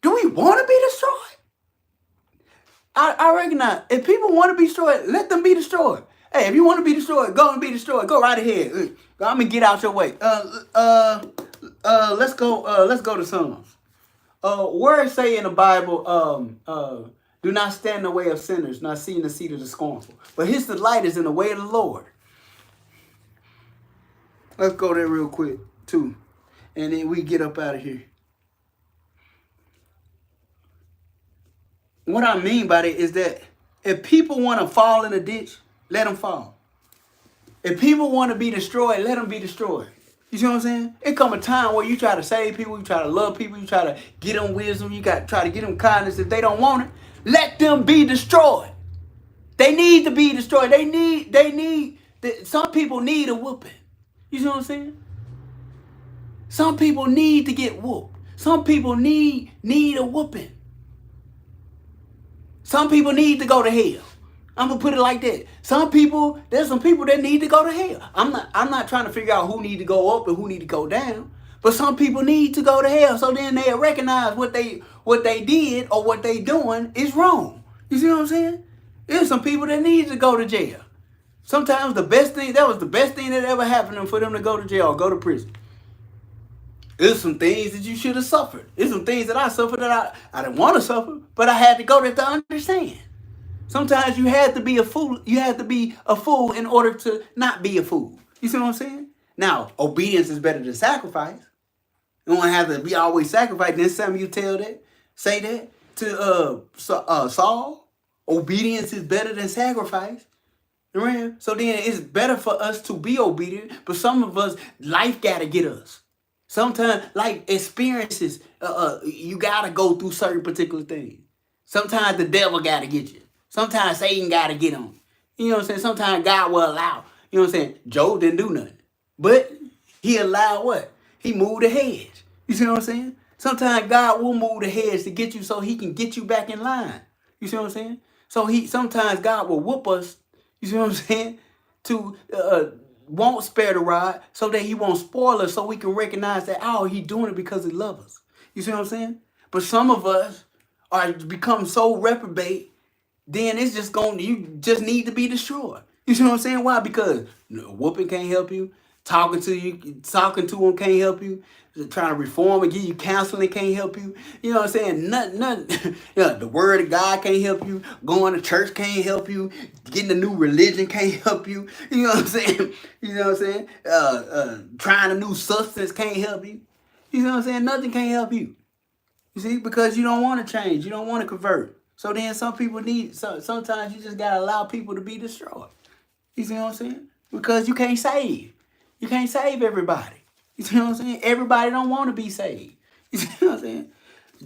Do we want to be destroyed? I recognize if people want to be destroyed, let them be destroyed. Hey, if you want to be destroyed, go and be destroyed. Go right ahead. I'm gonna get out your way. Let's go to Psalms. Where it say in the Bible, do not stand in the way of sinners, not sit in the seat of the scornful. But his delight is in the way of the Lord. Let's go there real quick, too. And then we get up out of here. What I mean by that is that if people want to fall in a ditch, let them fall. If people want to be destroyed, let them be destroyed. You see what I'm saying? It come a time where you try to save people, you try to love people, you try to get them wisdom, you got to try to get them kindness. If they don't want it, let them be destroyed. They need to be destroyed. Some people need a whooping. You see what I'm saying? Some people need to get whooped. Some people need a whooping. Some people need to go to hell. I'm gonna put it like that. There's some people that need to go to hell. I'm not trying to figure out who need to go up and who need to go down. But some people need to go to hell. So then they'll recognize what they did or what they doing is wrong. You see what I'm saying? There's some people that need to go to jail. Sometimes that was the best thing that ever happened for them to go to jail or go to prison. There's some things that you should have suffered. There's some things that I suffered that I didn't want to suffer, but I had to go there to understand. Sometimes you had to be a fool. You had to be a fool in order to not be a fool. You see what I'm saying? Now, obedience is better than sacrifice. You don't have to be always sacrificed. Then Samuel say that to Saul. Obedience is better than sacrifice. Right? So then it's better for us to be obedient. But some of us, life gotta get us. Sometimes, like experiences, you gotta go through certain particular things. Sometimes the devil gotta get you. Sometimes Satan gotta get on. You know what I'm saying? Sometimes God will allow. You know what I'm saying? Job didn't do nothing. But he allowed what? He moved the hedge. You see what I'm saying? Sometimes God will move the hedge to get you so he can get you back in line. You see what I'm saying? So sometimes God will whoop us, you see what I'm saying? To won't spare the rod so that he won't spoil us so we can recognize that, he doing it because he loves us. You see what I'm saying? But some of us are become so reprobate, then it's just you just need to be destroyed. You see what I'm saying? Why? Because whooping can't help you. Talking to them can't help you. Trying to reform and give you counseling can't help you. You know what I'm saying? Nothing. The word of God can't help you. Going to church can't help you. Getting a new religion can't help you. You know what I'm saying? You know what I'm saying? Trying a new substance can't help you. You know what I'm saying? Nothing can't help you. You see? Because you don't want to change. You don't want to convert. So then some people sometimes you just got to allow people to be destroyed. You see what I'm saying? Because you can't save. You can't save everybody. You see what I'm saying? Everybody don't want to be saved. You see what I'm saying?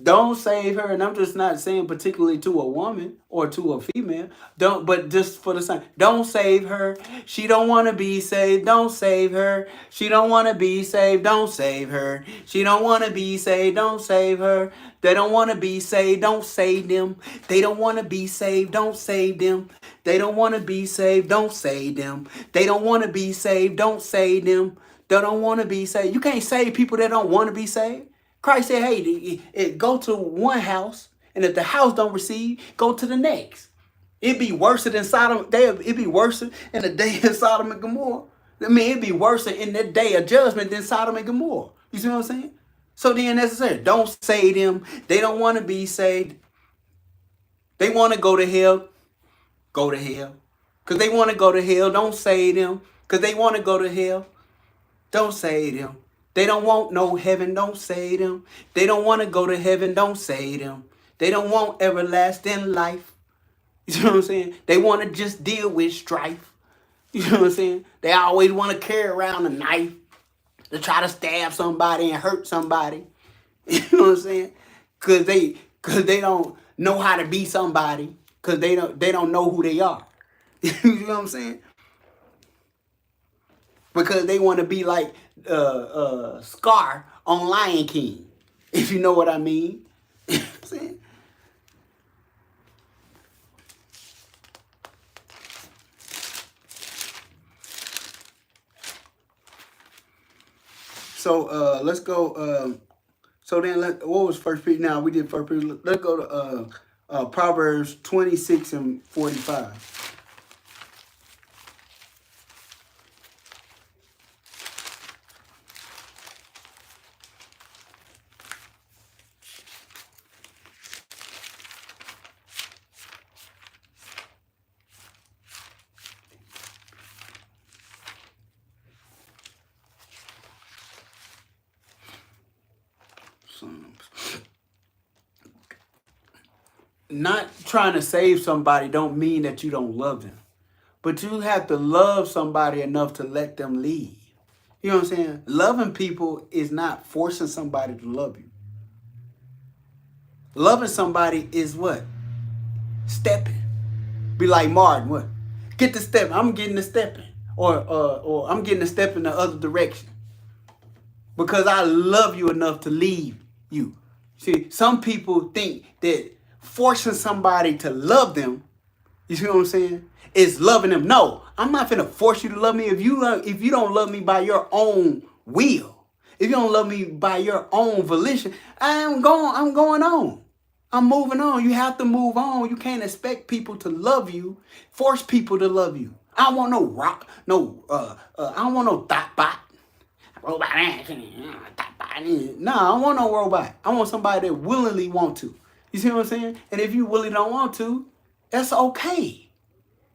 Don't save her, and I'm just not saying particularly to a woman or to a female. Don't, but just for the same. Don't save her. She don't want to be saved. Don't save her. She don't want to be saved. Don't save her. She don't want to be saved. Don't save her. They don't want to be saved. Don't save them. They don't want to be saved. Don't save them. They don't want to be saved. Don't save them. They don't want to be saved. Don't save them. They don't want to be saved. You can't save people that don't want to be saved. Christ said, hey, go to one house, and if the house don't receive, go to the next. It'd be worse than Sodom. It'd be worse in the day of Sodom and Gomorrah. I mean, it'd be worse in the day of judgment than Sodom and Gomorrah. You see what I'm saying? So then necessary. Don't save them. They don't want to be saved. They want to go to hell. Go to hell. Because they want to go to hell. Don't save them. Because they want to go to hell. Don't save them. They don't want no heaven. Don't save them. They don't want to go to heaven. Don't save them. They don't want everlasting life. You know what I'm saying? They want to just deal with strife. You know what I'm saying? They always want to carry around a knife to try to stab somebody and hurt somebody. You know what I'm saying? Cause they don't know how to be somebody. Cause they don't know who they are. You know what I'm saying? Because they want to be like Scar on Lion King, if you know what I mean. You know what I'm saying? So let's go. So then, what was First Peter? Now we did First Peter. Let's go to Proverbs 26 and 45. Not trying to save somebody don't mean that you don't love them. But you have to love somebody enough to let them leave. You know what I'm saying? Loving people is not forcing somebody to love you. Loving somebody is what? Stepping. Be like Martin, what? Get the step. I'm getting the stepping. Or I'm getting the step in the other direction. Because I love you enough to leave you. See, some people think that forcing somebody to love them, you see what I'm saying, is loving them. No, I'm not finna force you to love me. If you don't love me by your own will, if you don't love me by your own volition, I'm going on. I'm moving on. You have to move on. You can't expect people to love you, force people to love you. I don't want no rock, I don't want no dot bot. Robot. No, I don't want no robot. I want somebody that willingly want to. You see what I'm saying? And if you really don't want to, that's okay.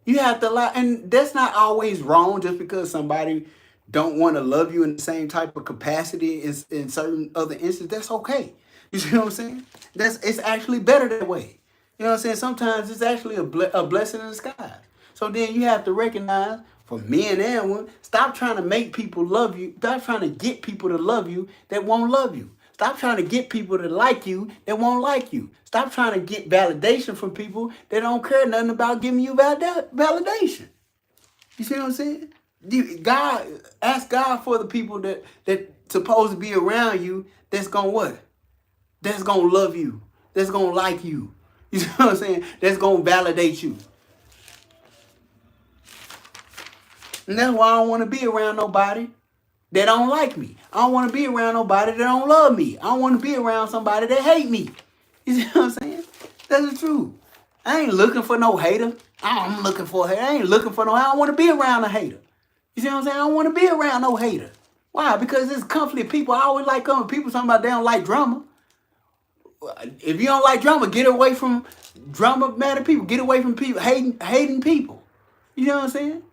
You have to allow, and that's not always wrong just because somebody don't want to love you in the same type of capacity in certain other instances. That's okay. You see what I'm saying? It's actually better that way. You know what I'm saying? Sometimes it's actually a blessing in disguise. So then you have to recognize, for men and women, stop trying to make people love you. Stop trying to get people to love you that won't love you. Stop trying to get people to like you that won't like you. Stop trying to get validation from people that don't care nothing about giving you validation. You see what I'm saying? Ask God for the people that supposed to be around you that's gonna what? That's gonna love you. That's gonna like you. You see what I'm saying? That's gonna validate you. And that's why I don't want to be around nobody that don't like me. I don't want to be around nobody that don't love me. I don't want to be around somebody that hate me. You see what I'm saying? That's the truth. I ain't looking for no hater. I'm looking for a hater. I ain't looking for no. I don't want to be around a hater. You see what I'm saying? I don't want to be around no hater. Why? Because it's conflict. People, I always like coming. People talking about they don't like drama. If you don't like drama, get away from drama matter people. Get away from people hating people. You know what I'm saying?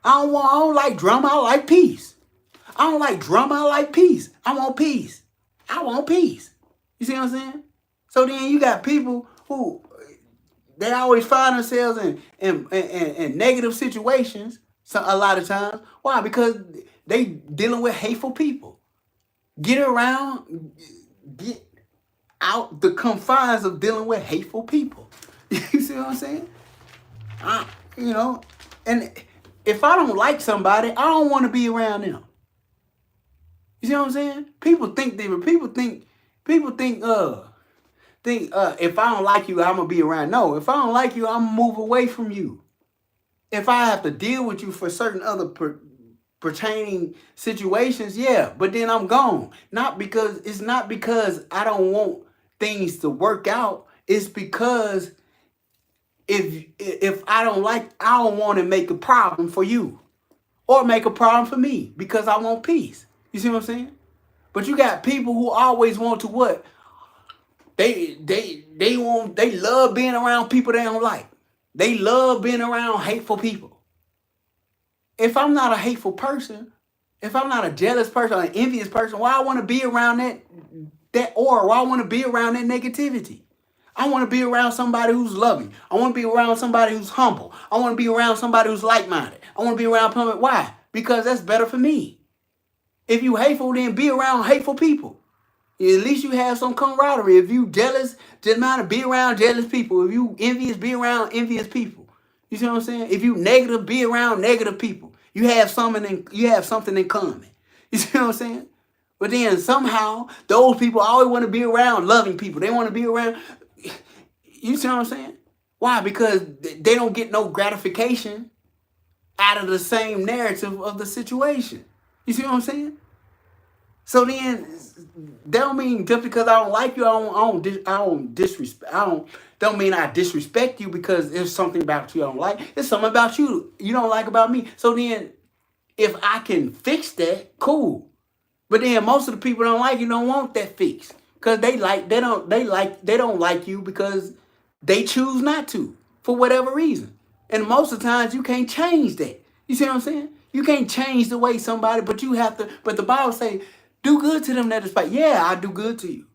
I don't like drama. I like peace. I don't like drama. I like peace. I want peace. I want peace. You see what I'm saying? So then you got people who they always find themselves in negative situations. So a lot of times, why? Because they dealing with hateful people. Get around, get out the confines of dealing with hateful people. You see what I'm saying? You know, and if I don't like somebody, I don't want to be around them. You see what I'm saying? People think if I don't like you, I'm gonna be around. No, if I don't like you, I'm gonna move away from you. If I have to deal with you for certain other pertaining situations, yeah, but then I'm gone. It's not because I don't want things to work out. It's because if I don't want to make a problem for you or make a problem for me because I want peace. You see what I'm saying? But you got people who always want to what? They love being around people they don't like. They love being around hateful people. If I'm not a hateful person, if I'm not a jealous person, an envious person, why I want to be around that aura? Why I want to be around that negativity? I want to be around somebody who's loving. I want to be around somebody who's humble. I want to be around somebody who's like-minded. I want to be around people. Why? Because that's better for me. If you hateful, then be around hateful people. At least you have some camaraderie. If you jealous, just mind to be around jealous people. If you envious, be around envious people. You see what I'm saying? If you negative, be around negative people. You have something in common. You see what I'm saying? But then somehow those people always want to be around loving people. They want to be around. You see what I'm saying? Why? Because they don't get no gratification out of the same narrative of the situation. You see what I'm saying? So then, that don't mean just because I don't like you, don't mean I disrespect you because there's something about you I don't like. There's something about you don't like about me. So then, if I can fix that, cool. But then most of the people don't like you don't want that fix because they don't like you because they choose not to for whatever reason. And most of the times you can't change that. You see what I'm saying? You can't change the way somebody, but you have to. But the Bible say, do good to them that despite. Yeah, I do good to you.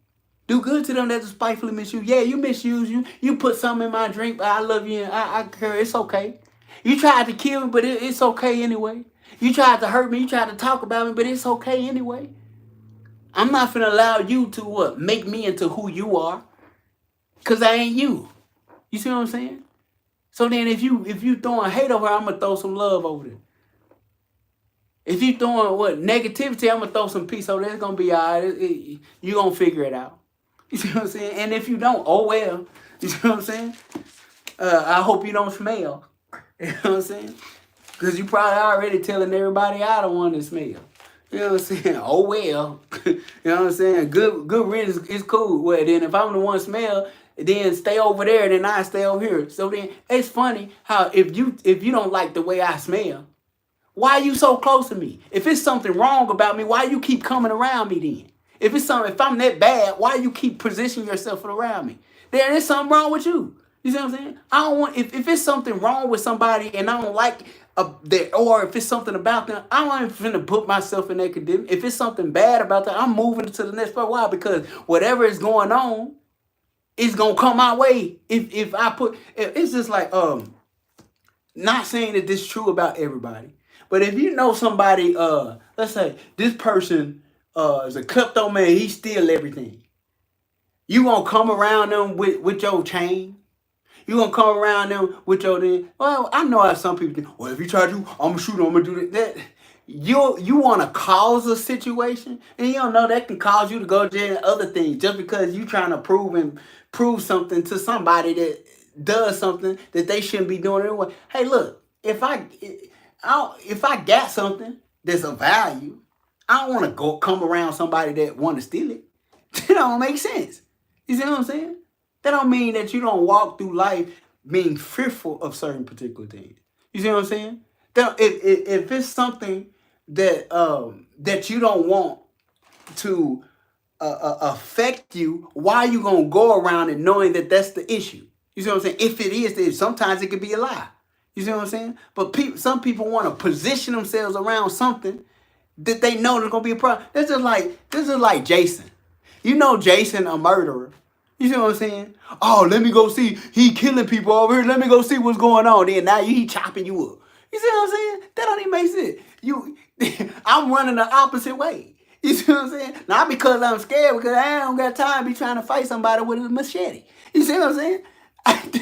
Do good to them that despitefully misuse you. Yeah, you misuse you. You put something in my drink, but I love you and I care. It's okay. You tried to kill me, but it's okay anyway. You tried to hurt me. You tried to talk about me, but it's okay anyway. I'm not finna allow you to make me into who you are, cause I ain't you. You see what I'm saying? So then, if you throwing hate over, I'm gonna throw some love over there. If you throwing negativity, I'm gonna throw some peace over there. It's gonna be all right. You gonna figure it out. You see what I'm saying? And if you don't, oh well. You see what I'm saying? I hope you don't smell. You know what I'm saying? Because you probably already telling everybody I don't want to smell. You know what I'm saying? Oh well. You know what I'm saying? Good riddance is cool. Well, then if I'm the one smell, then stay over there, then I stay over here. So then it's funny how if you don't like the way I smell, why are you so close to me? If it's something wrong about me, why you keep coming around me then? If I'm that bad, why you keep positioning yourself around me? There is something wrong with you. You see what I'm saying? I don't want if it's something wrong with somebody and I don't like or if it's something about them, I'm not even finna put myself in that condition. If it's something bad about that, I'm moving to the next part. Why? Because whatever is going on is gonna come my way. If it's just like not saying that this is true about everybody. But if you know somebody, let's say this person is a kleptomaniac, he steal everything. You gonna come around them with your chain? You gonna come around them with your thing? Well, I know how some people think, well, if you try to, I'm gonna shoot him, I'm gonna do that. You wanna cause a situation, and you don't know that can cause you to go to jail and other things just because you trying to prove something to somebody that does something that they shouldn't be doing anyway. Hey, look, if I got something that's of value, I don't want to come around somebody that want to steal it. That don't make sense. You see what I'm saying? That don't mean that you don't walk through life being fearful of certain particular things. You see what I'm saying? That if it's something that that you don't want to affect you, why are you gonna go around and knowing that that's the issue? You see what I'm saying? If it is, sometimes it could be a lie. You see what I'm saying? But some people want to position themselves around something that they know there's gonna be a problem. This is like Jason. You know Jason a murderer. You see what I'm saying? Oh, let me go see. He killing people over here. Let me go see what's going on. Then now he chopping you up. You see what I'm saying? That don't even make sense. I'm running the opposite way. You see what I'm saying? Not because I'm scared, because I don't got time to be trying to fight somebody with a machete. You see what I'm saying?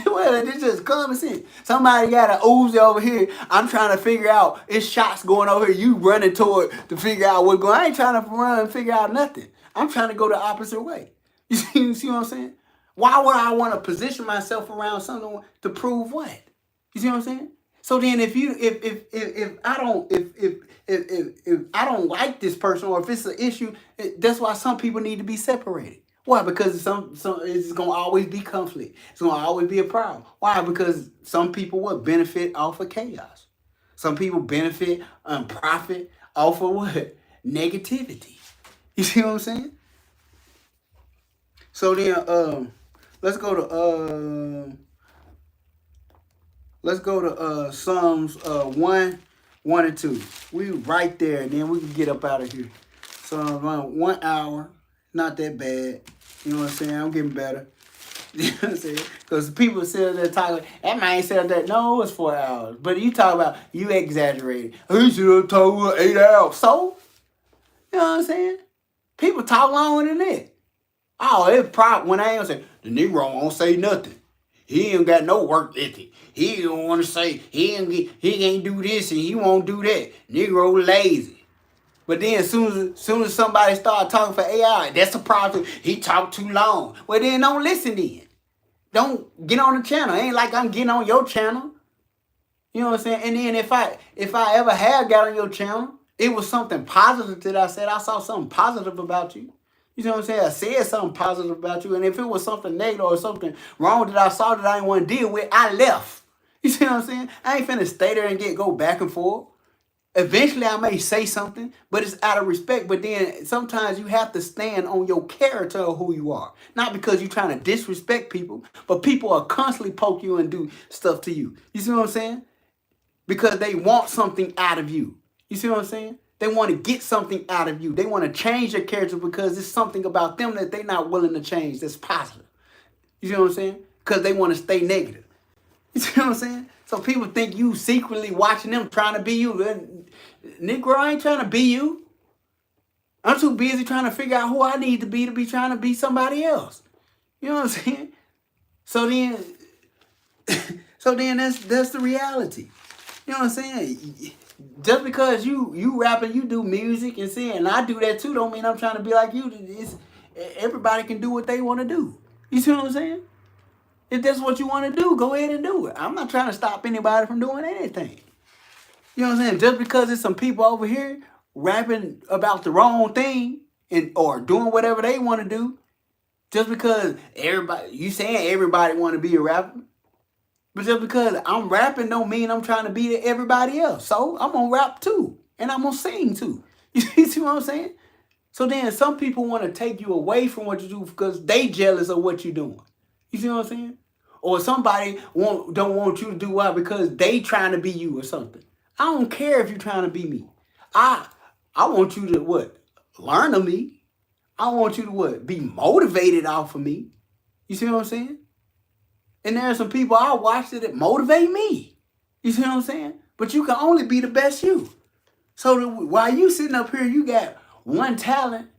Well, it's just common sense. Somebody got an Uzi over here. I'm trying to figure out, it's shots going over here. You running toward to figure out what's going on. I ain't trying to run and figure out nothing. I'm trying to go the opposite way. You see what I'm saying? Why would I want to position myself around something to prove what? You see what I'm saying? So then if I don't like this person, or if it's an issue, that's why some people need to be separated. Why? Because some it's gonna always be conflict. It's gonna always be a problem. Why? Because some people will benefit off of chaos. Some people benefit and profit off of what? Negativity. You see what I'm saying? So then let's go to Psalms 1 and 2. We right there, and then we can get up out of here. Psalms 1 hour, not that bad. You know what I'm saying? I'm getting better. You know what I'm saying? Because people sit there talking, that man said that, no, it's 4 hours. But you talk about, you exaggerated. He should have told 8 hours. So, you know what I'm saying? People talk longer than that. Oh, it's probably, when I ain't say, the Negro won't say nothing. He ain't got no work ethic. He don't want to say, he ain't do this and he won't do that. Negro lazy. But then as soon as somebody start talking for AI, that's a problem. He talked too long. Well, then don't listen then. Don't get on the channel. It ain't like I'm getting on your channel. You know what I'm saying? And then if I ever had got on your channel, it was something positive that I said. I saw something positive about you. You know what I'm saying? I said something positive about you. And if it was something negative or something wrong that I saw that I didn't want to deal with, I left. You see what I'm saying? I ain't finna stay there and go back and forth. Eventually, I may say something, but it's out of respect. But then sometimes you have to stand on your character of who you are. Not because you're trying to disrespect people, but people are constantly poke you and do stuff to you. You see what I'm saying? Because they want something out of you. You see what I'm saying? They want to get something out of you. They want to change your character because it's something about them that they're not willing to change that's positive. You see what I'm saying? Because they want to stay negative. You see what I'm saying? So people think you secretly watching them trying to be you. Negro, I ain't trying to be you. I'm too busy trying to figure out who I need to be trying to be somebody else. You know what I'm saying? So then that's the reality. You know what I'm saying? Just because you rapping, you do music and saying, and I do that too, don't mean I'm trying to be like you. Everybody can do what they want to do. You see what I'm saying? If that's what you want to do, go ahead and do it. I'm not trying to stop anybody from doing anything. You know what I'm saying? Just because there's some people over here rapping about the wrong thing or doing whatever they want to do, just because you saying everybody want to be a rapper, but just because I'm rapping don't mean I'm trying to be everybody else. So I'm going to rap too, and I'm going to sing too. You see what I'm saying? So then some people want to take you away from what you do because they jealous of what you're doing. You see what I'm saying? Or somebody don't want you to do what because they trying to be you or something. I don't care if you're trying to be me. I want you to what? Learn of me. I want you to what? Be motivated off of me. You see what I'm saying? And there are some people I watch that motivate me. You see what I'm saying? But you can only be the best you. So while you sitting up here, you got one talent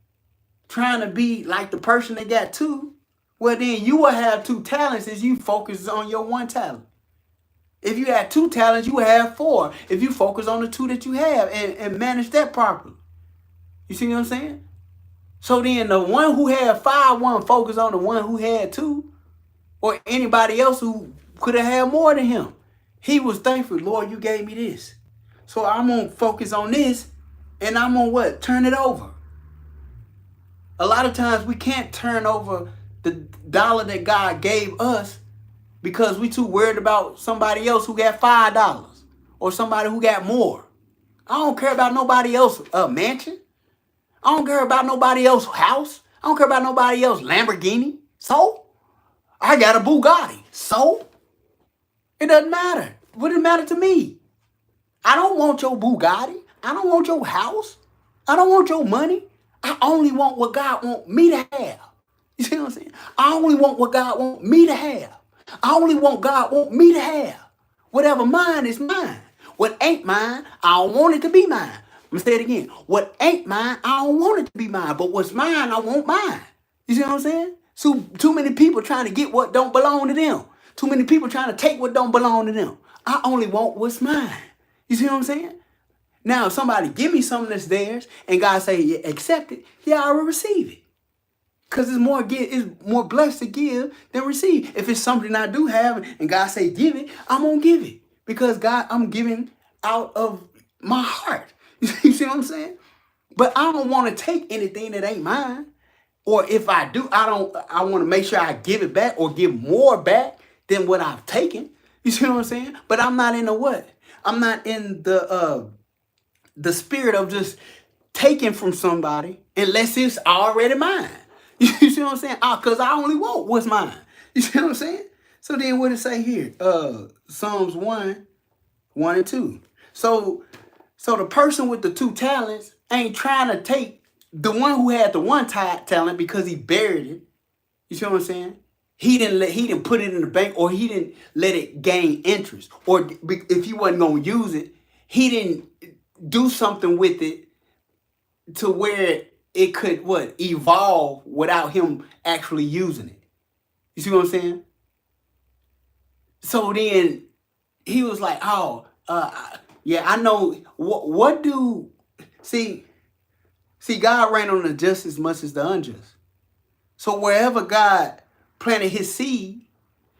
trying to be like the person that got two. Well, then you will have two talents as you focus on your one talent. If you had two talents, you would have four. If you focus on the two that you have and manage that properly. You see what I'm saying? So then the one who had five won't focus on the one who had two. Or anybody else who could have had more than him. He was thankful, Lord, you gave me this. So I'm going to focus on this and I'm going to what? Turn it over. A lot of times we can't turn over the dollar that God gave us because we too worried about somebody else who got $5 or somebody who got more. I don't care about nobody else mansion. I don't care about nobody else house. I don't care about nobody else Lamborghini. So I got a Bugatti. So it doesn't matter. What does it matter to me? I don't want your Bugatti. I don't want your house. I don't want your money. I only want what God wants me to have. You see what I'm saying? I only want what God wants me to have. I only want God want me to have. Whatever mine is mine. What ain't mine, I don't want it to be mine. I'm going to say it again. What ain't mine, I don't want it to be mine. But what's mine, I want mine. You see what I'm saying? So too many people trying to get what don't belong to them. Too many people trying to take what don't belong to them. I only want what's mine. You see what I'm saying? Now, if somebody give me something that's theirs and God say, yeah, accept it, yeah, I will receive it. Because it's more blessed to give than receive. If it's something I do have and God say give it, I'm going to give it. Because God, I'm giving out of my heart. You see what I'm saying? But I don't want to take anything that ain't mine. Or if I do, I want to make sure I give it back or give more back than what I've taken. You see what I'm saying? But I'm not in the what? I'm not in the spirit of just taking from somebody unless it's already mine. You see what I'm saying? Because I only want what's mine. You see what I'm saying? So then what it say here? Psalms 1 and 2. So the person with the 2 talents ain't trying to take the one who had the 1 talent because he buried it. You see what I'm saying? He didn't put it in the bank, or he didn't let it gain interest. Or if he wasn't going to use it, he didn't do something with it to where it could evolve without him actually using it. You see what I'm saying? So then he was like, oh, yeah, I know. See, God reign on the just as much as the unjust. So wherever God planted his seed,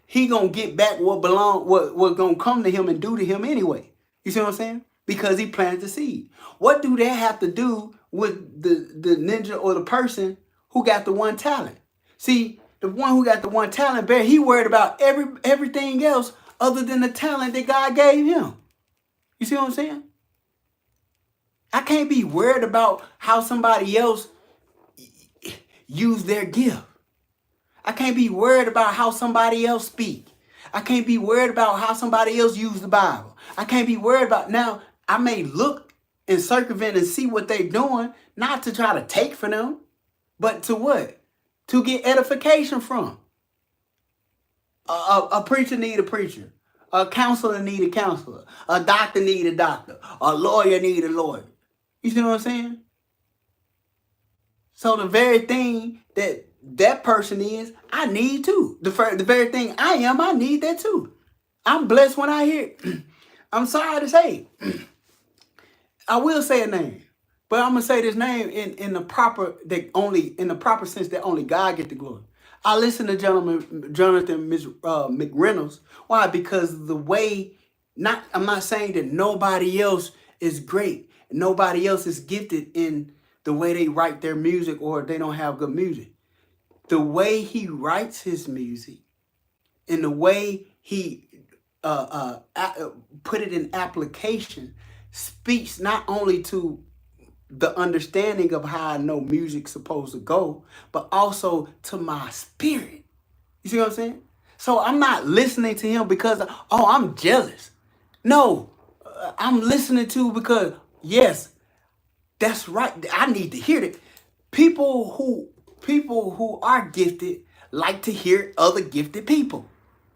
he gonna get back what gonna come to him and do to him anyway. You see what I'm saying? Because he planted the seed. What do that have to do with the ninja or the person who got the 1 talent? See, the one who got the 1 talent, he worried about everything else other than the talent that God gave him. You see what I'm saying? I can't be worried about how somebody else use their gift. I can't be worried about how somebody else speak. I can't be worried about how somebody else use the Bible. I can't be worried about, now I may look and circumvent and see what they're doing, not to try to take from them, but to what? To get edification from. A preacher need a preacher. A counselor need a counselor. A doctor need a doctor. A lawyer need a lawyer. You see what I'm saying? So the very thing that person is, I need too. The very thing I am, I need that too. I'm blessed when I hear it. I'm sorry to say it. I will say a name, but I'm gonna say this name in the proper sense that only God get the glory. I listen to Jonathan McReynolds. Why? Because the way, I'm not saying that nobody else is great. Nobody else is gifted in the way they write their music, or they don't have good music. The way he writes his music and the way he put it in application speaks not only to the understanding of how I know music's supposed to go, but also to my spirit. You see what I'm saying? So I'm not listening to him because, I'm jealous. No, I'm listening to because, yes, that's right. I need to hear it. People who are gifted like to hear other gifted people.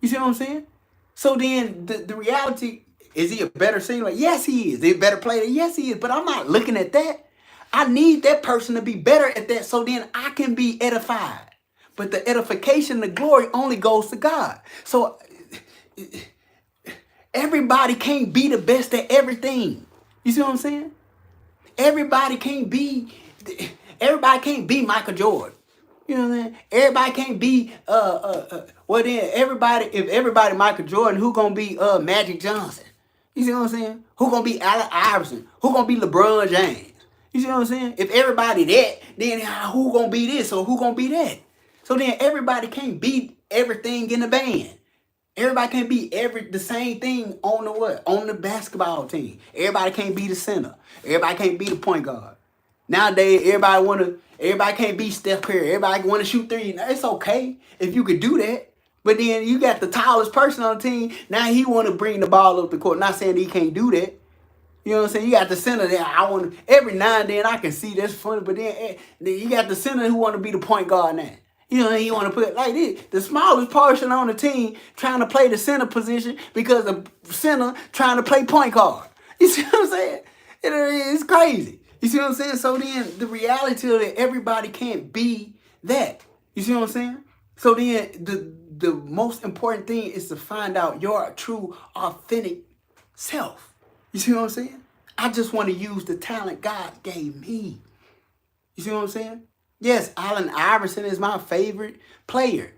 You see what I'm saying? So then the reality, is he a better singer? Yes, he is. Is he a better player? Yes, he is. But I'm not looking at that. I need that person to be better at that so then I can be edified. But the edification, the glory only goes to God. So everybody can't be the best at everything. You see what I'm saying? Everybody can't be Michael Jordan. You know what I'm saying? Everybody can't be if everybody Michael Jordan, who gonna be Magic Johnson? You see what I'm saying? Who gonna be Allen Iverson? Who gonna be LeBron James? You see what I'm saying? If everybody that, then who gonna be this or who gonna be that? So then everybody can't be everything in the band. Everybody can't be the same thing on the what? On the basketball team. Everybody can't be the center. Everybody can't be the point guard. Nowadays, everybody can't be Steph Curry. Everybody want to shoot 3. Now, it's okay if you could do that. But then you got the tallest person on the team. Now he want to bring the ball up the court. Not saying that he can't do that. You know what I'm saying? You got the center there. Every now and then I can see that's funny. But then you got the center who want to be the point guard now. You know, he want to put it like this. The smallest person on the team trying to play the center position because the center trying to play point guard. You see what I'm saying? It's crazy. You see what I'm saying? So then the reality of it, everybody can't be that. You see what I'm saying? So then the most important thing is to find out your true, authentic self. You see what I'm saying? I just want to use the talent God gave me. You see what I'm saying? Yes, Allen Iverson is my favorite player.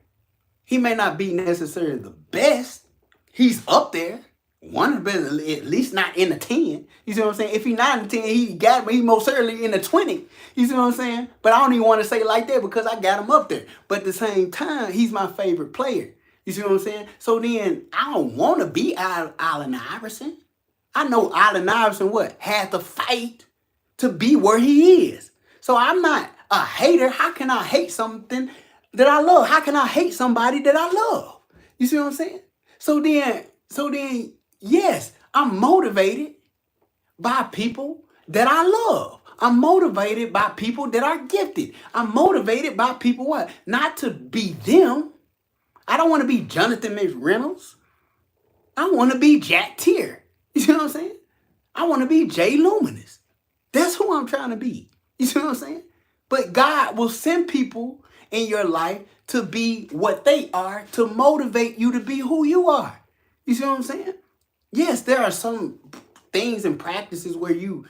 He may not be necessarily the best. He's up there. One of the best, at least not in the 10. You see what I'm saying? If he's not in the 10, he most certainly in the 20. You see what I'm saying? But I don't even want to say it like that because I got him up there. But at the same time, he's my favorite player. You see what I'm saying? So then I don't want to be Allen Iverson. I know Allen Iverson had to fight to be where he is. So I'm not a hater. How can I hate something that I love? How can I hate somebody that I love? You see what I'm saying? So then, yes, I'm motivated by people that I love. I'm motivated by people that are gifted. I'm motivated by people not to be them. I don't want to be Jonathan McReynolds. I want to be Jack Tier. You see what I'm saying? I want to be Jay Luminous. That's who I'm trying to be. You see what I'm saying? But God will send people in your life to be what they are, to motivate you to be who you are. You see what I'm saying? Yes, there are some things and practices where you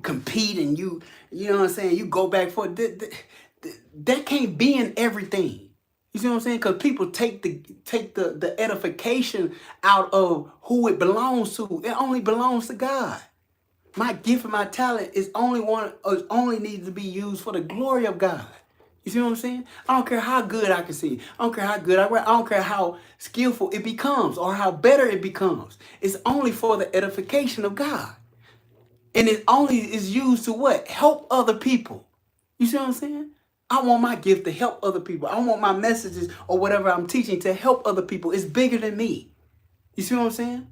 compete and you know what I'm saying, you go back for that can't be in everything. You see what I'm saying? Because people take the edification out of who it belongs to. It only belongs to God. My gift and my talent is only needs to be used for the glory of God. You see what I'm saying? I don't care how good I can sing. I don't care how good I rap. I don't care how skillful it becomes or how better it becomes. It's only for the edification of God. And it only is used to help other people. You see what I'm saying? I want my gift to help other people. I want my messages or whatever I'm teaching to help other people. It's bigger than me. You see what I'm saying?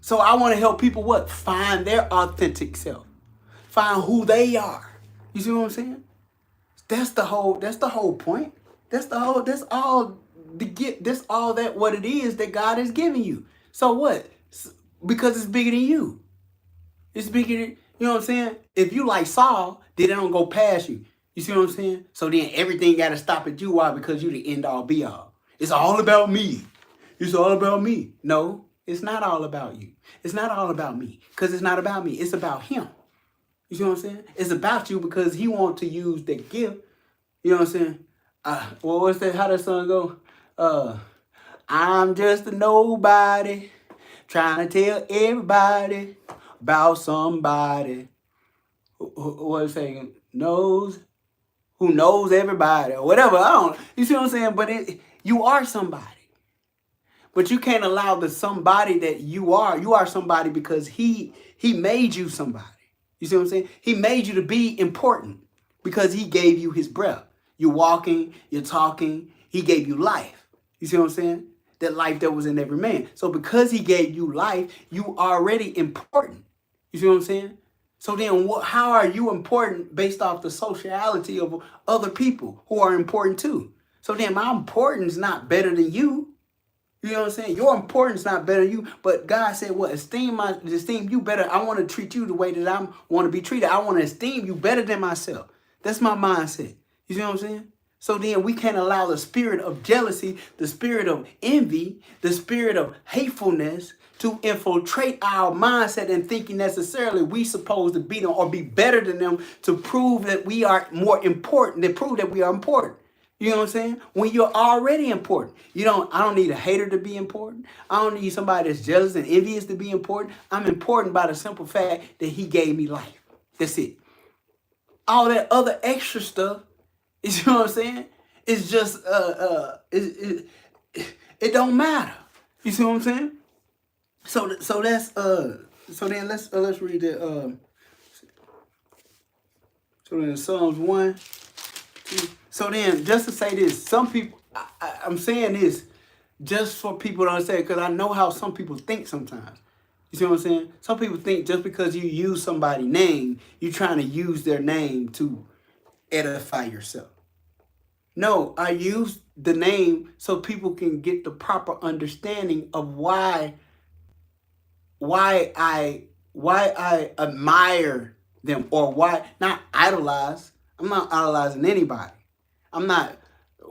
So I want to help people find their authentic self. Find who they are. You see what I'm saying? That's the whole point. That's all that what it is that God is giving you. So what? Because it's bigger than you. It's bigger than, you know what I'm saying? If you like Saul, then they don't go past you. You see what I'm saying? So then everything got to stop at you. Why? Because you the end all be all. It's all about me. It's all about me. No, it's not all about you. It's not all about me. Because it's not about me. It's about him. You see what I'm saying? It's about you because he wants to use the gift. You know what I'm saying? What's that? How that song go? I'm just a nobody trying to tell everybody about somebody what is saying who knows everybody or whatever. I don't. You see what I'm saying? But you are somebody. But you can't allow the somebody that you are somebody because he made you somebody. You see what I'm saying? He made you to be important because he gave you his breath. You're walking, you're talking. He gave you life. You see what I'm saying? That life that was in every man. So because he gave you life, you already important. You see what I'm saying? So then how are you important based off the sociality of other people who are important too? So then my importance is not better than you. You know what I'm saying? Your importance is not better than you, but God said, esteem you better. I want to treat you the way that I want to be treated. I want to esteem you better than myself. That's my mindset. You see what I'm saying? So then we can't allow the spirit of jealousy, the spirit of envy, the spirit of hatefulness to infiltrate our mindset and thinking necessarily we supposed to beat them or be better than them to prove that we are more important, to prove that we are important. You know what I'm saying? When you're already important. I don't need a hater to be important. I don't need somebody that's jealous and envious to be important. I'm important by the simple fact that he gave me life. That's it. All that other extra stuff, you know what I'm saying? It's just it don't matter. You see what I'm saying? So that's so then let's read the so then Psalms 1, 2. So then, just to say this, some people, I'm saying this just for people to understand, because I know how some people think sometimes. You see what I'm saying? Some people think just because you use somebody's name, you're trying to use their name to edify yourself. No, I use the name so people can get the proper understanding of why I I admire them, or why not idolize. I'm not idolizing anybody. I'm not.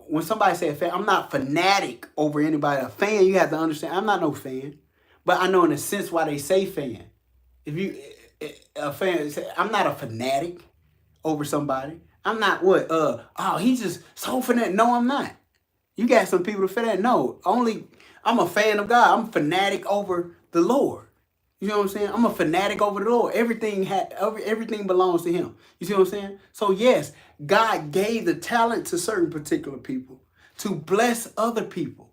When somebody say a fan, I'm not fanatic over anybody. A fan, you have to understand. I'm not no fan, but I know in a sense why they say fan. If you a fan, I'm not a fanatic over somebody. I'm not what oh, he's just so fanatic. No, I'm not. You got some people to fanatic. No, only I'm a fan of God. I'm fanatic over the Lord. You know what I'm saying? I'm a fanatic over the Lord. Everything belongs to Him. You see what I'm saying? So yes, God gave the talent to certain particular people to bless other people.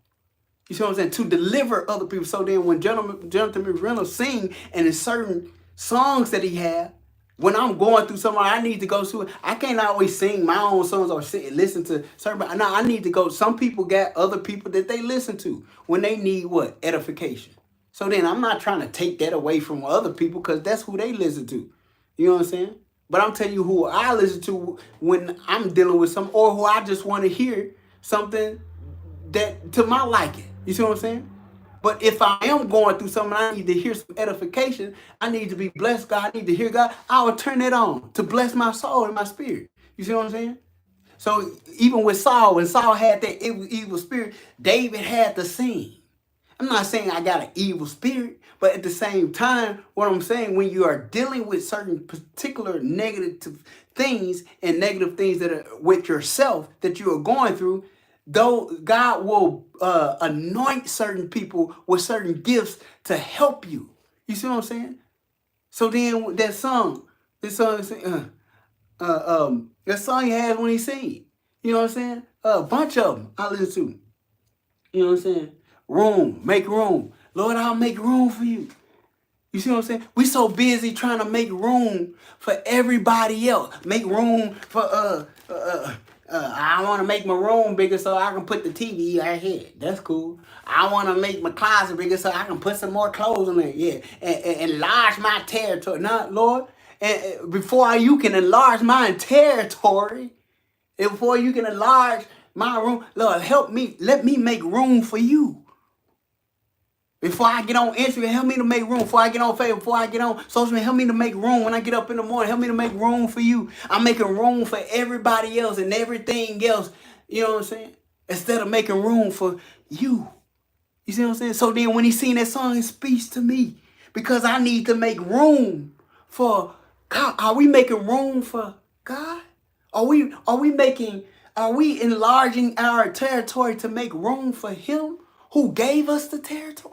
You see what I'm saying? To deliver other people. So then when Jonathan McReynolds sing and in certain songs that he had, when I'm going through something I need to go through, I can't always sing my own songs or sit and listen to certain. No, I need to go. Some people got other people that they listen to when they need what? Edification. So then I'm not trying to take that away from other people because that's who they listen to. You know what I'm saying? But I'm telling you who I listen to when I'm dealing with some, or who I just want to hear something that to my liking. You see what I'm saying? But if I am going through something, I need to hear some edification. I need to be blessed, God. I need to hear God. I will turn it on to bless my soul and my spirit. You see what I'm saying? So even with Saul, when Saul had that evil spirit, David had to sing. I'm not saying I got an evil spirit, but at the same time, what I'm saying, when you are dealing with certain particular negative things and negative things that are with yourself that you are going through, though God will anoint certain people with certain gifts to help you. You see what I'm saying? So then that song he has when he sing, you know what I'm saying? A bunch of them I listen to. You know what I'm saying? Room, make room. Lord, I'll make room for you. You see what I'm saying? We so busy trying to make room for everybody else. Make room for I want to make my room bigger so I can put the TV right here. That's cool. I want to make my closet bigger so I can put some more clothes in there. Yeah, and enlarge my territory. Not Lord. And before you can enlarge my territory, and before you can enlarge my room, Lord, help me. Let me make room for you. Before I get on Instagram, help me to make room. Before I get on Facebook, before I get on social media, help me to make room. When I get up in the morning, help me to make room for you. I'm making room for everybody else and everything else. You know what I'm saying? Instead of making room for you. You see what I'm saying? So then when he sing that song, it speaks to me. Because I need to make room for God. Are we making room for God? Are we enlarging our territory to make room for Him who gave us the territory?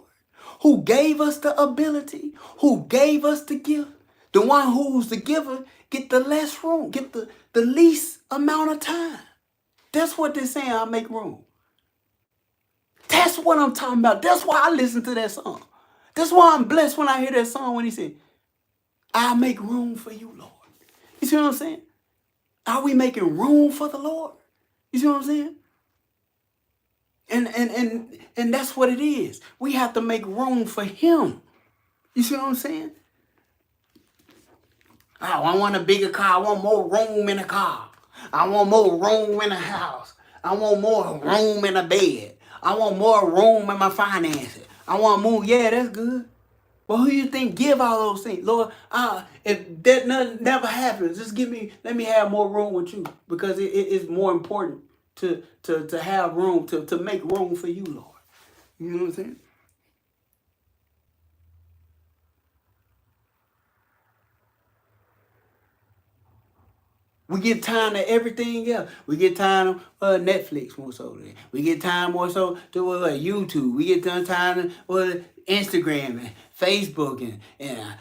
Who gave us the ability, who gave us the gift. The one who's the giver get the less room, get the least amount of time. That's what they're saying, I make room. That's what I'm talking about. That's why I listen to that song. That's why I'm blessed when I hear that song when he said, I make room for you, Lord. You see what I'm saying? Are we making room for the Lord? You see what I'm saying? And that's what it is. We have to make room for Him. You see what I'm saying? Oh, I want a bigger car. I want more room in the car. I want more room in the house. I want more room in the bed. I want more room in my finances. I want more. Yeah, that's good. But who you think give all those things? Lord, if that never happens, just let me have more room with you. Because it is more important to have room, to make room for you, Lord. You know what I'm saying? We get time to everything else. We get time to Netflix more so. We get time more so to YouTube. We get time to Instagram and Facebook and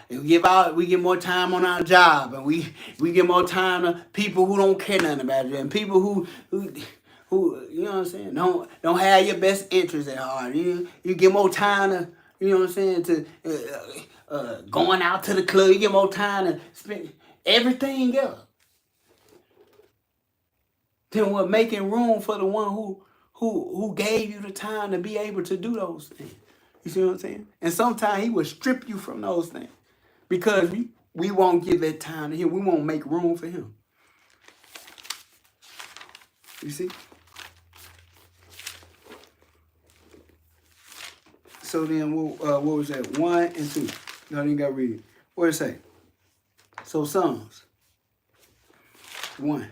we get more time on our job, and we get more time to people who don't care nothing about it, and people who you know what I'm saying, don't have your best interests at heart. You get more time to, you know what I'm saying, to going out to the club. You get more time to spend everything else. Then we're making room for the one who gave you the time to be able to do those things. You see what I'm saying? And sometimes He will strip you from those things because we won't give that time to Him. We won't make room for Him. You see? So then, what was that? 1 and 2. No, you got to read it. What did it say? So Psalms 1.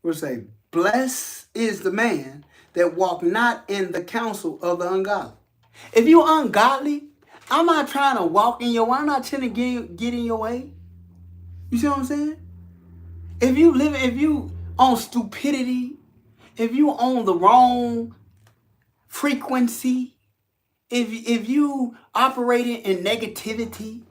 What did it say? Blessed is the man that walk not in the counsel of the ungodly. If you ungodly, I'm not trying to walk in your way. I'm not trying to get in your way. You see what I'm saying? If you on stupidity, if you on the wrong frequency, if you operating in negativity,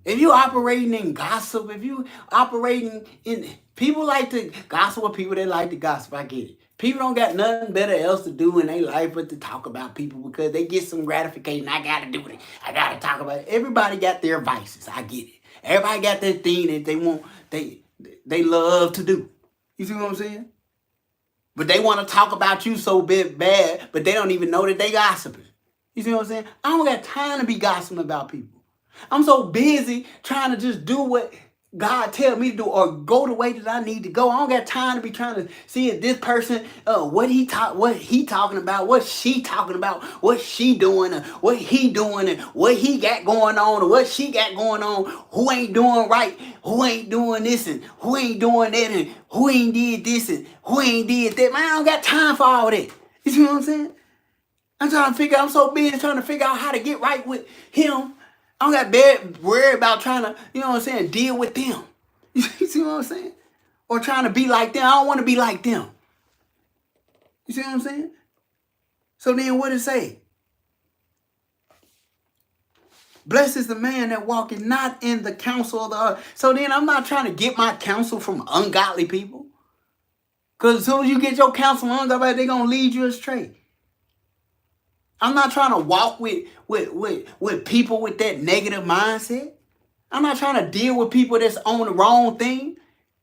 if you operating in gossip, if you operating in people like to gossip with people that like to gossip, I get it. People don't got nothing better else to do in their life but to talk about people because they get some gratification. I gotta do it. I gotta talk about it. Everybody got their vices. I get it. Everybody got their thing that they want. They love to do. You see what I'm saying? But they want to talk about you so bad, but they don't even know that they gossiping. You see what I'm saying? I don't got time to be gossiping about people. I'm so busy trying to just do what God tell me to do or go the way that I need to go. I don't got time to be trying to see if this person, what he talking about, what she talking about, what she doing, what he doing, and what he got going on, or what she got going on, who ain't doing right, who ain't doing this, and who ain't doing that, and who ain't did this, and who ain't did that. Man, I don't got time for all that. You see what I'm saying? I'm so busy trying to figure out how to get right with him. I don't got bad worry about trying to, you know what I'm saying, deal with them. You see what I'm saying? Or trying to be like them. I don't want to be like them. You see what I'm saying? So then what does it say? Blessed is the man that walketh not in the counsel of the other. So then I'm not trying to get my counsel from ungodly people. Because as soon as you get your counsel from ungodly, they're going to lead you astray. I'm not trying to walk with people with that negative mindset. I'm not trying to deal with people that's on the wrong thing.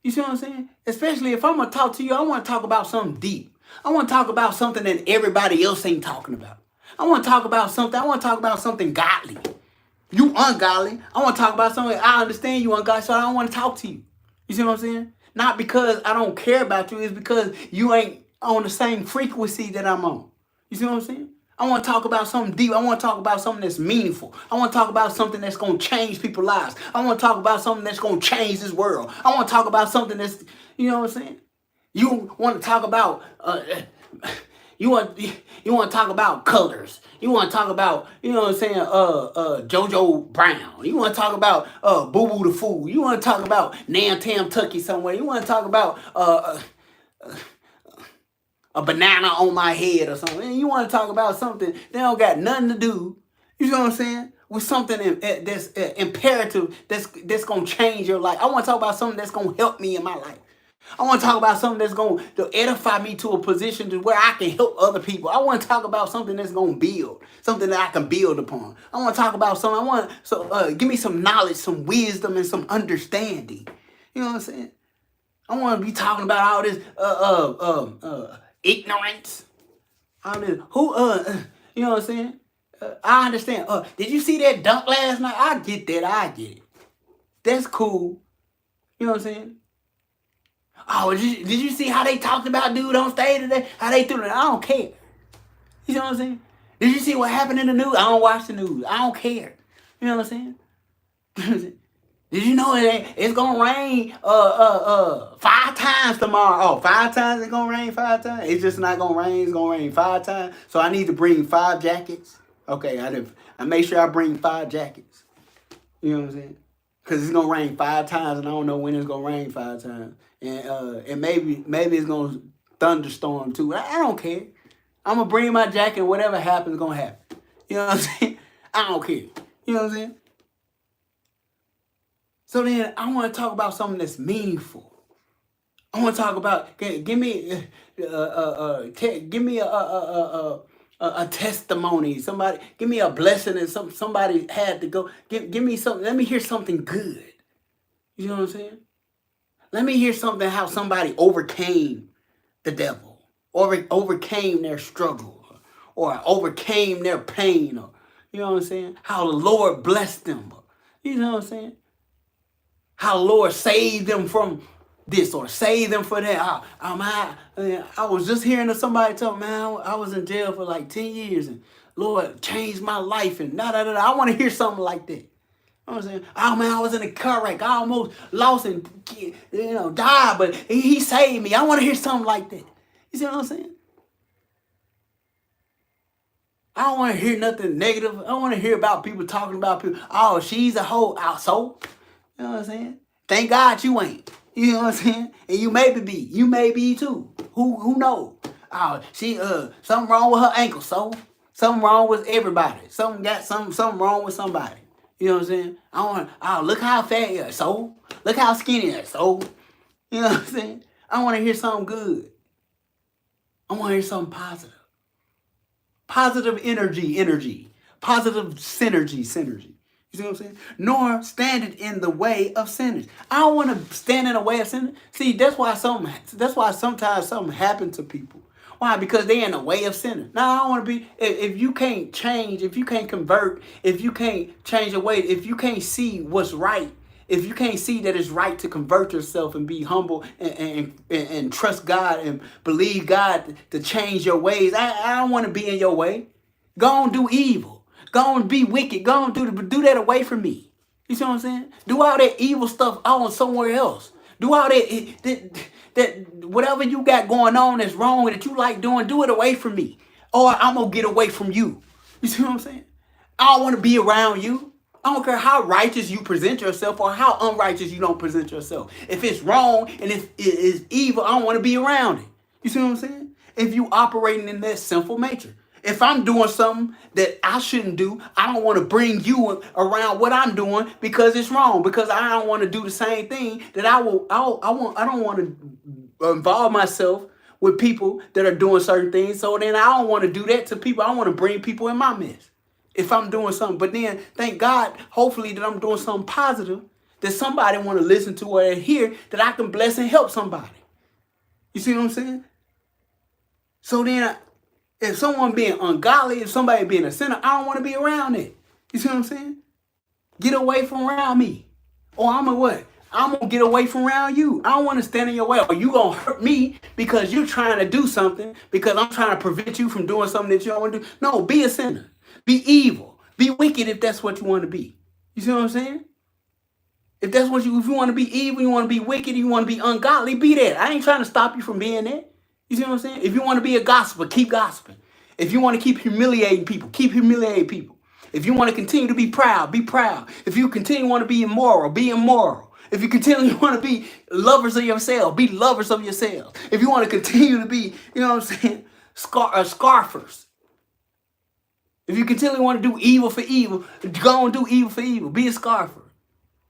You see what I'm saying? Especially if I'm going to talk to you, I want to talk about something deep. I want to talk about something that everybody else ain't talking about. I want to talk about something godly. You ungodly. I want to talk about something. I understand you ungodly, so I don't want to talk to you. You see what I'm saying? Not because I don't care about you. It's because you ain't on the same frequency that I'm on. You see what I'm saying? I want to talk about something deep. I want to talk about something that's meaningful. I want to talk about something that's going to change people's lives. I want to talk about something that's going to change this world. I want to talk about something that's, you know what I'm saying? You want to talk about, you want to talk about colors. You want to talk about, you know what I'm saying, JoJo Brown. You want to talk about Boo Boo the Fool. You want to talk about Nam Tam Tucky somewhere. You want to talk about a banana on my head or something. And you want to talk about something that don't got nothing to do, you know what I'm saying, with something that's imperative, that's going to change your life. I want to talk about something that's going to help me in my life. I want to talk about something that's going to edify me to a position to where I can help other people. I want to talk about something that's going to build, something that I can build upon. I want to talk about something. Give me some knowledge, some wisdom, and some understanding. You know what I'm saying? I want to be talking about all this ignorance. All this, you know what I'm saying? I understand. Did you see that dunk last night? I get that. I get it. That's cool. You know what I'm saying? Oh, did you see how they talked about dude on stage today? How they threw it? I don't care. You know what I'm saying? Did you see what happened in the news? I don't watch the news. I don't care. You know what I'm saying? Did you know it's gonna rain 5 times tomorrow? Oh, 5 times it's gonna rain 5 times? It's just not gonna rain, it's gonna rain 5 times. So I need to bring 5 jackets. Okay, I make sure I bring 5 jackets. You know what I'm saying? Because it's gonna rain 5 times and I don't know when it's gonna rain 5 times. And maybe it's gonna thunderstorm too. I don't care. I'm gonna bring my jacket, whatever happens is gonna happen. You know what I'm saying? I don't care. You know what I'm saying? So then I want to talk about something that's meaningful. I want to talk about, give me a testimony. Somebody, give me a blessing that somebody had to go. Give me something. Let me hear something good. You know what I'm saying? Let me hear something how somebody overcame the devil, or overcame their struggle, or overcame their pain, or you know what I'm saying? How the Lord blessed them. You know what I'm saying? how Lord saved them from this or saved them for that. I was just hearing somebody tell me, man, I was in jail for like 10 years and Lord changed my life and da da da. I want to hear something like that. You know what I'm saying? Oh man, I was in a car wreck. I almost lost and died, but he saved me. I want to hear something like that. You see what I'm saying? I don't want to hear nothing negative. I don't want to hear about people talking about people. Oh, she's a hoe. So, you know what I'm saying? Thank God you ain't. You know what I'm saying? And you maybe be. You may be too. Who knows? Oh, she something wrong with her ankle. So something wrong with everybody. Something wrong with somebody. You know what I'm saying? I want. Oh, look how fat you are. So look how skinny you are. So you know what I'm saying? I want to hear something good. I want to hear something positive. Positive energy. Positive synergy. You see what I'm saying? Nor stand it in the way of sinners. I don't want to stand in the way of sinners. See, that's why sometimes something happens to people. Why? Because they're in the way of sinners. Now, I don't want to be, if you can't change, if you can't convert, if you can't change your way, if you can't see what's right, if you can't see that it's right to convert yourself and be humble and trust God and believe God to change your ways, I don't want to be in your way. Go and do evil. Go and be wicked. Go and do that away from me. You see what I'm saying? Do all that evil stuff on somewhere else. Do all that whatever you got going on that's wrong that you like doing, do it away from me. Or I'm going to get away from you. You see what I'm saying? I don't want to be around you. I don't care how righteous you present yourself or how unrighteous you don't present yourself. If it's wrong and if it is evil, I don't want to be around it. You see what I'm saying? If you operating in that sinful nature. If I'm doing something that I shouldn't do, I don't want to bring you around what I'm doing because it's wrong. Because I don't want to do the same thing that I don't want to involve myself with people that are doing certain things. So then I don't want to do that to people. I don't want to bring people in my mess if I'm doing something. But then thank God, hopefully that I'm doing something positive that somebody want to listen to or hear that I can bless and help somebody. You see what I'm saying? So then if someone being ungodly, if somebody being a sinner, I don't want to be around it. You see what I'm saying? Get away from around me. Or I'm going to get away from around you. I don't want to stand in your way. Or you going to hurt me because you're trying to do something because I'm trying to prevent you from doing something that you don't want to do. No, be a sinner. Be evil. Be wicked if that's what you want to be. You see what I'm saying? If you want to be evil, you want to be wicked, you want to be ungodly, be that. I ain't trying to stop you from being that. You see what I'm saying? If you want to be a gossiper, keep gossiping. If you want to keep humiliating people, keep humiliating people. If you want to continue to be proud, be proud. If you continue to want to be immoral, be immoral. If you continue to want to be lovers of yourself, be lovers of yourself. If you want to continue to be, you know what I'm saying, scarfers. If you continually want to do evil for evil, go and do evil for evil. Be a scarfer.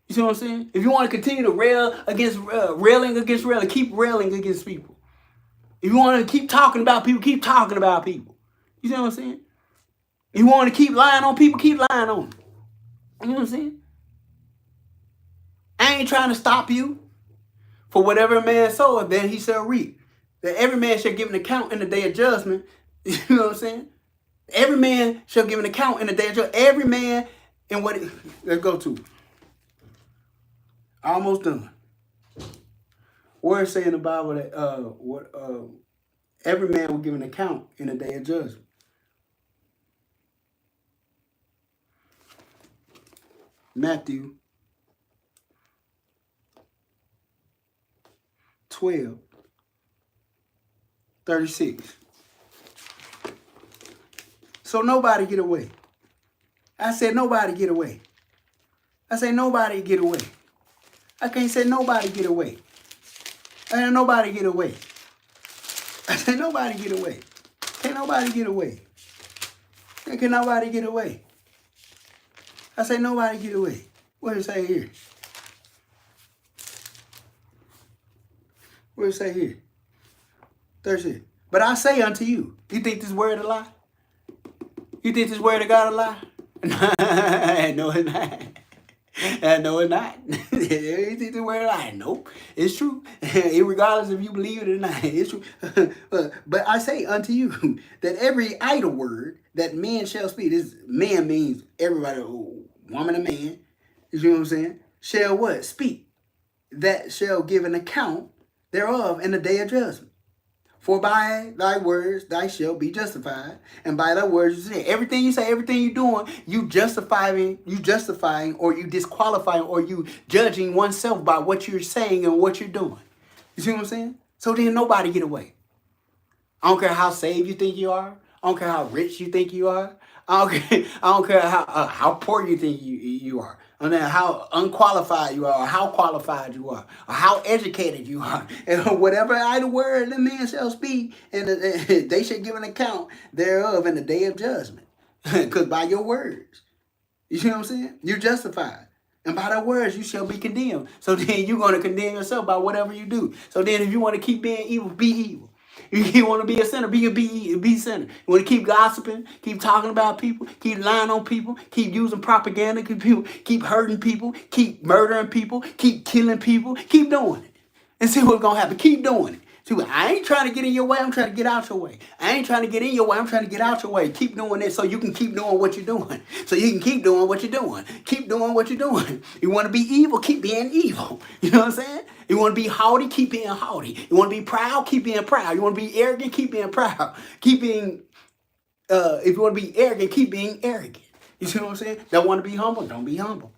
You see what I'm saying? If you want to continue to railing against railing, keep railing against people. If you want to keep talking about people, keep talking about people. You see what I'm saying? If you want to keep lying on people, keep lying on them. You know what I'm saying? I ain't trying to stop you. For whatever a man soweth, then he shall reap. That every man shall give an account in the day of judgment. You know what I'm saying? Every man shall give an account in the day of judgment. Every man in what let's go to. Almost done. Where it say in the Bible that every man will give an account in the day of judgment. Matthew 12:36. So nobody get away. I said nobody get away. I say nobody get away. I can't say nobody get away. I said nobody get away. I said nobody get away. Can't nobody get away. Can nobody get away? I say nobody get away. What does it say here? What does it say here? 36. But I say unto you, you think this word a lie? You think this word of God a lie? No, it's not. No, it's not. You think the word a lie? Nope. It's true. Regardless if you believe it or not, it's true. But I say unto you that every idle word that men shall speak, this man means everybody, woman and man, you see what I'm saying? Shall what? Speak. that shall give an account thereof in the day of judgment. For by thy words thou shalt be justified, and by thy words you say. Everything you say, everything you're doing, you justifying, or you disqualifying, or you judging oneself by what you're saying and what you're doing. You see what I'm saying? So then nobody get away. I don't care how saved you think you are. I don't care how rich you think you are. I don't care how poor you think you are. And then how unqualified you are, or how qualified you are, or how educated you are. And whatever idle word the man shall speak, and they shall give an account thereof in the day of judgment. Because by your words, you see what I'm saying? You're justified. And by the words, you shall be condemned. So then you're going to condemn yourself by whatever you do. So then if you want to keep being evil, be evil. You want to be a sinner, be a sinner. You want to keep gossiping, keep talking about people, keep lying on people, keep using propaganda, keep hurting people, keep murdering people, keep killing people, keep doing it. And see what's going to happen. Keep doing it. See, I ain't trying to get in your way, I'm trying to get out your way. I ain't trying to get in your way, I'm trying to get out your way. Keep doing it so you can keep doing what you're doing. So you can keep doing what you're doing. Keep doing what you're doing. You want to be evil, keep being evil. You know what I'm saying? You want to be haughty, keep being haughty. You want to be proud, keep being proud. You want to be arrogant, keep being proud. Keep being, if you want to be arrogant, keep being arrogant. You see what I'm saying? Don't want to be humble, don't be humble.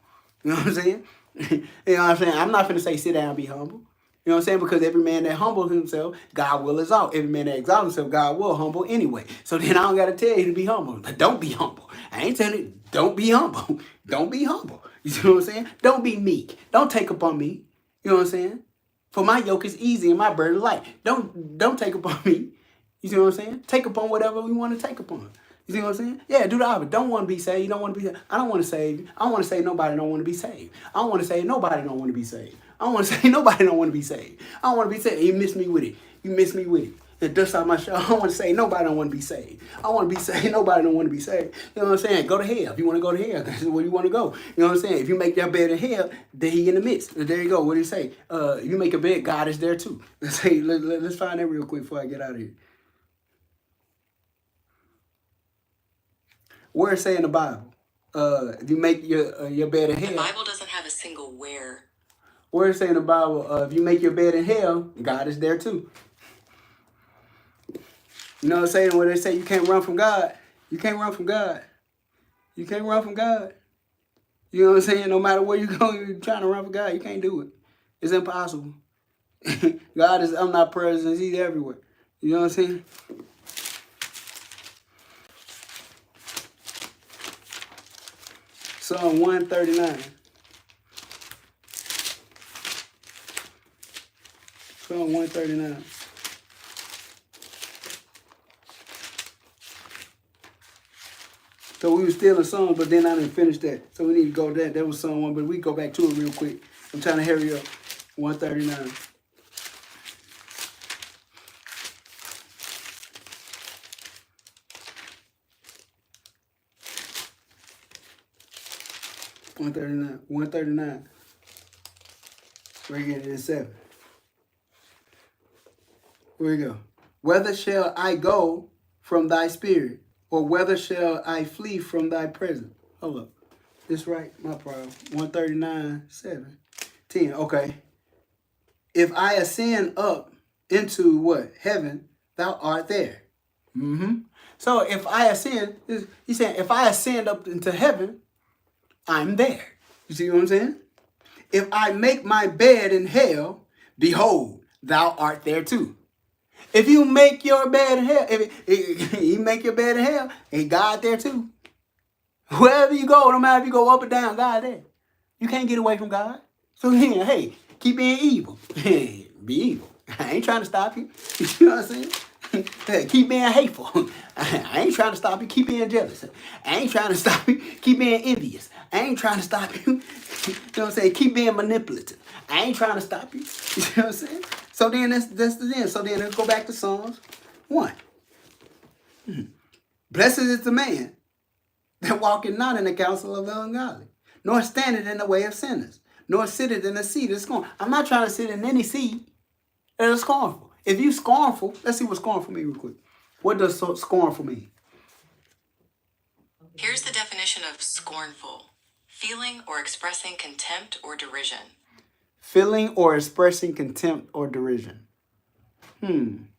You know what I'm saying? You know what I'm saying? I'm not going to say sit down and be humble. You know what I'm saying? Because every man that humbles himself, God will exalt. Every man that exalts himself, God will humble anyway. So then I don't got to tell you to be humble. But don't be humble. I ain't telling you, don't be humble. Don't be humble. You see what I'm saying? Don't be meek. Don't take upon me. You know what I'm saying? For my yoke is easy and my burden is light. Don't take upon me. You see what I'm saying? Take upon whatever we want to take upon. You see what I'm saying? Yeah, do the opposite. Don't want to be saved. You don't want to be saved. I don't want to save you. I don't want to say nobody don't want to be saved. I don't want to say nobody don't want to be saved. I don't want to say nobody don't want to be saved. I don't want to be saved. You miss me with it. You miss me with it. It dust out my show. I don't want to say nobody don't want to be saved. I want to be saved. Nobody don't want to be saved. You know what I'm saying? Go to hell. If you want to go to hell, this is where you want to go. You know what I'm saying? If you make your bed in hell, then he in the midst. There you go. What do you say? You make a bed, God is there too. Let's find that real quick before I get out of here. Where it say in the Bible? If you make your bed in hell. The Bible doesn't have a single where. Where it say in the Bible, if you make your bed in hell, God is there too. You know what I'm saying? When they say you can't run from God, you can't run from God. You can't run from God. You know what I'm saying? No matter where you go, you're trying to run from God. You can't do it. It's impossible. God is omnipresent. He's everywhere. You know what I'm saying? Psalm 139. Psalm 139. So we were still in Psalm, but then I didn't finish that. So we need to go there. That was Psalm 1, but we go back to it real quick. I'm trying to hurry up. 139. One thirty nine. We're getting in 7. Here we go. Whither shall I go from thy spirit, or whither shall I flee from thy presence? Hold up. This right? My problem. 139, 7, 10. Okay. If I ascend up into what? Heaven, thou art there. So if I ascend, he's saying, if I ascend up into heaven, I'm there. You see what I'm saying? If I make my bed in hell, behold, thou art there too. If you make your bed in hell, if you make your bed in hell, ain't God there too? Wherever you go, no matter if you go up or down, God there. You can't get away from God. So then, hey, keep being evil. Be evil. I ain't trying to stop you. You know what I'm saying? Hey, keep being hateful. I ain't trying to stop you. Keep being jealous. I ain't trying to stop you. Keep being envious. I ain't trying to stop you. You know what I'm saying? Keep being manipulative. I ain't trying to stop you. You know what I'm saying? So then that's the end. So then let's go back to Psalms 1. Blessed is the man that walketh not in the counsel of the ungodly, nor standeth in the way of sinners, nor sitteth in the seat of scorn. I'm not trying to sit in any seat that is scornful. If you scornful, let's see what scornful means real quick. What does scornful mean? Here's the definition of scornful. Feeling or expressing contempt or derision. Feeling or expressing contempt or derision.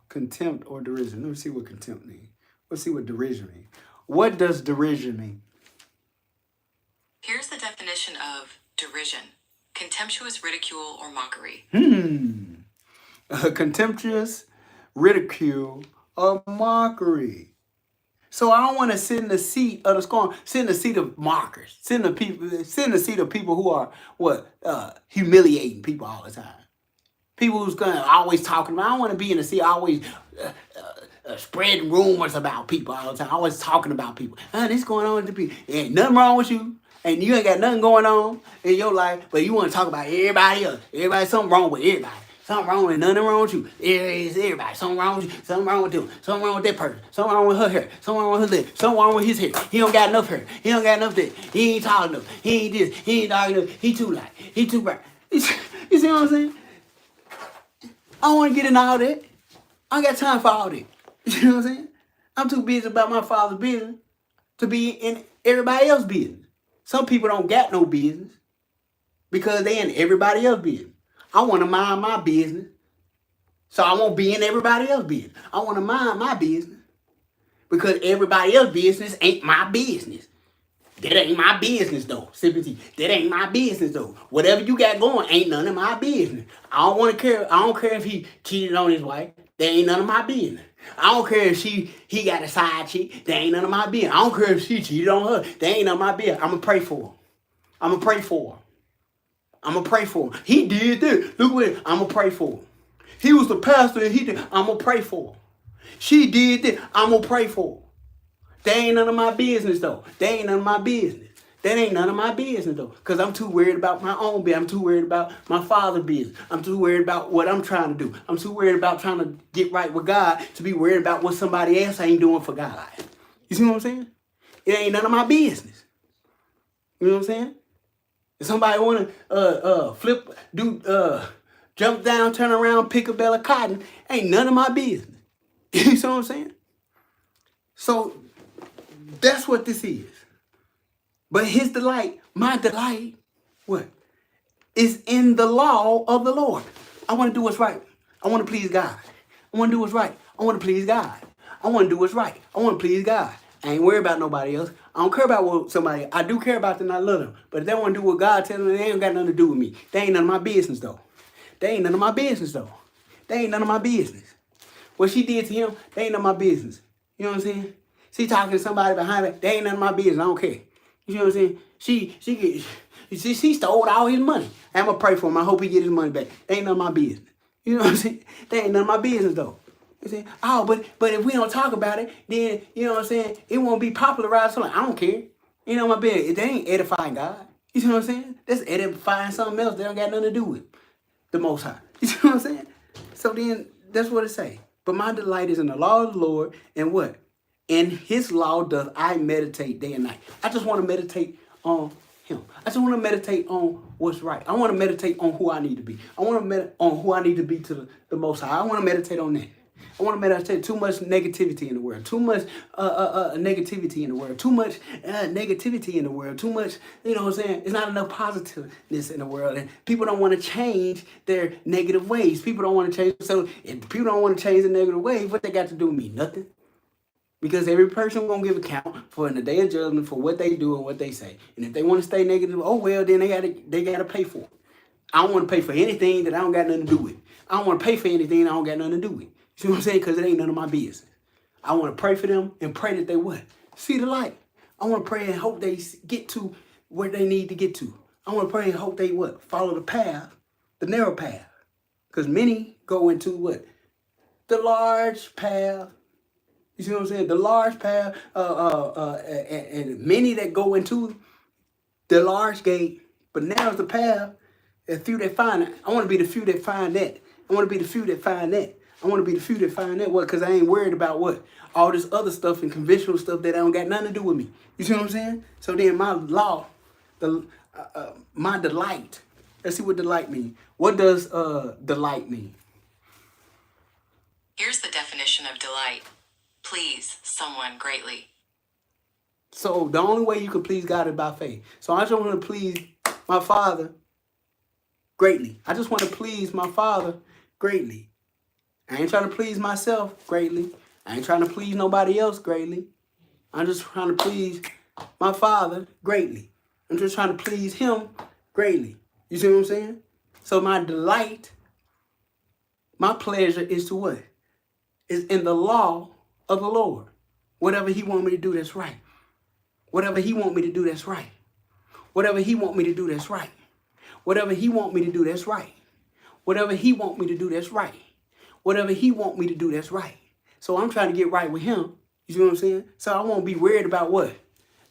Contempt or derision. Let me see what contempt means. Let's see what derision means. What does derision mean? Here's the definition of derision: contemptuous ridicule or mockery. Contemptuous ridicule or mockery. So I don't want to sit in the seat of the scorn, sit in the seat of mockers, sit in the seat of people who are humiliating people all the time. People who's gonna always talking about. I don't want to be in the seat always spreading rumors about people all the time, always talking about people. This going on with the people. There ain't nothing wrong with you, and you ain't got nothing going on in your life, but you want to talk about everybody else. Everybody, something wrong with everybody. Something wrong with nothing wrong with you. It's everybody. Something wrong with you. Something wrong with them. Something wrong with that person. Something wrong with her hair. Something wrong with her lip. Something wrong with his hair. He don't got enough hair. He don't got enough that. He ain't tall enough. He ain't this. He ain't dark enough. He too light. He too bright. You see what I'm saying? I don't want to get into all that. I ain't got time for all that. You know what I'm saying? I'm too busy about my father's business to be in everybody else's business. Some people don't got no business because they in everybody else's business. I want to mind my business, so I won't be in everybody else's business. I want to mind my business because everybody else's business ain't my business. That ain't my business though, Sympathy. That ain't my business though. Whatever you got going ain't none of my business. I don't want to care. I don't care if he cheated on his wife. That ain't none of my business. I don't care if he got a side chick. That ain't none of my business. I don't care if she cheated on her. That ain't none of my business. I'm gonna pray for her. I'm gonna pray for her. I'm gonna pray for him. He did this. Look what I'm gonna pray for him. He was the pastor and he did. I'm gonna pray for him. She did this. I'm gonna pray for her. That ain't none of my business though. That ain't none of my business. That ain't none of my business though. Because I'm too worried about my own business. I'm too worried about my father's business. I'm too worried about what I'm trying to do. I'm too worried about trying to get right with God to be worried about what somebody else ain't doing for God. You see what I'm saying? It ain't none of my business. You know what I'm saying? If somebody want to jump down, turn around, pick a bale of cotton, ain't none of my business. You see what I'm saying? So that's what this is. But his delight, my delight, what? Is in the law of the Lord. I want to do what's right. I want to please God. I want to do what's right. I want to please God. I want to do what's right. I want to please God. I ain't worried about nobody else. I don't care about what somebody, I do care about them, I love them. But if they want to do what God tells them, they ain't got nothing to do with me. They ain't none of my business though. They ain't none of my business though. They ain't none of my business. What she did to him, they ain't none of my business. You know what I'm saying? She talking to somebody behind me, they ain't none of my business. I don't care. You know what I'm saying? She stole all his money. I'm going to pray for him. I hope he get his money back. They ain't none of my business. You know what I'm saying? They ain't none of my business though. You say, oh, but if we don't talk about it, then, you know what I'm saying, it won't be popularized. So like, I don't care. You know my business. They ain't edifying God. You see what I'm saying? That's edifying something else that don't got nothing to do with the Most High. You see what I'm saying? So then, that's what it say. But my delight is in the law of the Lord, and what? In his law does I meditate day and night. I just want to meditate on him. I just want to meditate on what's right. I want to meditate on who I need to be. I want to meditate on who I need to be to the Most High. I want to meditate on that. I want to meditate. Too much negativity in the world. Too much negativity in the world. Too much negativity in the world. Too much, you know what I'm saying? It's not enough positiveness in the world. And people don't want to change their negative ways. People don't want to change. So if people don't want to change the negative ways, what they got to do with me? Nothing. Because every person going to give account for in the day of judgment for what they do and what they say. And if they want to stay negative, oh well, then they gotta pay for it. I don't want to pay for anything that I don't got nothing to do with. I don't want to pay for anything I don't got nothing to do with. See what I'm saying? Because it ain't none of my business. I want to pray for them and pray that they what? See the light. I want to pray and hope they get to where they need to get to. I want to pray and hope they what? Follow the path, the narrow path. Because many go into what? The large path. You see what I'm saying? The large path, and many that go into the large gate, but narrow's the path, and few that find it. I want to be the few that find that. I want to be the few that find that. I want to be the few that find that. What? Because I ain't worried about what? All this other stuff and conventional stuff that don't got nothing to do with me. You see what I'm saying? So then my law, my delight. Let's see what delight means. What does delight mean? Here's the definition of delight: please someone greatly. So the only way you can please God is by faith. So I just want to please my Father greatly. I just want to please my Father greatly. I ain't trying to please myself greatly. I ain't trying to please nobody else greatly. I'm just trying to please my Father greatly. I'm just trying to please him greatly. You see what I'm saying? So my delight, my pleasure is to what? Is in the law of the Lord. Whatever he want me to do, that's right. Whatever he want me to do, that's right. Whatever he want me to do, that's right. Whatever he want me to do, that's right. Whatever he want me to do, that's right. Whatever he want me to do, that's right. So I'm trying to get right with him. You see what I'm saying? So I won't be worried about what?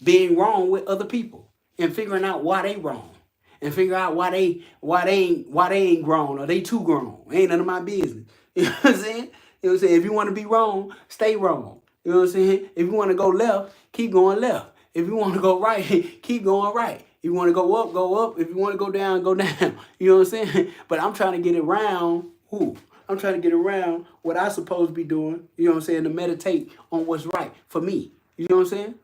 Being wrong with other people and figuring out why they wrong. And figure out why they ain't grown or they too grown. Ain't none of my business. You know what I'm saying? You know what I'm saying? If you want to be wrong, stay wrong. You know what I'm saying? If you want to go left, keep going left. If you want to go right, keep going right. If you want to go up, go up. If you want to go down, go down. You know what I'm saying? But I'm trying to get around who? I'm trying to get around what I'm supposed to be doing, you know what I'm saying, to meditate on what's right for me. You know what I'm saying?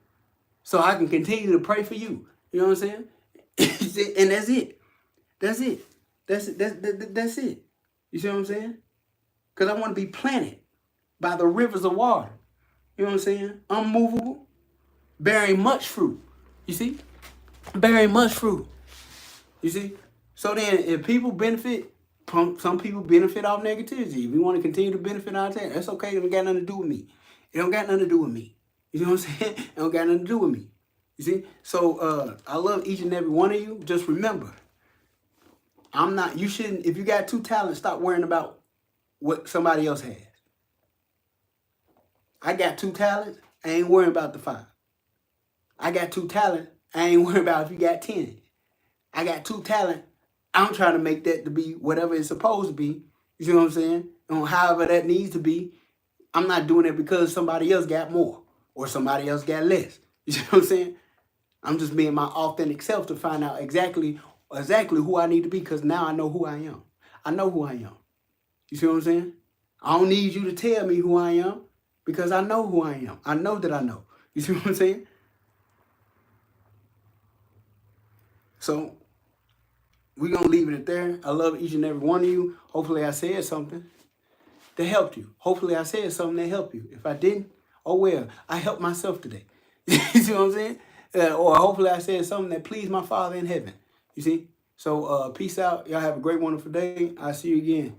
So I can continue to pray for you. You know what I'm saying? And that's it. That's it. That's it. That's it. You see what I'm saying? Because I want to be planted by the rivers of water. You know what I'm saying? Unmovable, bearing much fruit. You see? Bearing much fruit. You see? So then if people benefit, some people benefit off negativity. If you want to continue to benefit out there, that's okay. It don't got nothing to do with me. It don't got nothing to do with me. You know what I'm saying? It don't got nothing to do with me. You see? So I love each and every one of you. Just remember, you shouldn't, if you got 2 talents, stop worrying about what somebody else has. I got 2 talents, I ain't worrying about the 5. I got 2 talents, I ain't worrying about if you got 10. I got 2 talents, I'm trying to make that to be whatever it's supposed to be. You see what I'm saying? And however that needs to be. I'm not doing it because somebody else got more or somebody else got less. You see what I'm saying? I'm just being my authentic self to find out exactly who I need to be, because now I know who I am. I know who I am. You see what I'm saying? I don't need you to tell me who I am, because I know who I am. I know that I know. You see what I'm saying? So we're going to leave it at there. I love each and every one of you. Hopefully I said something that helped you. Hopefully I said something that helped you. If I didn't, oh well, I helped myself today. You see what I'm saying? Or hopefully I said something that pleased my Father in heaven. You see? So peace out. Y'all have a great, wonderful day. I'll see you again.